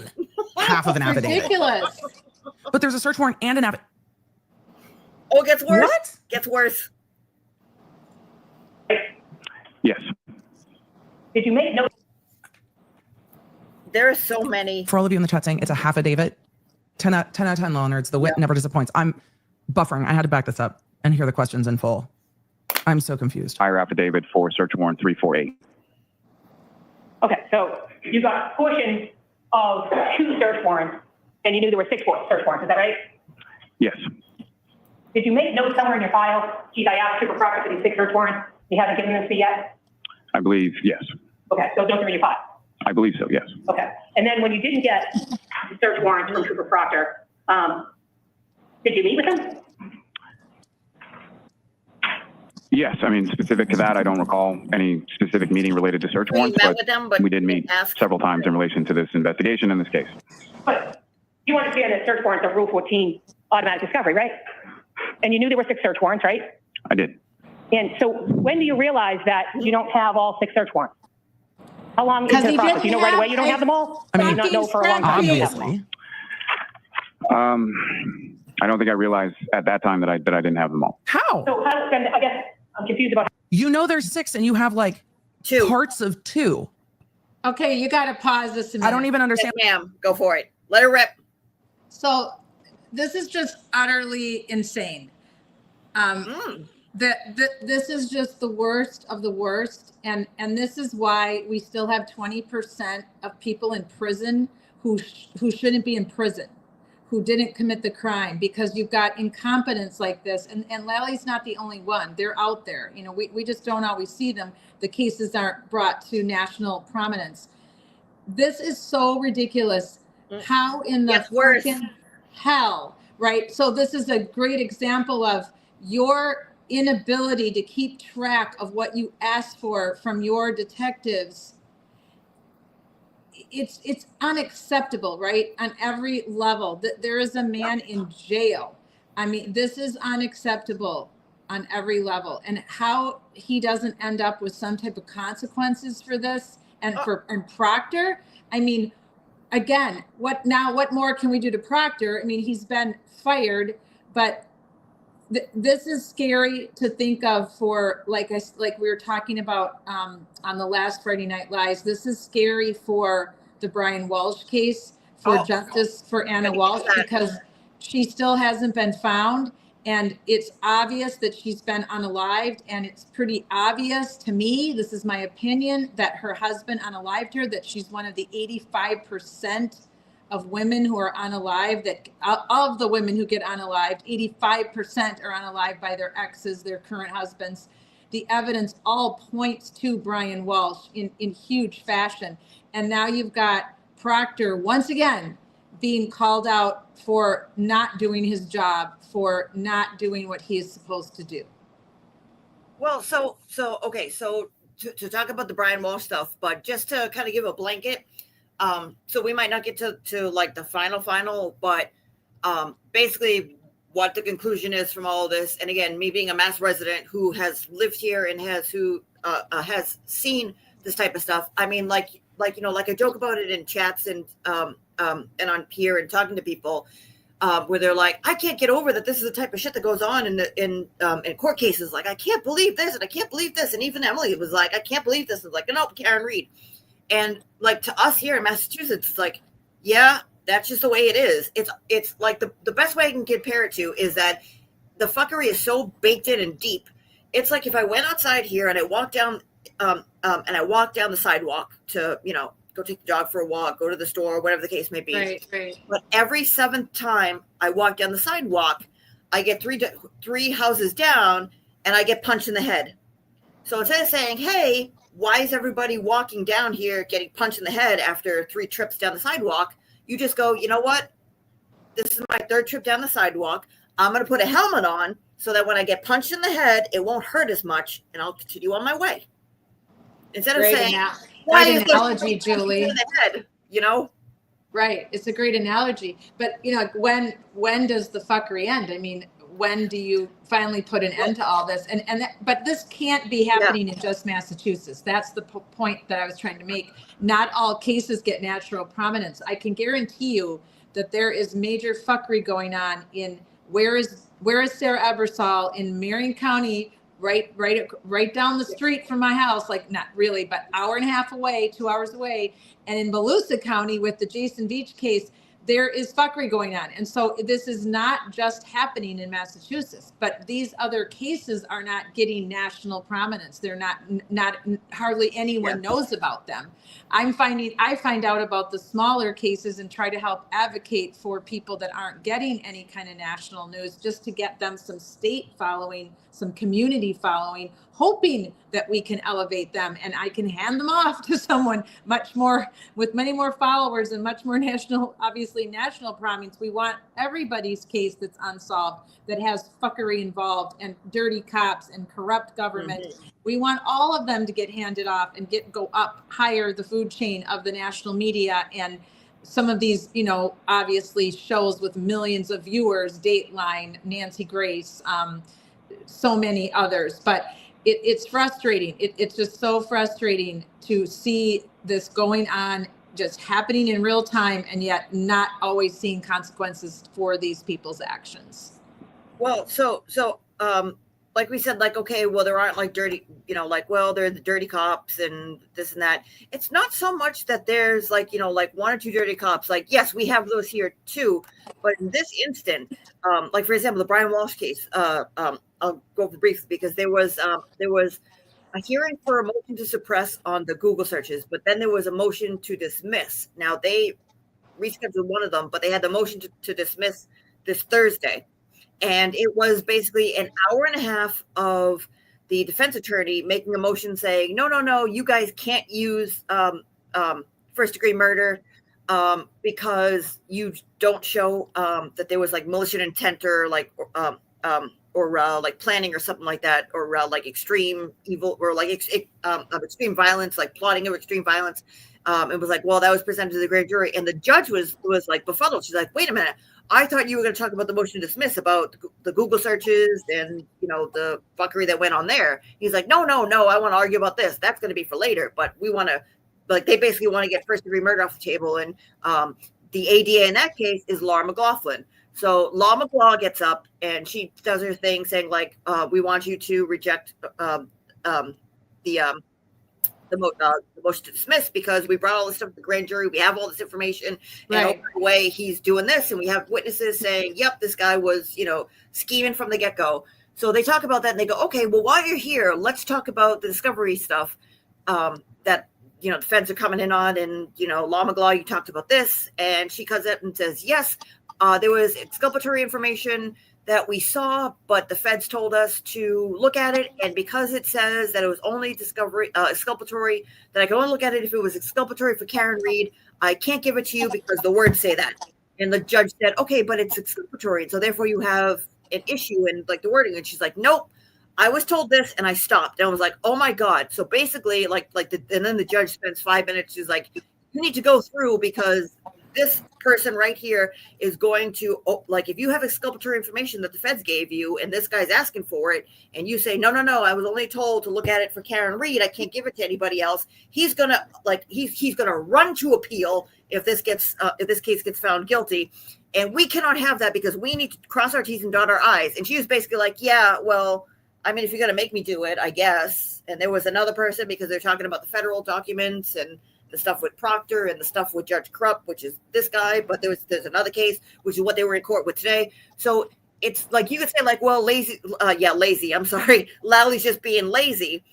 Half of an affidavit. Ridiculous. But there's a search warrant and an affidavit. Oh, it gets worse. What? Gets worse. Yes. Did you make notes? There are so many. For all of you in the chat saying it's a half affidavit, 10 out of 10 law nerds, the wit never disappoints. I'm buffering. I had to back this up and hear the questions in full. I'm so confused. Entire affidavit for search warrant 348. Okay, so you got portions of 2 search warrants, and you knew there were 6 search warrants. Is that right? Yes. Did you make notes somewhere in your file? Geez, I asked Trooper Proctor for these 6 search warrants. He hasn't given them to me yet. I believe yes. Okay, so those are in your file. I believe so, yes. Okay, and then when you didn't get the search warrants from Trooper Proctor, did you meet with him? Yes, I mean, specific to that, I don't recall any specific meeting related to search warrants, but we did meet several times in relation to this investigation in this case. But you understand that search warrants are Rule 14 automatic discovery, right? And you knew there were 6 search warrants, right? I did. And so when do you realize that you don't have all 6 search warrants? How long into the process? You know right away you don't have them all? I mean, you not know for a long time? obviously. I don't think I realized at that time that I didn't have them all. How? So I guess I'm confused about. You know there's 6 and you have like 2 parts of 2. Okay, you got to pause this a minute. I don't even understand. Yes, ma'am, go for it. Let her rip. So this is just utterly insane. This is just the worst of the worst. And this is why we still have 20% of people in prison who shouldn't be in prison, who didn't commit the crime, because you've got incompetence like this. And Lally's not the only one. They're out there. We just don't always see them. The cases aren't brought to national prominence. This is so ridiculous. How in the fucking hell, right? So this is a great example of your inability to keep track of what you asked for from your detectives. It's unacceptable, right? On every level. There is a man in jail. I mean, this is unacceptable on every level. And how he doesn't end up with some type of consequences for this and Proctor. I mean, again, what more can we do to Proctor? I mean, he's been fired, but this is scary to think of for, like we were talking about on the last Friday Night Lives. This is scary for the Brian Walsh case, for justice for Anna Walsh, because she still hasn't been found. And it's obvious that she's been unalived. And it's pretty obvious to me, this is my opinion, that her husband unalived her, that she's one of the 85% of women who are unalived, that of the women who get unalived, 85% are unalived by their exes, their current husbands. The evidence all points to Brian Walsh in huge fashion. And now you've got Proctor once again being called out for not doing his job, for not doing what he is supposed to do. Well, so to talk about the Brian Walsh stuff, but just to kind of give a blanket, so we might not get to like the final, but basically what the conclusion is from all of this. And again, me being a Mass resident who has lived here and has seen this type of stuff. I mean, like I joke about it in chats and on here and talking to people, where they're like, I can't get over that this is the type of shit that goes on in court cases. Like, I can't believe this and I can't believe this. And even Emily was like, I can't believe this. And like, no, Karen Reed. And like, to us here in Massachusetts, it's like, yeah, that's just the way it is. It's like the best way I can compare it to is that the fuckery is so baked in and deep. It's like if I went outside here and I walked down the sidewalk to go take the dog for a walk, go to the store, whatever the case may be. Right. But every 7th time I walk down the sidewalk, I get three houses down and I get punched in the head. So instead of saying, hey, why is everybody walking down here getting punched in the head after 3 trips down the sidewalk? You just go, you know what? This is my 3rd trip down the sidewalk. I'm going to put a helmet on so that when I get punched in the head, it won't hurt as much, and I'll continue on my way. Instead of saying, why is analogy, Julie? In the head, you know? Right. It's a great analogy. But, you know, when does the fuckery end? I mean, when do you finally put an end to all this? But this can't be happening in just Massachusetts. That's the point that I was trying to make. Not all cases get natural prominence. I can guarantee you that there is major fuckery going on in where is Sarah Ebersol in Marion County, right down the street from my house, like not really, but hour and a half away, 2 hours away. And in Volusia County with the Jason Beach case, there is fuckery going on. And so this is not just happening in Massachusetts, but these other cases are not getting national prominence. They're not hardly anyone knows about them. I find out about the smaller cases and try to help advocate for people that aren't getting any kind of national news, just to get them some state following, some community following, hoping that we can elevate them and I can hand them off to someone much more, with many more followers and much more national prominence. We want everybody's case that's unsolved, that has fuckery involved and dirty cops and corrupt government. Mm-hmm. We want all of them to get handed off and go up higher the food chain of the national media. And some of these, you know, obviously shows with millions of viewers, Dateline, Nancy Grace, so many others. But it's frustrating. It's just so frustrating to see this going on, just happening in real time, and yet not always seeing consequences for these people's actions. Well, so like we said, like, okay, well, there aren't like dirty, you know, like, well, they're the dirty cops and this and that. It's not so much that there's like, you know, like 1 or 2 dirty cops. Like, yes, we have those here too. But in this instant, like, for example, the Brian Walsh case, I'll go over briefly because there was a hearing for a motion to suppress on the Google searches, but then there was a motion to dismiss. Now they rescheduled one of them, but they had the motion to dismiss this Thursday. And it was basically an hour and a half of the defense attorney making a motion saying, no, you guys can't use first degree murder because you don't show that there was like malicious intent or like like planning or something like that, or like extreme evil or like extreme violence, like plotting of extreme violence. It was like, well, that was presented to the grand jury, and the judge was like befuddled. She's like, wait a minute, I thought you were going to talk about the motion to dismiss about the Google searches and, you know, the fuckery that went on there. He's like, no, I want to argue about this. That's going to be for later, but we want to, like, they basically want to get first degree murder off the table. And the ADA in that case is Laura McLaughlin. So Laura McLaughlin gets up and she does her thing saying like, we want you to reject the motion to dismiss because we brought all this stuff to the grand jury. We have all this information. And over the way, he's doing this. And we have witnesses saying, yep, this guy was, you know, scheming from the get-go. So they talk about that and they go, okay, well, while you're here, let's talk about the discovery stuff that, you know, the feds are coming in on. And, you know, Law McLaughlin, you talked about this. And she comes up and says, yes, there was exculpatory information that we saw, but the feds told us to look at it. And because it says that it was only exculpatory, that I can only look at it if it was exculpatory for Karen Reed, I can't give it to you because the words say that. And the judge said, okay, but it's exculpatory. And so therefore you have an issue in like the wording. And she's like, nope, I was told this and I stopped. And I was like, oh my God. So basically and then the judge spends 5 minutes. She's like, you need to go through because this person right here is going to, like, if you have exculpatory information that the feds gave you and this guy's asking for it and you say, no, I was only told to look at it for Karen Reed, I can't give it to anybody else. He's going to he's going to run to appeal if this case gets found guilty. And we cannot have that because we need to cross our T's and dot our I's. And she was basically like, yeah, well, I mean, if you're going to make me do it, I guess. And there was another person because they're talking about the federal documents and the stuff with Proctor and the stuff with Judge Krupp, which is this guy, but there's another case, which is what they were in court with today. So it's like, you could say like, well, lazy. I'm sorry. Lowley's just being lazy.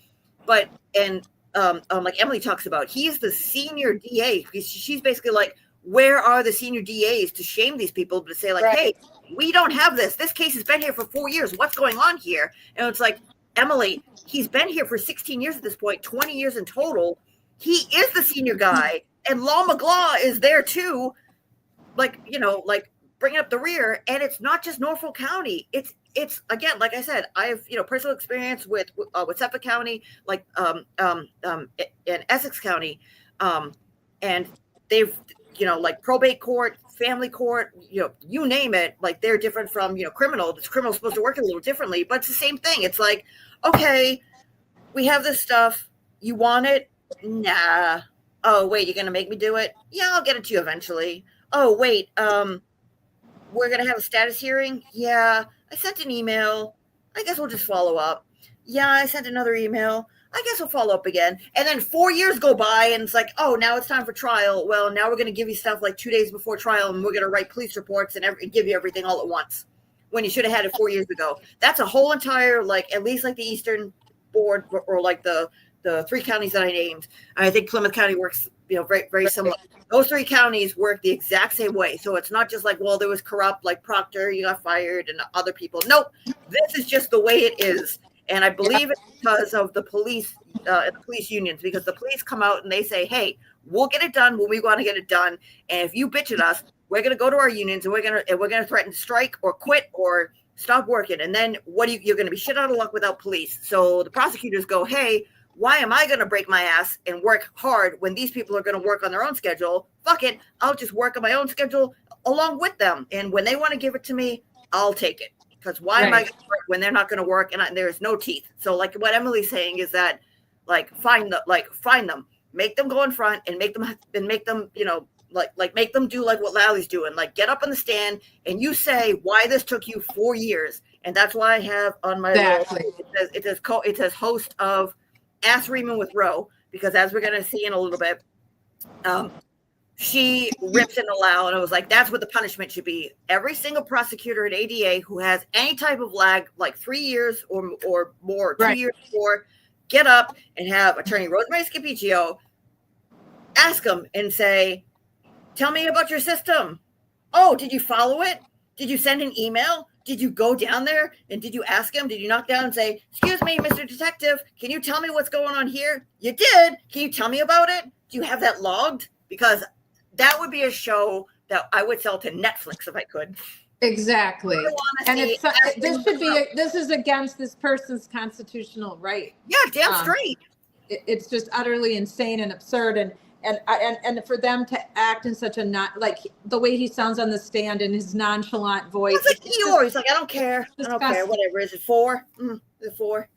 But, and like Emily talks about, he is the senior DA. She's basically like, where are the senior DAs to shame these people, to say like, hey, we don't have this. This case has been here for 4 years. What's going on here? And it's like, Emily, he's been here for 16 years at this point, 20 years in total. He is the senior guy, and Law McGlaw is there too. Like, you know, like bringing up the rear. And it's not just Norfolk County. It's again, like I said, I have, you know, personal experience with Suffolk County, like in Essex County, and they've, you know, like probate court, family court, you know, you name it, like they're different from, you know, criminal. This criminal is supposed to work a little differently, but it's the same thing. It's like, okay, we have this stuff. You want it? Nah. Oh, wait, you're going to make me do it? Yeah, I'll get it to you eventually. Oh, wait, we're going to have a status hearing? Yeah, I sent an email. I guess we'll just follow up. Yeah, I sent another email. I guess we'll follow up again. And then 4 years go by and it's like, oh, now it's time for trial. Well, now we're going to give you stuff like 2 days before trial, and we're going to write police reports and give you everything all at once, when you should have had it 4 years ago. That's a whole entire, like, at least like the Eastern Board, or like the 3 counties that I named. And I think Plymouth County works, you know, very, very similar. Those 3 counties work the exact same way. So it's not just like, well, there was corrupt, like Proctor, you got fired, and other people. Nope. This is just the way it is. And I believe it's because of the police and the police unions, because the police come out and they say, hey, we'll get it done when we want to get it done. And if you bitch at us, we're going to go to our unions and we're going to threaten to strike or quit or stop working. And then you're going to be shit out of luck without police. So the prosecutors go, hey, why am I going to break my ass and work hard when these people are going to work on their own schedule? Fuck it. I'll just work on my own schedule along with them. And when they want to give it to me, I'll take it. Because why am I going to work when they're not going to work and there's no teeth? So like what Emily's saying is that, like, find them, make them go in front and make them, you know, like make them do like what Lally's doing, like get up on the stand and you say why this took you 4 years. And that's why I have on my it says host of Ask Reman with Roe, because as we're going to see in a little bit, she rips and allow, and I was like, that's what the punishment should be. Every single prosecutor at ADA who has any type of lag, like 3 years or more, 2 years before, get up and have Attorney Rosemary Scapicchio ask them and say, tell me about your system. Oh, did you follow it? Did you send an email? Did you go down there and did you ask him? Did you knock down and say, excuse me, Mr. Detective, can you tell me what's going on here? You did. Can you tell me about it? Do you have that logged? Because that would be a show that I would sell to Netflix if I could. Exactly. And this is against this person's constitutional right. Yeah, damn straight. It's just utterly insane and absurd. And for them to act in such a not, like the way he sounds on the stand and his nonchalant voice. It's like Eeyore. He's like, I don't care. I don't care. Whatever. Is it 4? Is it 4?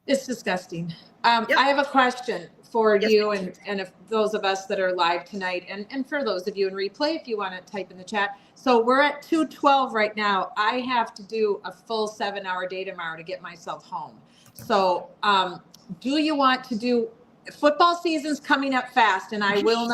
It's disgusting. I have a question for you and if those of us that are live tonight, and for those of you in replay, if you want to type in the chat. So we're at 2:12 right now. I have to do a full 7-hour day tomorrow to get myself home. So do you want to do, football season's coming up fast, and I will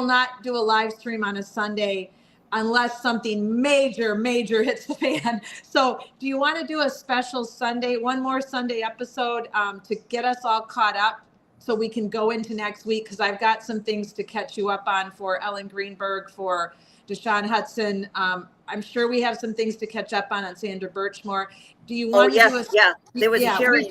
not do a live stream on a Sunday unless something major hits the fan. So do you want to do a special Sunday, one more Sunday episode to get us all caught up so we can go into next week? Because I've got some things to catch you up on for Ellen Greenberg, for Deshaun Hudson. I'm sure we have some things to catch up on Sandra Birchmore. Do you want to do there was a hearing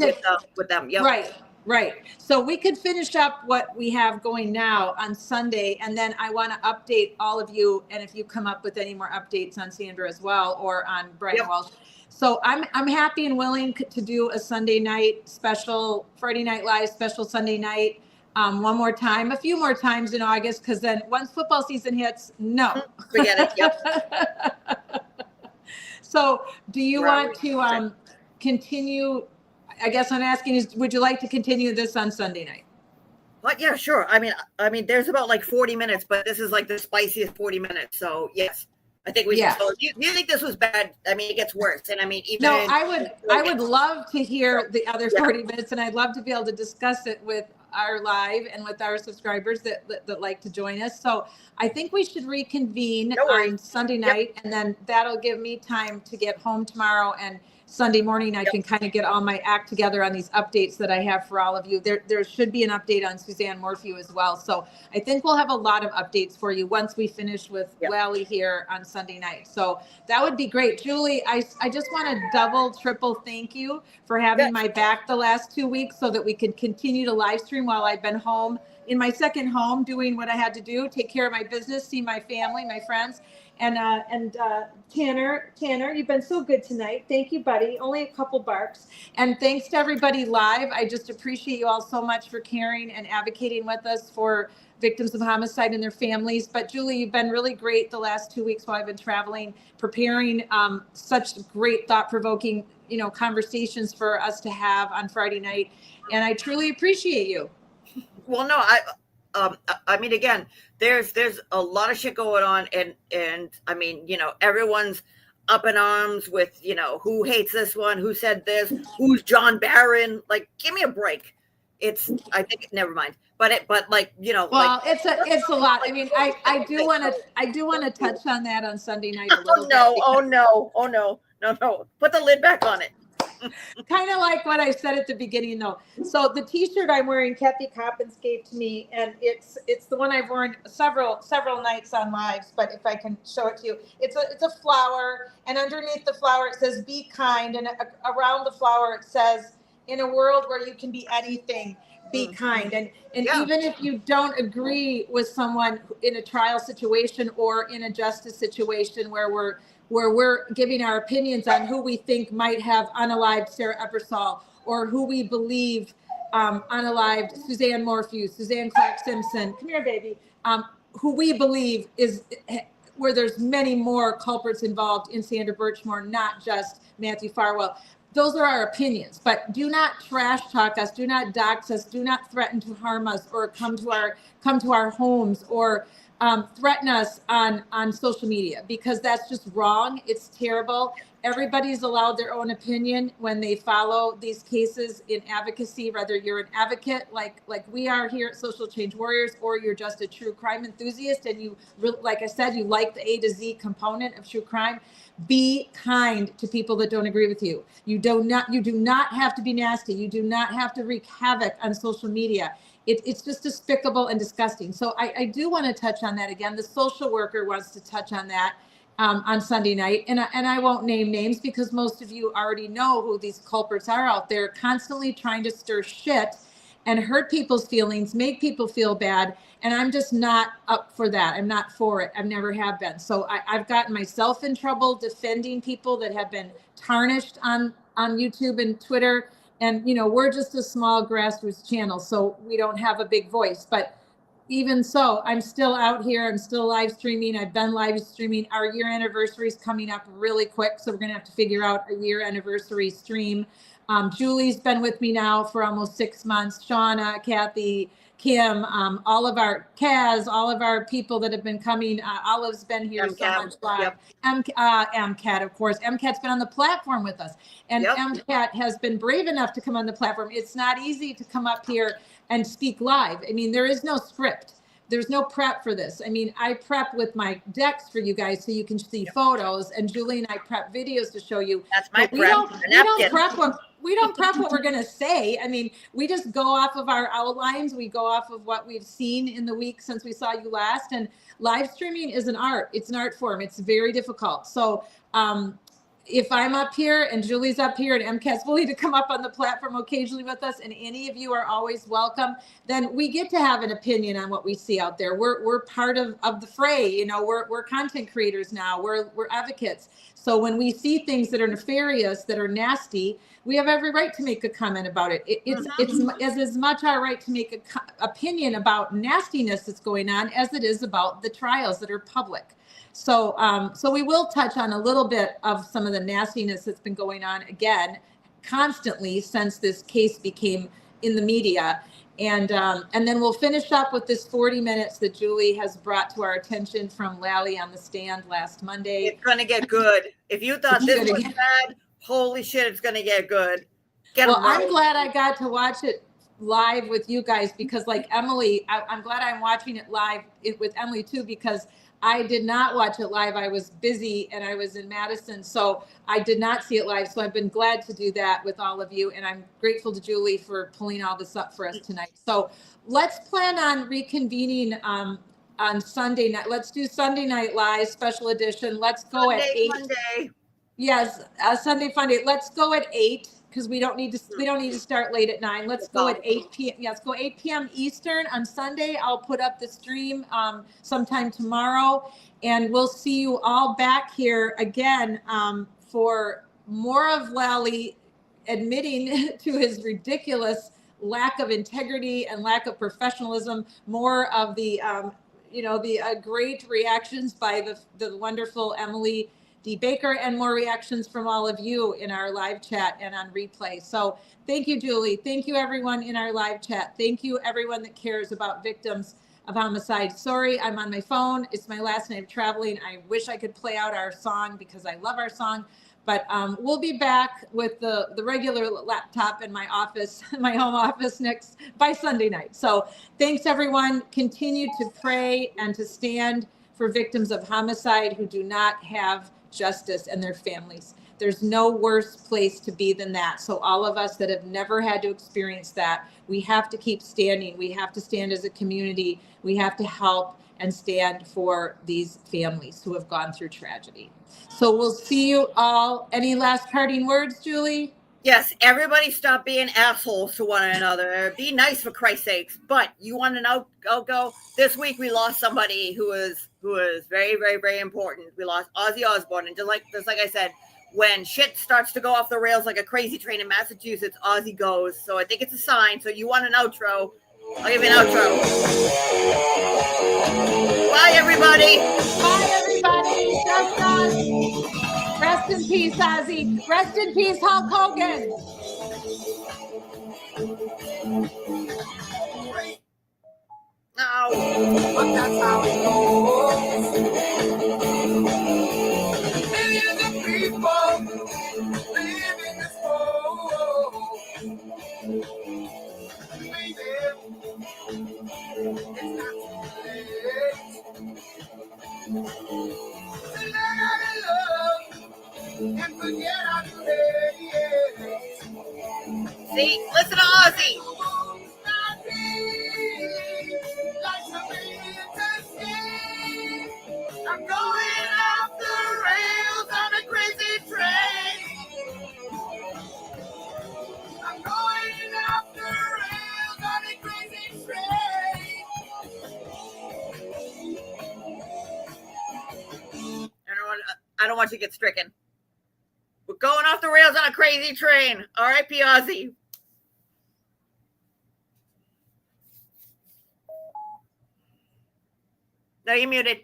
with them. Yep. Right. So we could finish up what we have going now on Sunday, and then I want to update all of you. And if you come up with any more updates on Sandra as well, or on Brian Walsh. So I'm happy and willing to do a Sunday night special, Friday Night Live special Sunday night, one more time, a few more times in August, because then once football season hits, no. Forget it. Yep. So do you want to continue? I guess I'm asking is, would you like to continue this on Sunday night? But yeah, sure. I mean, there's about like 40 minutes, but this is like the spiciest 40 minutes. So yes, I think we should. So do you think this was bad? I mean, it gets worse. And I mean, even I would love to hear the other 40 minutes, and I'd love to be able to discuss it with our live and with our subscribers that like to join us. So I think we should reconvene on Sunday night, and then that'll give me time to get home tomorrow and Sunday morning, I can kind of get all my act together on these updates that I have for all of you. There should be an update on Suzanne Morphew as well. So I think we'll have a lot of updates for you once we finish with Lally here on Sunday night. So that would be great. Julie, I just want to double, triple thank you for having my back the last 2 weeks so that we could continue to live stream while I've been home in my second home doing what I had to do, take care of my business, see my family, my friends. And Tanner, you've been so good tonight. Thank you, buddy. Only a couple barks. And thanks to everybody live. I just appreciate you all so much for caring and advocating with us for victims of homicide and their families. But Julie, you've been really great the last 2 weeks while I've been traveling, preparing such great thought-provoking, conversations for us to have on Friday night. And I truly appreciate you. Well, no, I mean, again, there's a lot of shit going on, and I mean, everyone's up in arms with, who hates this one, who said this, who's John Barron, like, give me a break. I think, never mind. But well, it's a lot. I mean, I do want to touch on that on Sunday night a little bit. Oh no. Put the lid back on it. Kind of like what I said at the beginning, though. So the T-shirt I'm wearing, Kathy Coppins gave to me, and it's the one I've worn several nights on lives. But if I can show it to you, it's a flower, and underneath the flower it says "Be kind," and around the flower it says, "In a world where you can be anything, be kind." And even if you don't agree with someone in a trial situation or in a justice situation where we're giving our opinions on who we think might have unalived Sarah Ebersol, or who we believe unalived Suzanne Morphew, Suzanne Clark Simpson, come here, baby, who we believe is where there's many more culprits involved in Sandra Birchmore, not just Matthew Farwell. Those are our opinions, but do not trash talk us, do not dox us, do not threaten to harm us or come to our homes or threaten us on social media, because that's just wrong. It's terrible. Everybody's allowed their own opinion when they follow these cases in advocacy, whether you're an advocate like we are here at Social Change Warriors, or you're just a true crime enthusiast and you, like I said, you like the A to Z component of true crime. Be kind to people that don't agree with you. You do not have to be nasty. You do not have to wreak havoc on social media. It's just despicable and disgusting. So I do want to touch on that again. The social worker wants to touch on that on Sunday night. And I won't name names because most of you already know who these culprits are out there, constantly trying to stir shit and hurt people's feelings, make people feel bad. And I'm just not up for that. I'm not for it. I've never have been. So I've gotten myself in trouble defending people that have been tarnished on YouTube and Twitter. And, we're just a small grassroots channel, so we don't have a big voice. But even so, I'm still out here. I'm still live streaming. I've been live streaming. Our year anniversary is coming up really quick, so we're going to have to figure out a year anniversary stream. Julie's been with me now for almost 6 months. Shauna, Kathy, Kim, all of our Kaz, all of our people that have been coming. Olive's been here so much live. MCAT, of course. MCAT's been on the platform with us. And MCAT has been brave enough to come on the platform. It's not easy to come up here and speak live. I mean, there is no script. There's no prep for this. I mean, I prep with my decks for you guys so you can see photos, and Julie and I prep videos to show you. That's my prep. We don't prep what we're going to say. I mean, we just go off of our outlines. We go off of what we've seen in the week since we saw you last. And live streaming is an art. It's an art form. It's very difficult. So if I'm up here and Julie's up here and MCAT's willing to come up on the platform occasionally with us, and any of you are always welcome, then we get to have an opinion on what we see out there. We're part of the fray. We're content creators now. We're advocates. So when we see things that are nefarious, that are nasty, we have every right to make a comment about it. It's as much our right to make an opinion about nastiness that's going on as it is about the trials that are public. So we will touch on a little bit of some of the nastiness that's been going on again, constantly since this case became in the media. And then we'll finish up with this 40 minutes that Julie has brought to our attention from Lally on the stand last Monday. It's going to get good. If you thought this was bad, holy shit, it's going to get good. I'm glad I got to watch it live with you guys, because like Emily, I'm glad I'm watching it live with Emily too, because I did not watch it live. I was busy and I was in Madison, so I did not see it live. So I've been glad to do that with all of you, and I'm grateful to Julie for pulling all this up for us tonight. So let's plan on reconvening on Sunday night. Let's do Sunday Night Live special edition. Let's go at 8. Monday. Yes, Sunday Fun Day. Let's go at 8 because we don't need to start late at 9. Let's go at 8 p.m. Yes, go 8 p.m. Eastern on Sunday. I'll put up the stream sometime tomorrow, and we'll see you all back here again for more of Lally admitting to his ridiculous lack of integrity and lack of professionalism. More of the great reactions by the wonderful Emily D. Baker, and more reactions from all of you in our live chat and on replay. So thank you, Julie. Thank you, everyone in our live chat. Thank you, everyone that cares about victims of homicide. Sorry, I'm on my phone. It's my last night of traveling. I wish I could play out our song because I love our song. But we'll be back with the regular laptop in my office, my home office by Sunday night. So thanks, everyone. Continue to pray and to stand for victims of homicide who do not have justice and their families. There's no worse place to be than that. So all of us that have never had to experience that, we have to keep standing. We have to stand as a community. We have to help and stand for these families who have gone through tragedy. So we'll see you all. Any last parting words, Julie? Yes, everybody stop being assholes to one another. Be nice, for Christ's sakes. But you want to know, go. This week we lost somebody who was very, very, very important. We lost Ozzy Osbourne. And just like I said, when shit starts to go off the rails like a crazy train in Massachusetts, Ozzy goes. So I think it's a sign. So you want an outro? I'll give you an outro. Bye, everybody. Bye, everybody. Just us. Rest in peace, Ozzy. Rest in peace, Hulk Hogan. No. But that's how it goes. Millions of people live in this world. Baby, it's not too late to learn how to love and forget how to hate. See, listen to Ozzy. I'm going off the rails on a crazy train. I'm going off the rails on a crazy train. I don't want you to get stricken. We're going off the rails on a crazy train. R.I.P. Ozzy. No, you muted.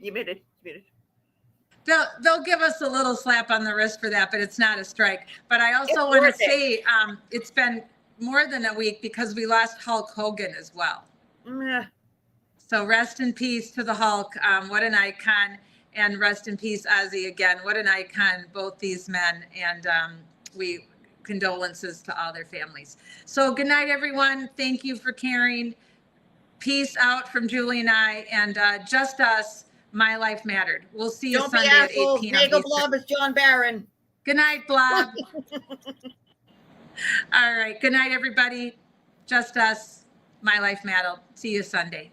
They'll give us a little slap on the wrist for that, but it's not a strike. But I also want to say it's been more than a week because we lost Hulk Hogan as well. Yeah. So rest in peace to the Hulk. What an icon. And rest in peace, Ozzy, again. What an icon, both these men. And we condolences to all their families. So good night, everyone. Thank you for caring. Peace out from Julie and I. And just us, My Life Mattered. We'll see you Sunday at 8 p.m. Diego Blob is John Barron. Good night, Blob. All right. Good night, everybody. Just us, My Life Mattered. See you Sunday.